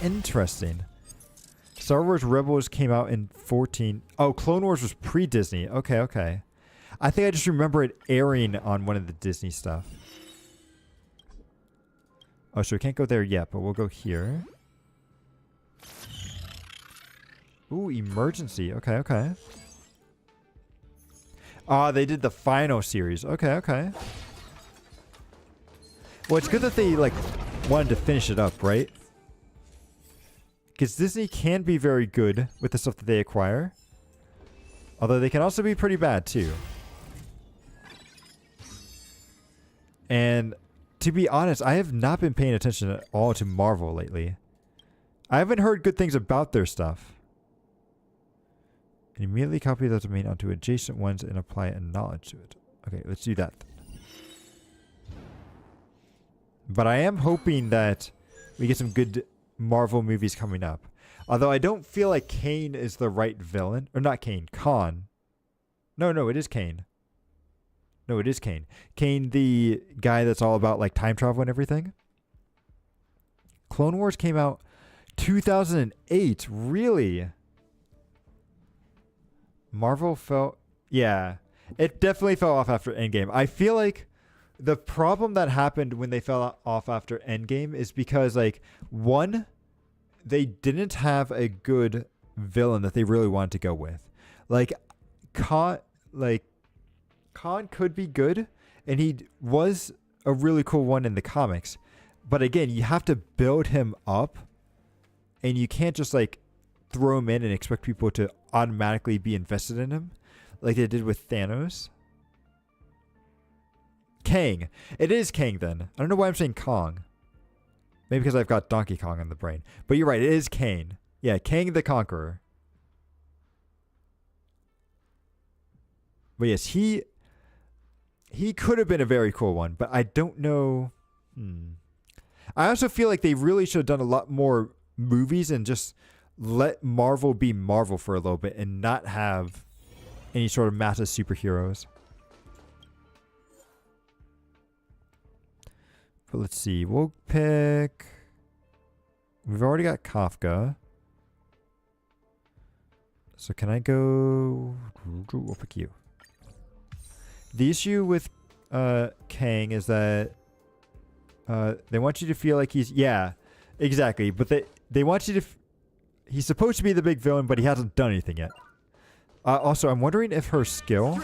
Interesting. Star Wars Rebels came out in 14. Oh, Clone Wars was pre-Disney. Okay, okay. I think I just remember it airing on one of the Disney stuff. Oh, so we can't go there yet, but we'll go here. Ooh, emergency. Okay, okay. Ah, they did the final series. Okay, okay. Well, it's good that they, like, wanted to finish it up, right? Because Disney can be very good with the stuff that they acquire. Although they can also be pretty bad, too. And to be honest, I have not been paying attention at all to Marvel lately. I haven't heard good things about their stuff. And immediately copy the domain onto adjacent ones and apply a knowledge to it. Okay, let's do that. But I am hoping that we get some good Marvel movies coming up. Although I don't feel like Kane is the right villain. Or not Kane, Khan. No, it is Kane. No, it is Kane. Kane, the guy that's all about like time travel and everything. Clone Wars came out 2008. Really? Marvel fell... Yeah. It definitely fell off after Endgame. I feel like the problem that happened when they fell off after Endgame is because, like, one, they didn't have a good villain that they really wanted to go with. Like, Khan could be good, and he was a really cool one in the comics. But again, you have to build him up, and you can't just, like, throw him in and expect people to automatically be invested in him like they did with Thanos. Kang. It is Kang then. I don't know why I'm saying Kong. Maybe because I've got Donkey Kong on the brain. But you're right, it is Kane. Yeah, Kang the Conqueror. But yes, he could have been a very cool one, but I don't know. I also feel like they really should have done a lot more movies and just let Marvel be Marvel for a little bit and not have any sort of massive superheroes. But let's see. We'll pick... We've already got Kafka. So can I go... We'll pick you. The issue with Kang is that they want you to feel like he's... Yeah, exactly. But they want you to... He's supposed to be the big villain, but he hasn't done anything yet. Also, I'm wondering if her skill...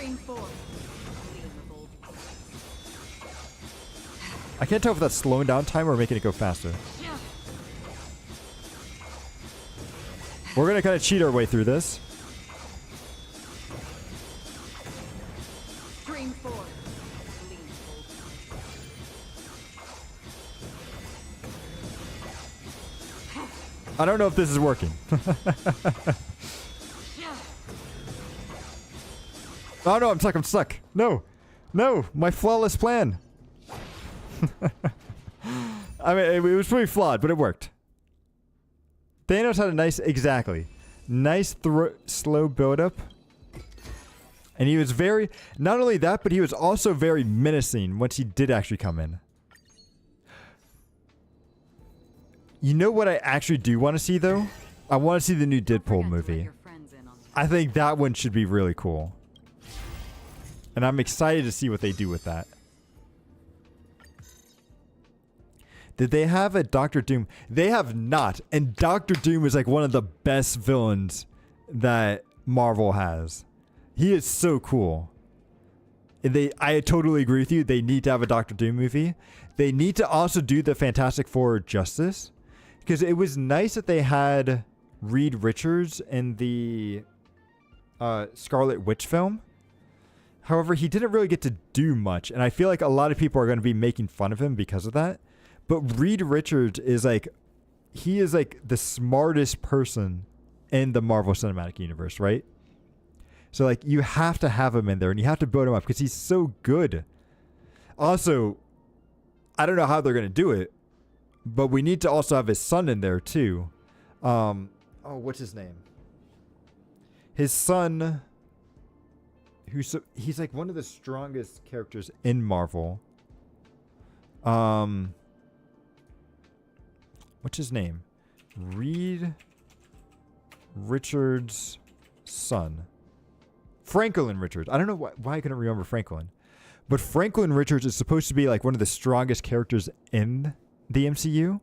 I can't tell if that's slowing down time or making it go faster. We're going to kind of cheat our way through this. I don't know if this is working. Oh no, I'm stuck. No, my flawless plan. I mean, it was pretty flawed, but it worked. Thanos had a nice slow build up. And he was very, not only that, but he was also very menacing once he did actually come in. You know what I actually do want to see, though? I want to see the new Deadpool movie. I think that one should be really cool. And I'm excited to see what they do with that. Did they have a Doctor Doom? They have not. And Doctor Doom is like one of the best villains that Marvel has. He is so cool. And I totally agree with you. They need to have a Doctor Doom movie. They need to also do the Fantastic Four justice. Because it was nice that they had Reed Richards in the Scarlet Witch film. However, he didn't really get to do much, and I feel like a lot of people are going to be making fun of him because of that. But Reed Richards is like, he is like the smartest person in the Marvel Cinematic Universe, right? So like, you have to have him in there, and you have to build him up because he's so good. Also, I don't know how they're going to do it, but we need to also have his son in there too. What's his name? His son, he's like one of the strongest characters in Marvel. What's his name? Reed Richards' son. Franklin Richards. I don't know why I couldn't remember Franklin. But Franklin Richards is supposed to be like one of the strongest characters in the MCU.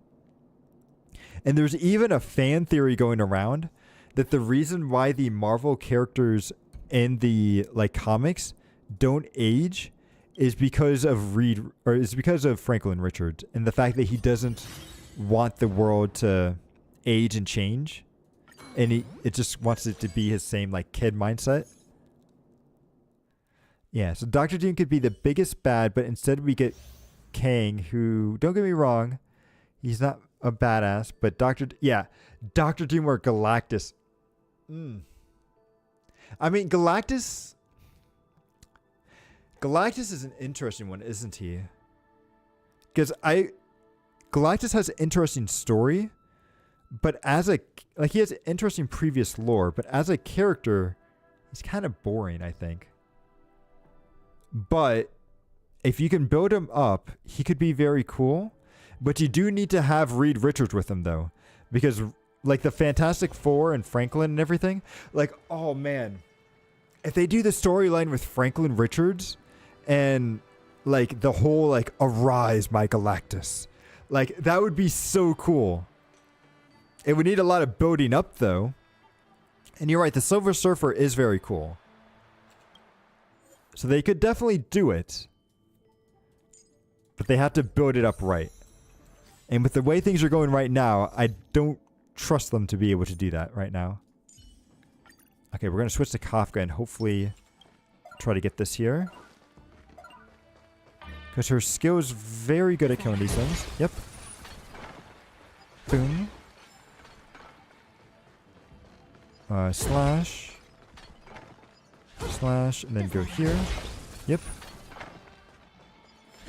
And there's even a fan theory going around that the reason why the Marvel characters in the like comics don't age is because of Franklin Richards and the fact that he doesn't want the world to age and change, and it just wants it to be his same like kid mindset. Yeah, so Dr. Doom could be the biggest bad, but instead we get Kang, who, don't get me wrong, he's not a badass, but Dr. Doom or Galactus. I mean, Galactus is an interesting one, isn't he? Because Galactus has an interesting story, but he has an interesting previous lore, but as a character, he's kind of boring, I think. But if you can build him up, he could be very cool. But you do need to have Reed Richards with him, though. Because, like, the Fantastic Four and Franklin and everything, like, oh, man. If they do the storyline with Franklin Richards and, like, the whole, like, arise, my Galactus. Like, that would be so cool. It would need a lot of building up, though. And you're right, the Silver Surfer is very cool. So they could definitely do it. But they have to build it up right. And with the way things are going right now, I don't trust them to be able to do that right now. Okay, we're going to switch to Kafka and hopefully try to get this here. Because her skill is very good at killing these things. Yep. Boom. Slash. Slash, and then go here. Yep.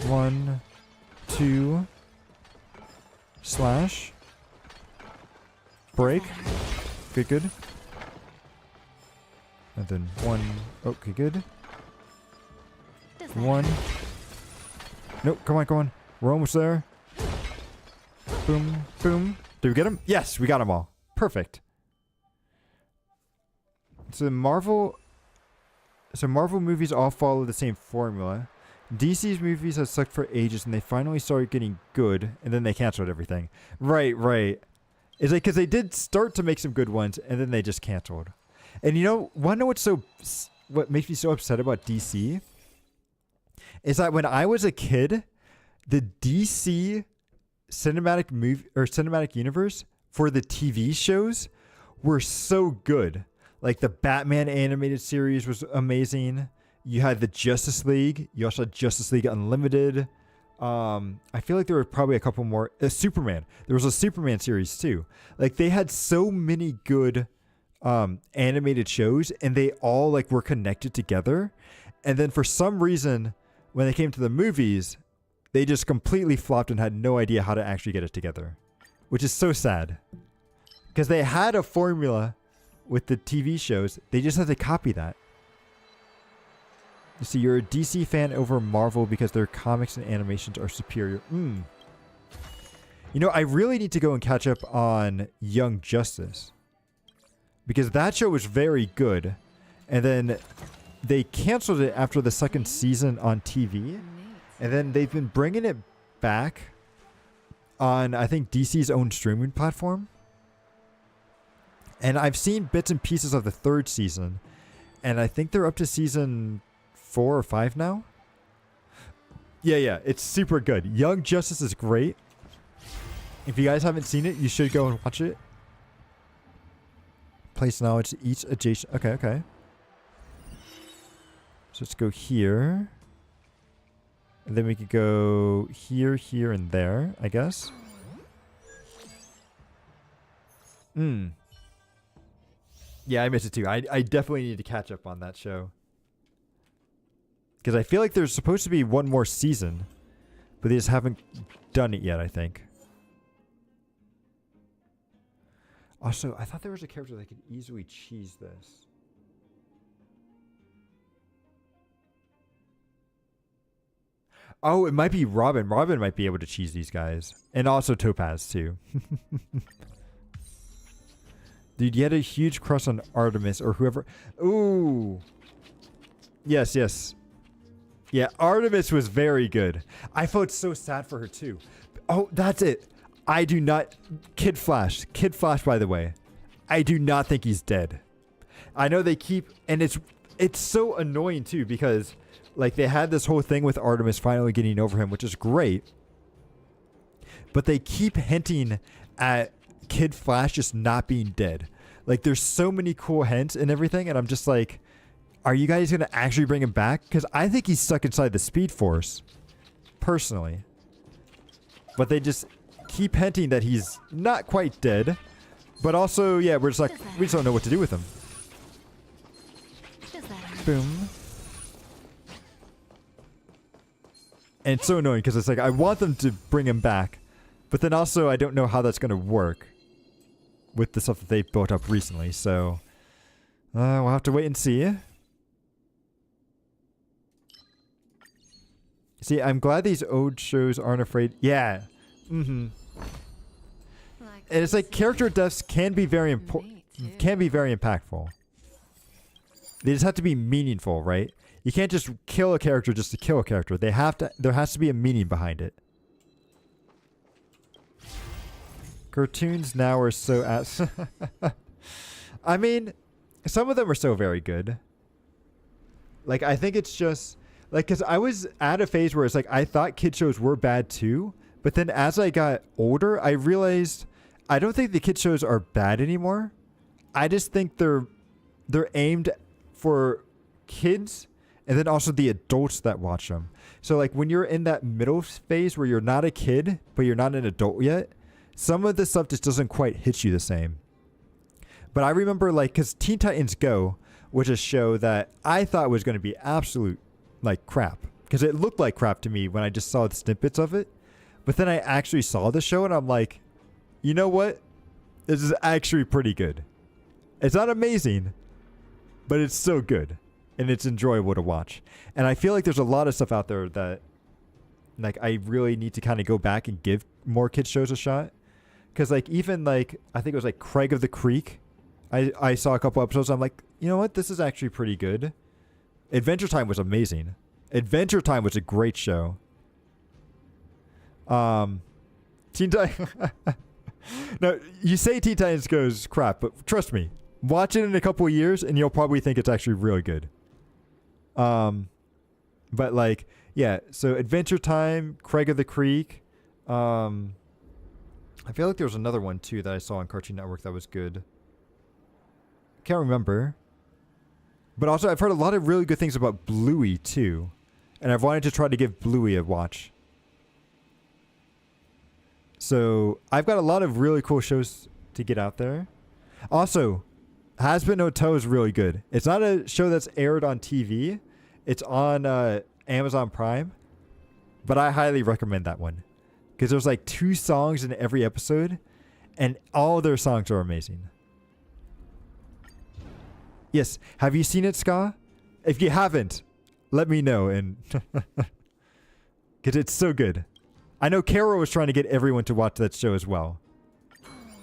1, 2. Slash. Break. Good, good. And then 1. Okay, good. 1. Nope, come on, come on. We're almost there. Boom, boom. Did we get him? Yes, we got them all. Perfect. So Marvel movies all follow the same formula. DC's movies have sucked for ages, and they finally started getting good, and then they canceled everything. Right, right. It's like, because they did start to make some good ones, and then they just canceled. And you know, want to know what makes me so upset about DC? Is that when I was a kid, the DC cinematic universe for the TV shows were so good. Like the Batman animated series was amazing. You had the Justice League. You also had Justice League Unlimited. I feel like there were probably a couple more. Superman. There was a Superman series too. Like they had so many good animated shows, and they all like were connected together. And then for some reason, when they came to the movies, they just completely flopped and had no idea how to actually get it together, which is so sad. Because they had a formula with the TV shows. They just had to copy that. You see, you're a DC fan over Marvel because their comics and animations are superior. You know, I really need to go and catch up on Young Justice, because that show was very good. And then they canceled it after the second season on TV. And then they've been bringing it back on, I think, DC's own streaming platform. And I've seen bits and pieces of the third season. And I think they're up to season 4 or 5 now. Yeah, it's super good. Young Justice is great. If you guys haven't seen it, you should go and watch it. Place knowledge to each adjacent. Okay. So let's go here. And then we could go here, here, and there, I guess. Yeah, I missed it too. I definitely need to catch up on that show. Because I feel like there's supposed to be one more season. But they just haven't done it yet, I think. Also, I thought there was a character that could easily cheese this. Oh, it might be Robin. Robin might be able to cheese these guys. And also Topaz, too. Dude, you had a huge crush on Artemis or whoever. Ooh. Yes, yes. Yeah, Artemis was very good. I felt so sad for her, too. Oh, that's it. I do not... Kid Flash. Kid Flash, by the way. I do not think he's dead. I know they keep... And it's so annoying, too, because... Like, they had this whole thing with Artemis finally getting over him, which is great. But they keep hinting at Kid Flash just not being dead. Like, there's so many cool hints and everything, and I'm just like, are you guys going to actually bring him back? Because I think he's stuck inside the Speed Force, personally. But they just keep hinting that he's not quite dead. But also, yeah, we're just like, we just don't know what to do with him. Boom. And it's so annoying because it's like, I want them to bring him back. But then also, I don't know how that's going to work with the stuff that they've built up recently. So, we'll have to wait and see. See, I'm glad these old shows aren't afraid. Yeah. Mm-hmm. And it's like, character deaths can be very important. Can be very impactful. They just have to be meaningful, right? You can't just kill a character just to kill a character. They have to. There has to be a meaning behind it. Cartoons now are so ass. I mean, some of them are so very good. Like, I think it's just like, because I was at a phase where it's like I thought kid shows were bad too, but then as I got older, I realized I don't think the kid shows are bad anymore. I just think they're aimed for kids. And then also the adults that watch them. So like when you're in that middle phase where you're not a kid, but you're not an adult yet, some of the stuff just doesn't quite hit you the same. But I remember like, because Teen Titans Go was a show that I thought was going to be absolute like crap. Because it looked like crap to me when I just saw the snippets of it. But then I actually saw the show and I'm like, you know what? This is actually pretty good. It's not amazing, but it's so good. And it's enjoyable to watch. And I feel like there's a lot of stuff out there that like I really need to kind of go back and give more kids shows a shot. Because like even like I think it was like Craig of the Creek. I saw a couple episodes. I'm like, you know what? This is actually pretty good. Adventure Time was amazing. Adventure Time was a great show. Teen Titans. No, you say Teen Titans goes crap, but trust me, watch it in a couple of years and you'll probably think it's actually really good. But like, yeah, so Adventure Time, Craig of the Creek. I feel like there was another one too that I saw on Cartoon Network that was good. Can't remember. But also I've heard a lot of really good things about Bluey too. And I've wanted to try to give Bluey a watch. So I've got a lot of really cool shows to get out there. Also, Hazbin Hotel is really good. It's not a show that's aired on TV. It's on Amazon Prime. But I highly recommend that one. Because there's like 2 songs in every episode. And all their songs are amazing. Yes. Have you seen it, Ska? If you haven't, let me know. And because it's so good. I know Carol was trying to get everyone to watch that show as well.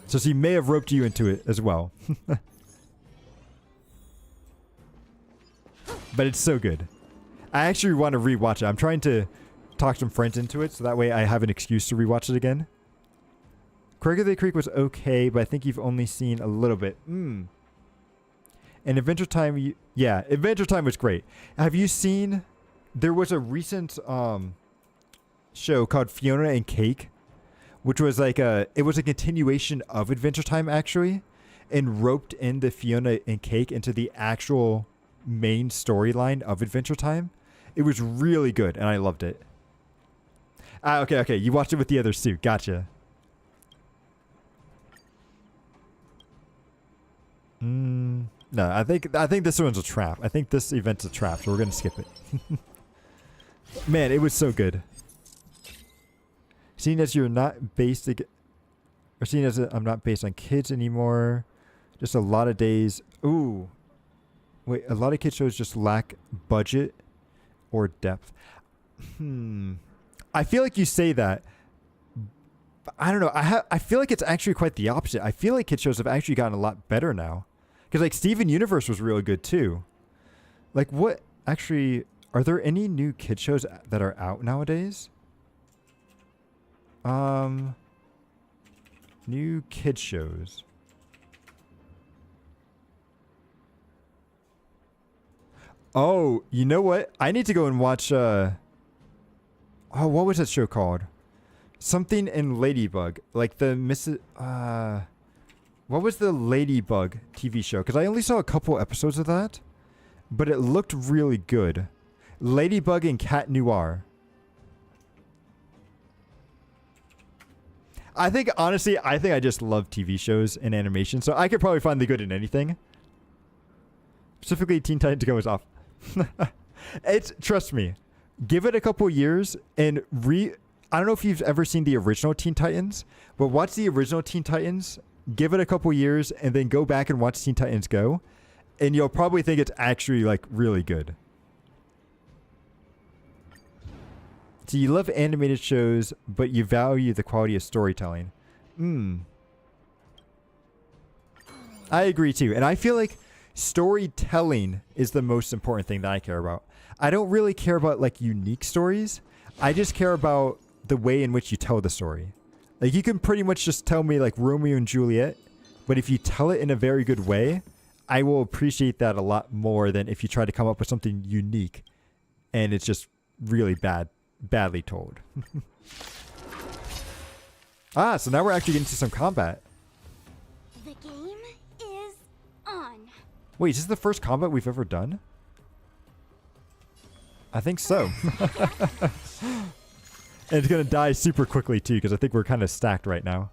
So she may have roped you into it as well. But it's so good. I actually want to rewatch it. I'm trying to talk some friends into it so that way I have an excuse to rewatch it again. Craig of the Creek was okay, but I think you've only seen a little bit. And Adventure Time, yeah, Adventure Time was great. Have you seen, there was a recent show called Fiona and Cake, which was like it was a continuation of Adventure Time actually, and roped in the Fiona and Cake into the actual main storyline of Adventure Time. It was really good, and I loved it. Okay. You watched it with the others too. Gotcha. No, I think this one's a trap. I think this event's a trap, so we're gonna skip it. Man, it was so good. Seeing as you're not based, or seeing as I'm not based on kids anymore, just a lot of days. Ooh, wait, a lot of kid shows just lack budget or depth. I feel like you say that. But I don't know. I feel like it's actually quite the opposite. I feel like kid shows have actually gotten a lot better now. Because like Steven Universe was really good too. Like what actually, are there any new kid shows that are out nowadays? New kid shows. Oh, you know what? I need to go and watch oh, what was that show called? Something in Ladybug. Like the what was the Ladybug TV show? Because I only saw a couple episodes of that, but it looked really good. Ladybug and Cat Noir. Honestly, I think I just love TV shows and animation, so I could probably find the good in anything. Specifically, Teen Titans Go is off. Trust me, give it a couple years and I don't know if you've ever seen the original Teen Titans, but watch the original Teen Titans, give it a couple years, and then go back and watch Teen Titans Go, and you'll probably think it's actually like really good. So you love animated shows, but you value the quality of storytelling. I agree too, and I feel like storytelling is the most important thing that I care about. I don't really care about like unique stories. I just care about the way in which you tell the story. Like you can pretty much just tell me like Romeo and Juliet, but if you tell it in a very good way, I will appreciate that a lot more than if you try to come up with something unique and it's just really badly told. So now we're actually getting to some combat. The game is on. Wait, is this the first combat we've ever done? I think so. And it's going to die super quickly too, because I think we're kind of stacked right now.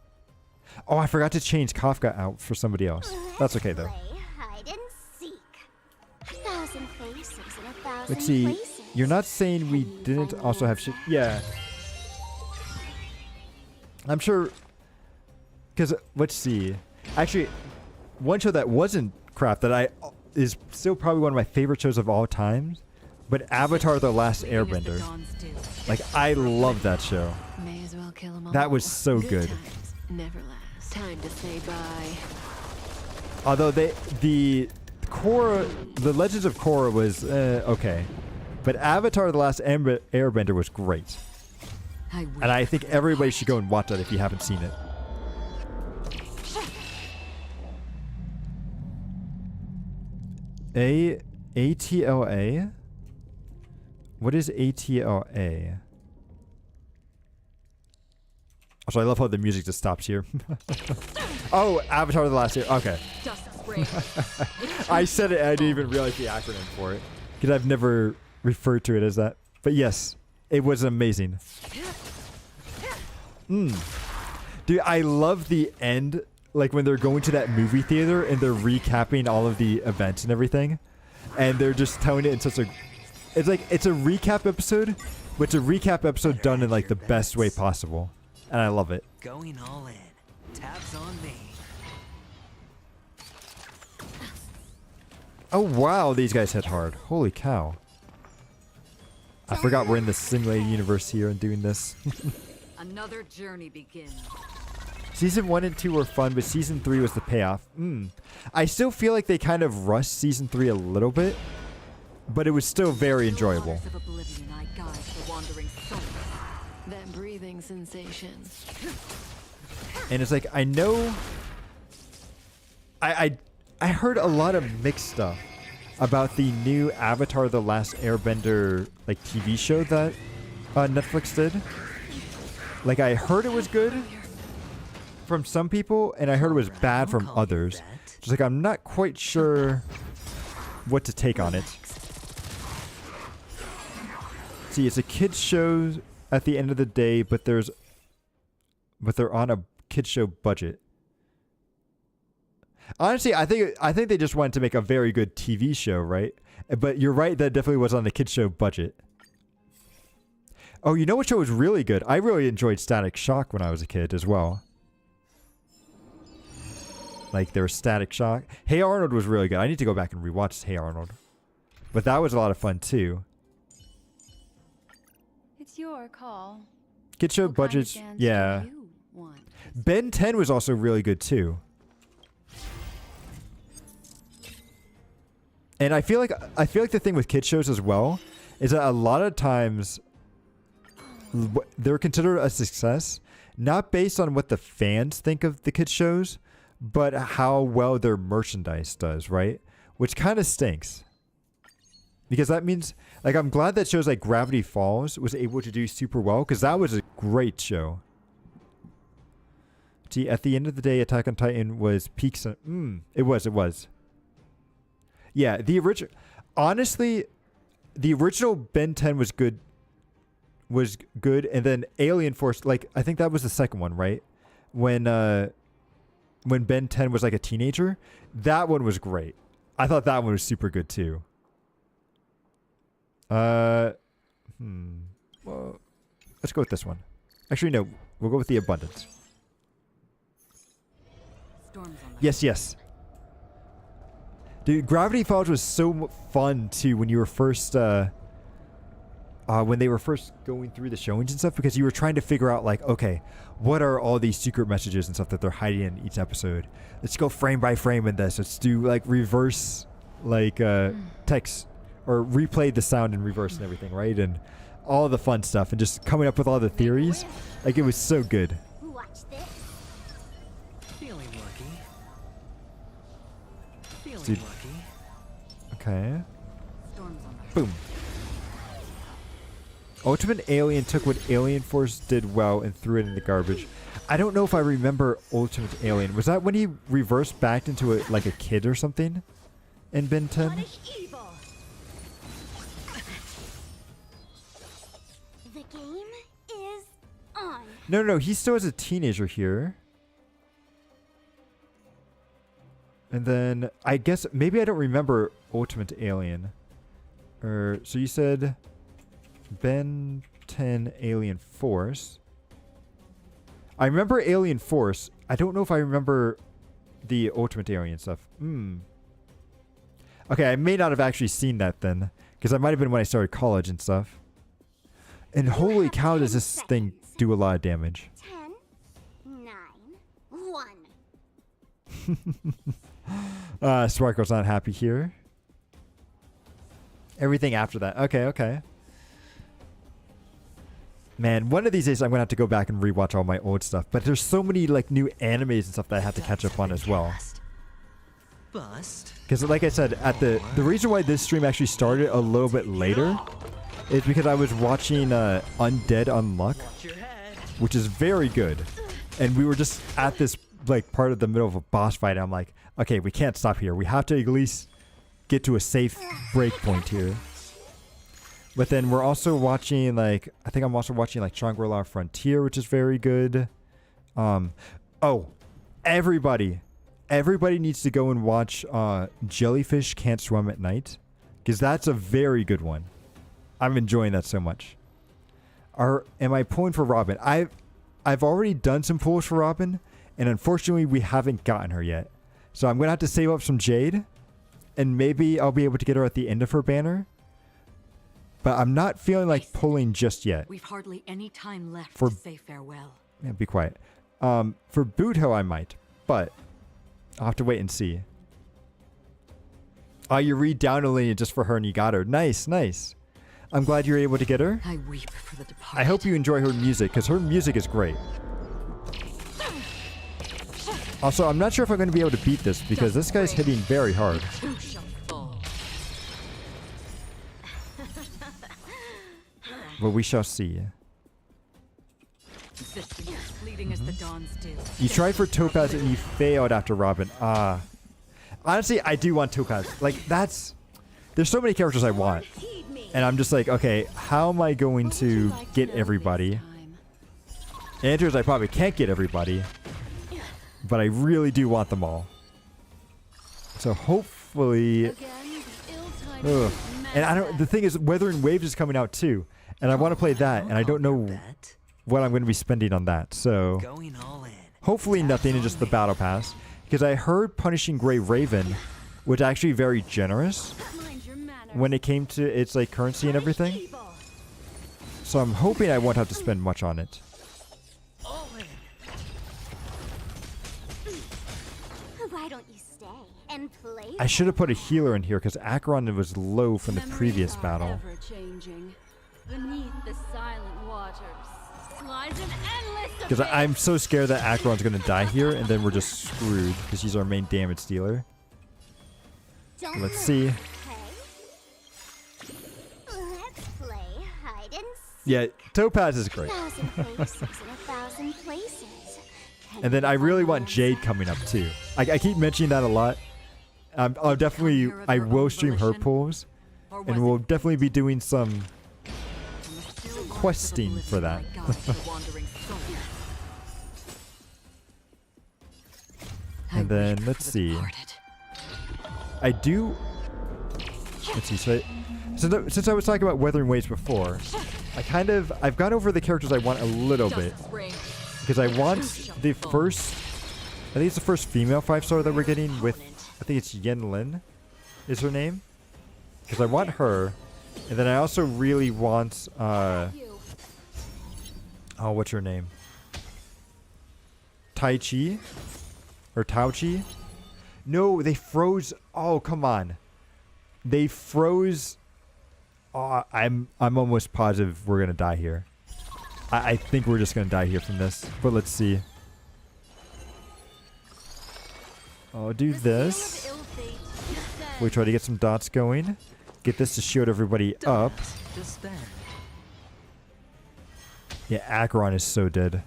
Oh, I forgot to change Kafka out for somebody else. That's okay though. Hide and seek. 1,000 faces in 1,000 Let's see. places. You're not saying we didn't also have shit. Yeah. I'm sure. Because let's see. Actually, one show that wasn't crap that is still probably one of my favorite shows of all time, but Avatar: The Last Airbender. Like I love that show. May as well kill 'em all. That was so good. Times never last. Time to say bye. Although the Legends of Korra was okay, but Avatar: The Last Airbender was great, and I think everybody should go and watch that if you haven't seen it. ATLA? What is ATLA? Also, I love how the music just stops here. Oh, Avatar: The Last Air. Okay. I said it and I didn't even realize the acronym for it, because I've never referred to it as that. But yes, it was amazing. Dude, I love the end, like when they're going to that movie theater and they're recapping all of the events and everything, and they're just telling it in such a, it's a recap episode, but it's a recap episode done in like the best way possible, and I love it. Going all in. Tabs on me. Oh wow, these guys hit hard. Holy cow. I forgot we're in the simulated universe here and doing this. Another journey begins. Season 1 and 2 were fun, but Season 3 was the payoff. I still feel like they kind of rushed Season 3 a little bit, but it was still very enjoyable. That breathing sensation. And it's like, I know... I heard a lot of mixed stuff about the new Avatar: The Last Airbender like TV show that Netflix did. Like I heard it was good from some people, and I heard it was bad from others. Just like I'm not quite sure what to take on it. See, it's a kids show at the end of the day, but they're on a kids show budget. Honestly, I think they just wanted to make a very good TV show, right? But you're right, that definitely was on the kids show budget. Oh, you know what show was really good? I really enjoyed Static Shock when I was a kid as well. Like, there was Static Shock. Hey Arnold was really good. I need to go back and rewatch Hey Arnold. But that was a lot of fun too. It's your call. Kid show budgets, yeah. Ben 10 was also really good too. And I feel like the thing with kid shows as well is that a lot of times they're considered a success not based on what the fans think of the kid shows, but how well their merchandise does, right? Which kind of stinks. Because that means, like, I'm glad that shows like Gravity Falls was able to do super well, because that was a great show. See, at the end of the day, Attack on Titan was peaks. It was. Yeah, honestly, the original Ben 10 was good, and then Alien Force, like, I think that was the second one, right? When Ben 10 was like a teenager, that one was great. I thought that one was super good too. Well, let's go with this one. Actually, no, we'll go with the Abundance. Yes. Dude, Gravity Falls was so fun too when you were first when they were first going through the showings and stuff, because you were trying to figure out, like, okay, what are all these secret messages and stuff that they're hiding in each episode? Let's go frame by frame in this. Let's do like reverse, like text, or replay the sound in reverse and everything, right? And all the fun stuff, and just coming up with all the theories. Like, it was so good. Watch this. Feeling lucky. Feeling lucky. Okay. Boom. Ultimate Alien took what Alien Force did well and threw it in the garbage. I don't know if I remember Ultimate Alien. Was that when he reversed back into like a kid or something in Ben 10? The game is on. No. He still is a teenager here. And then I guess maybe I don't remember Ultimate Alien. So you said Ben 10 Alien Force. I remember Alien Force. I don't know if I remember the Ultimate Alien stuff. Okay, I may not have actually seen that then, because I might have been when I started college and stuff. And holy cow, does this thing do a lot of damage. 10, 9, 1. Sparkle's not happy here. Everything after that. Okay. Man, one of these days I'm going to have to go back and rewatch all my old stuff. But there's so many like new animes and stuff that I have to catch up on as well. Because like I said, the reason why this stream actually started a little bit later is because I was watching Undead Unluck, which is very good. And we were just at this like part of the middle of a boss fight. And I'm like, okay, we can't stop here. We have to at least get to a safe break point here. But then we're also watching, like, I think I'm also watching, like, Shangri-La Frontier, which is very good. Everybody needs to go and watch Jellyfish Can't Swim at Night, because that's a very good one. I'm enjoying that so much. Am I pulling for Robin? I've already done some pulls for Robin, and unfortunately we haven't gotten her yet. So I'm going to have to save up some Jade, and maybe I'll be able to get her at the end of her banner. But I'm not feeling like pulling just yet. We've hardly any time left to say farewell. Yeah, be quiet. For Boot Hill I might, but I'll have to wait and see. Oh, you re-downloading it just for her and you got her. Nice. I'm glad you're able to get her. I weep for the departed. I hope you enjoy her music, because her music is great. Also, I'm not sure if I'm going to be able to beat this, because this guy's hitting very hard. But we shall see. You tried for Topaz and you failed after Robin. Honestly, I do want Topaz. Like, that's there's so many characters I want. And I'm just like, okay, how am I going to get everybody? The answer is I probably can't get everybody. But I really do want them all. So hopefully... Ugh. And I don't. The thing is, Weathering Waves is coming out too. And I want to play that. And I don't know what I'm going to be spending on that. So hopefully nothing in just the Battle Pass. Because I heard Punishing Grey Raven was actually very generous when it came to its like currency and everything. So I'm hoping I won't have to spend much on it. Why don't you stay and play? I should have put a healer in here because Acheron was low from the previous battle. Beneath the silent waters lies an endless Because I'm so scared that Acheron's going to die here and then we're just screwed because he's our main damage dealer. Let's see. Let's play hide and seek. Yeah, Topaz is great. 1,000 places in 1,000 places. And then I really want Jade coming up too. I keep mentioning that a lot. I'll definitely, I will stream her pulls. And we'll definitely be doing some questing for that. And then, let's see. I do... Let's see, so since I was talking about Weathering Waves before, I've gone over the characters I want a little bit. Because I want the first... I think it's the first female 5-star that we're getting with... I think it's Yen Lin is her name. Because I want her. And then I also really want... oh, what's her name? Tai Chi? Or Tao Chi? No, they froze... Oh, come on. They froze... Oh, I'm almost positive we're going to die here. I think we're just going to die here from this. But let's see. I'll do this. We try to get some dots going. Get this to shield everybody up. Yeah, Acheron is so dead.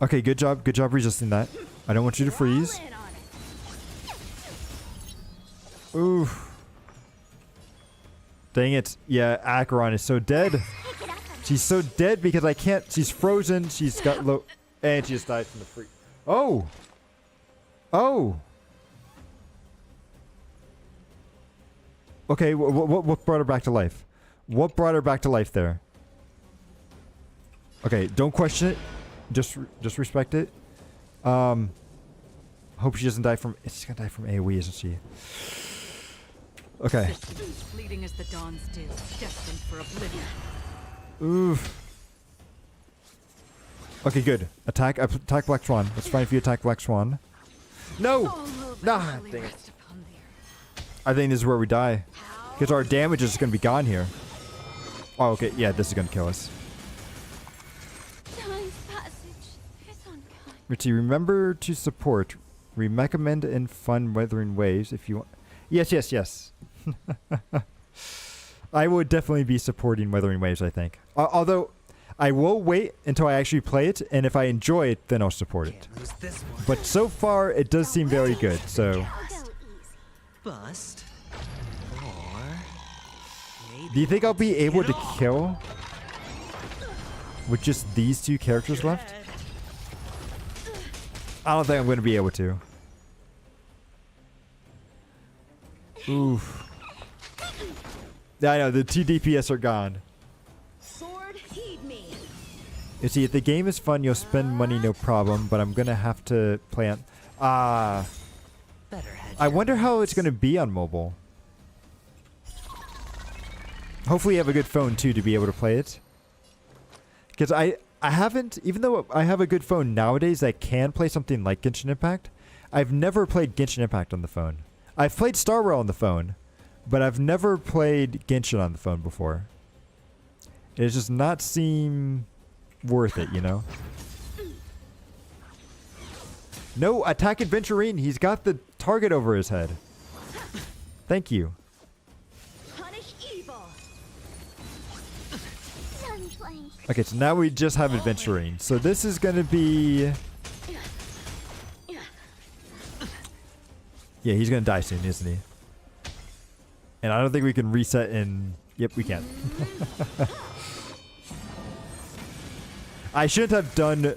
Okay, good job. Good job resisting that. I don't want you to freeze. Oof. Dang it. Yeah, Acheron is so dead. She's so dead because I can't. She's frozen. She's got low. And she just died from the freeze. Oh. Oh. Okay, what brought her back to life? What brought her back to life there? Okay, don't question it. Just respect it. Hope she doesn't die from... She's gonna die from AoE, isn't she? Okay. Fleeting as the dawn's dew, destined for oblivion. Oof. Okay, good. Attack Black Swan. That's fine if you attack Black Swan. No! Nah, dang it. I think this is where we die. Because our damage is going to be gone here. Oh, okay. Yeah, this is going to kill us. Richie, remember to support. We recommend and fund Weathering Waves if you want. Yes, yes, yes. I would definitely be supporting Weathering Waves, I think. Although, I will wait until I actually play it, and if I enjoy it, then I'll support it. But so far, it does seem very good, so... Bust. Do you think I'll be able to kill with just these two characters left? I don't think I'm going to be able to. Oof. Yeah, I know, the 2 DPS are gone. You see, if the game is fun, you'll spend money no problem, but I'm going to have to play on... I wonder how it's going to be on mobile. Hopefully you have a good phone, too, to be able to play it. Because I haven't... Even though I have a good phone nowadays that can play something like Genshin Impact, I've never played Genshin Impact on the phone. I've played Star Rail on the phone, but I've never played Genshin on the phone before. It does just not seem worth it, you know? No, attack Adventurine. He's got the target over his head. Thank you. Okay, so now we just have Adventurine. So this is going to be... Yeah, he's gonna die soon, isn't he? And I don't think we can reset in... Yep, we can. I shouldn't have done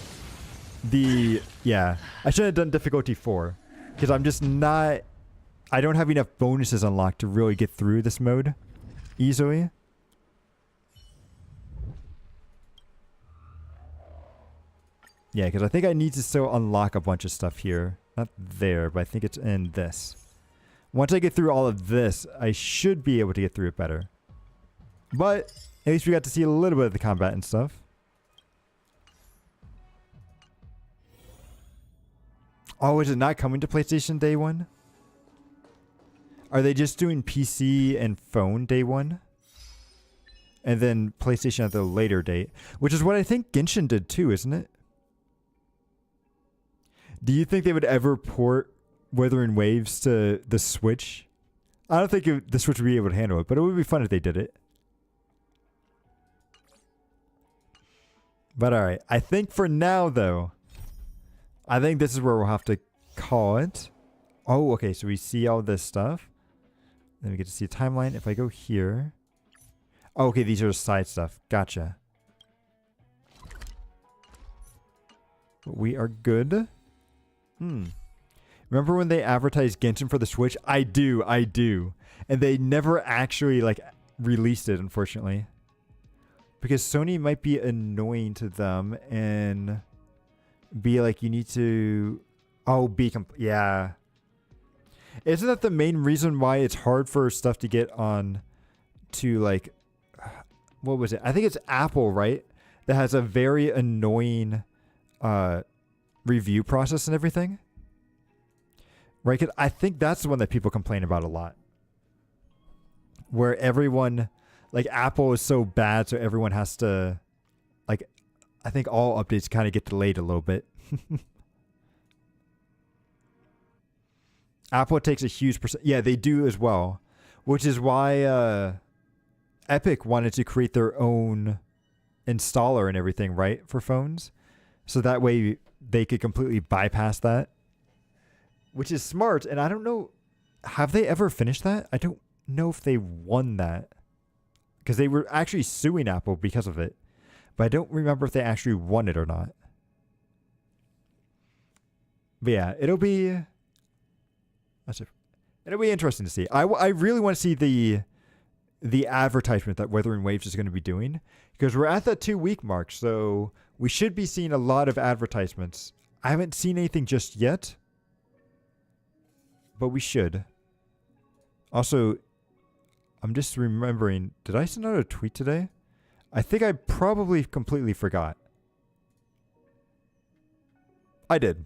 the... Yeah, I shouldn't have done difficulty 4. Because I'm just not... I don't have enough bonuses unlocked to really get through this mode easily. Yeah, because I think I need to still unlock a bunch of stuff here. Not there, but I think it's in this. Once I get through all of this, I should be able to get through it better. But at least we got to see a little bit of the combat and stuff. Oh, is it not coming to PlayStation day 1? Are they just doing PC and phone day 1? And then PlayStation at the later date? Which is what I think Genshin did too, isn't it? Do you think they would ever port Wuthering Waves to the Switch? I don't think the Switch would be able to handle it, but it would be fun if they did it. But alright, I think for now though, I think this is where we'll have to call it. Oh, okay, so we see all this stuff. Then we get to see a timeline. If I go here... Oh, okay, these are side stuff. Gotcha. We are good. Remember when they advertised Genshin for the Switch? I do. And they never actually, like, released it, unfortunately. Because Sony might be annoying to them and be like, you need to... Oh, yeah. Isn't that the main reason why it's hard for stuff to get on to, like... What was it? I think it's Apple, right? That has a very annoying... review process and everything, right? Because I think that's the one that people complain about a lot, where everyone, like, Apple is so bad, so everyone has to, like, I think all updates kind of get delayed a little bit. Apple takes a huge percent. Yeah, they do as well, which is why Epic wanted to create their own installer and everything, right, for phones, so that way they could completely bypass that, which is smart. And I don't know, have they ever finished that? I don't know if they won that, because they were actually suing Apple because of it, but I don't remember if they actually won it or not. But yeah, it'll be interesting to see. I really want to see the advertisement that Wuthering Waves is going to be doing, because we're at that 2-week mark, so we should be seeing a lot of advertisements. I haven't seen anything just yet, but we should. Also, I'm just remembering, did I send out a tweet today? I think I probably completely forgot. I did.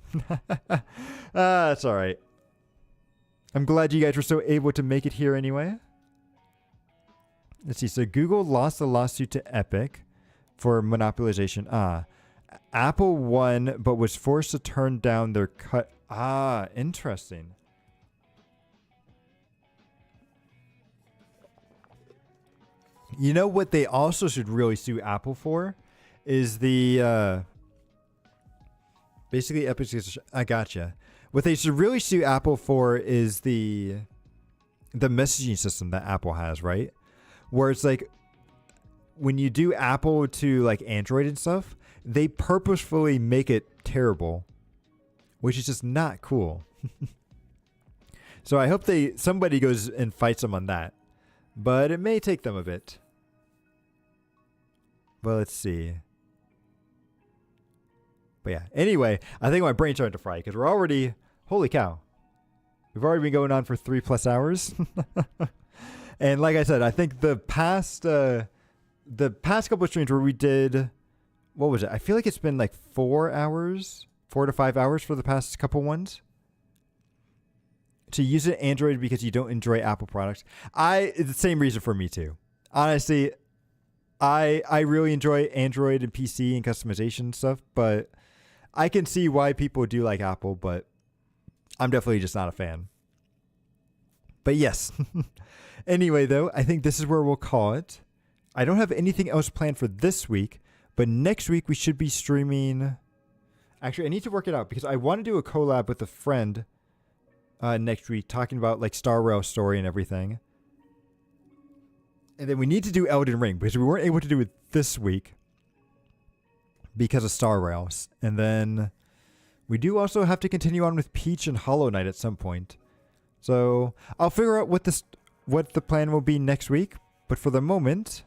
That's all right. I'm glad you guys were so able to make it here anyway. Let's see. So Google lost the lawsuit to Epic for monopolization. Apple won, but was forced to turn down their cut. Interesting. You know what they also should really sue Apple for is the basically Epic. I gotcha. What they should really sue Apple for is the messaging system that Apple has, right? Where it's like when you do Apple to like Android and stuff, they purposefully make it terrible, which is just not cool. So I hope somebody goes and fights them on that, but it may take them a bit. Well, let's see. But yeah, anyway, I think my brain's starting to fry because we're already, holy cow, we've already been going on for 3+ hours. And like I said, I think the past couple of streams where we did, what was it? I feel like it's been like 4 to 5 hours for the past couple ones. To use an Android because you don't enjoy Apple products. It's the same reason for me too. Honestly, I really enjoy Android and PC and customization stuff, but I can see why people do like Apple, but I'm definitely just not a fan. But yes. Anyway, though, I think this is where we'll call it. I don't have anything else planned for this week, but next week we should be streaming. Actually, I need to work it out because I want to do a collab with a friend next week, talking about like Star Rail story and everything. And then we need to do Elden Ring because we weren't able to do it this week because of Star Rails. And then we do also have to continue on with Peach and Hollow Knight at some point. So I'll figure out what the plan will be next week. But for the moment,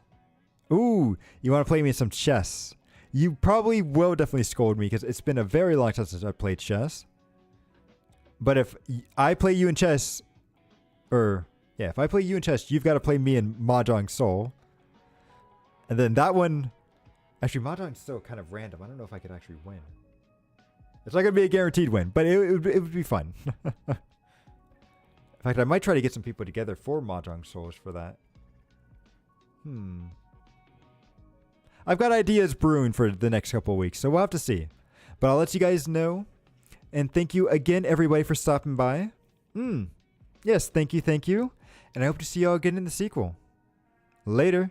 ooh, you want to play me some chess? You probably will definitely scold me because it's been a very long time since I played chess. But if I play you in chess, if I play you in chess, you've got to play me in Mahjong Soul. And then that one, actually Mahjong's still kind of random. I don't know if I could actually win. It's not going to be a guaranteed win, but it would be fun. In fact, I might try to get some people together for Mahjong Souls for that. I've got ideas brewing for the next couple of weeks, so we'll have to see. But I'll let you guys know. And thank you again, everybody, for stopping by. Yes, thank you. And I hope to see y'all again in the sequel. Later.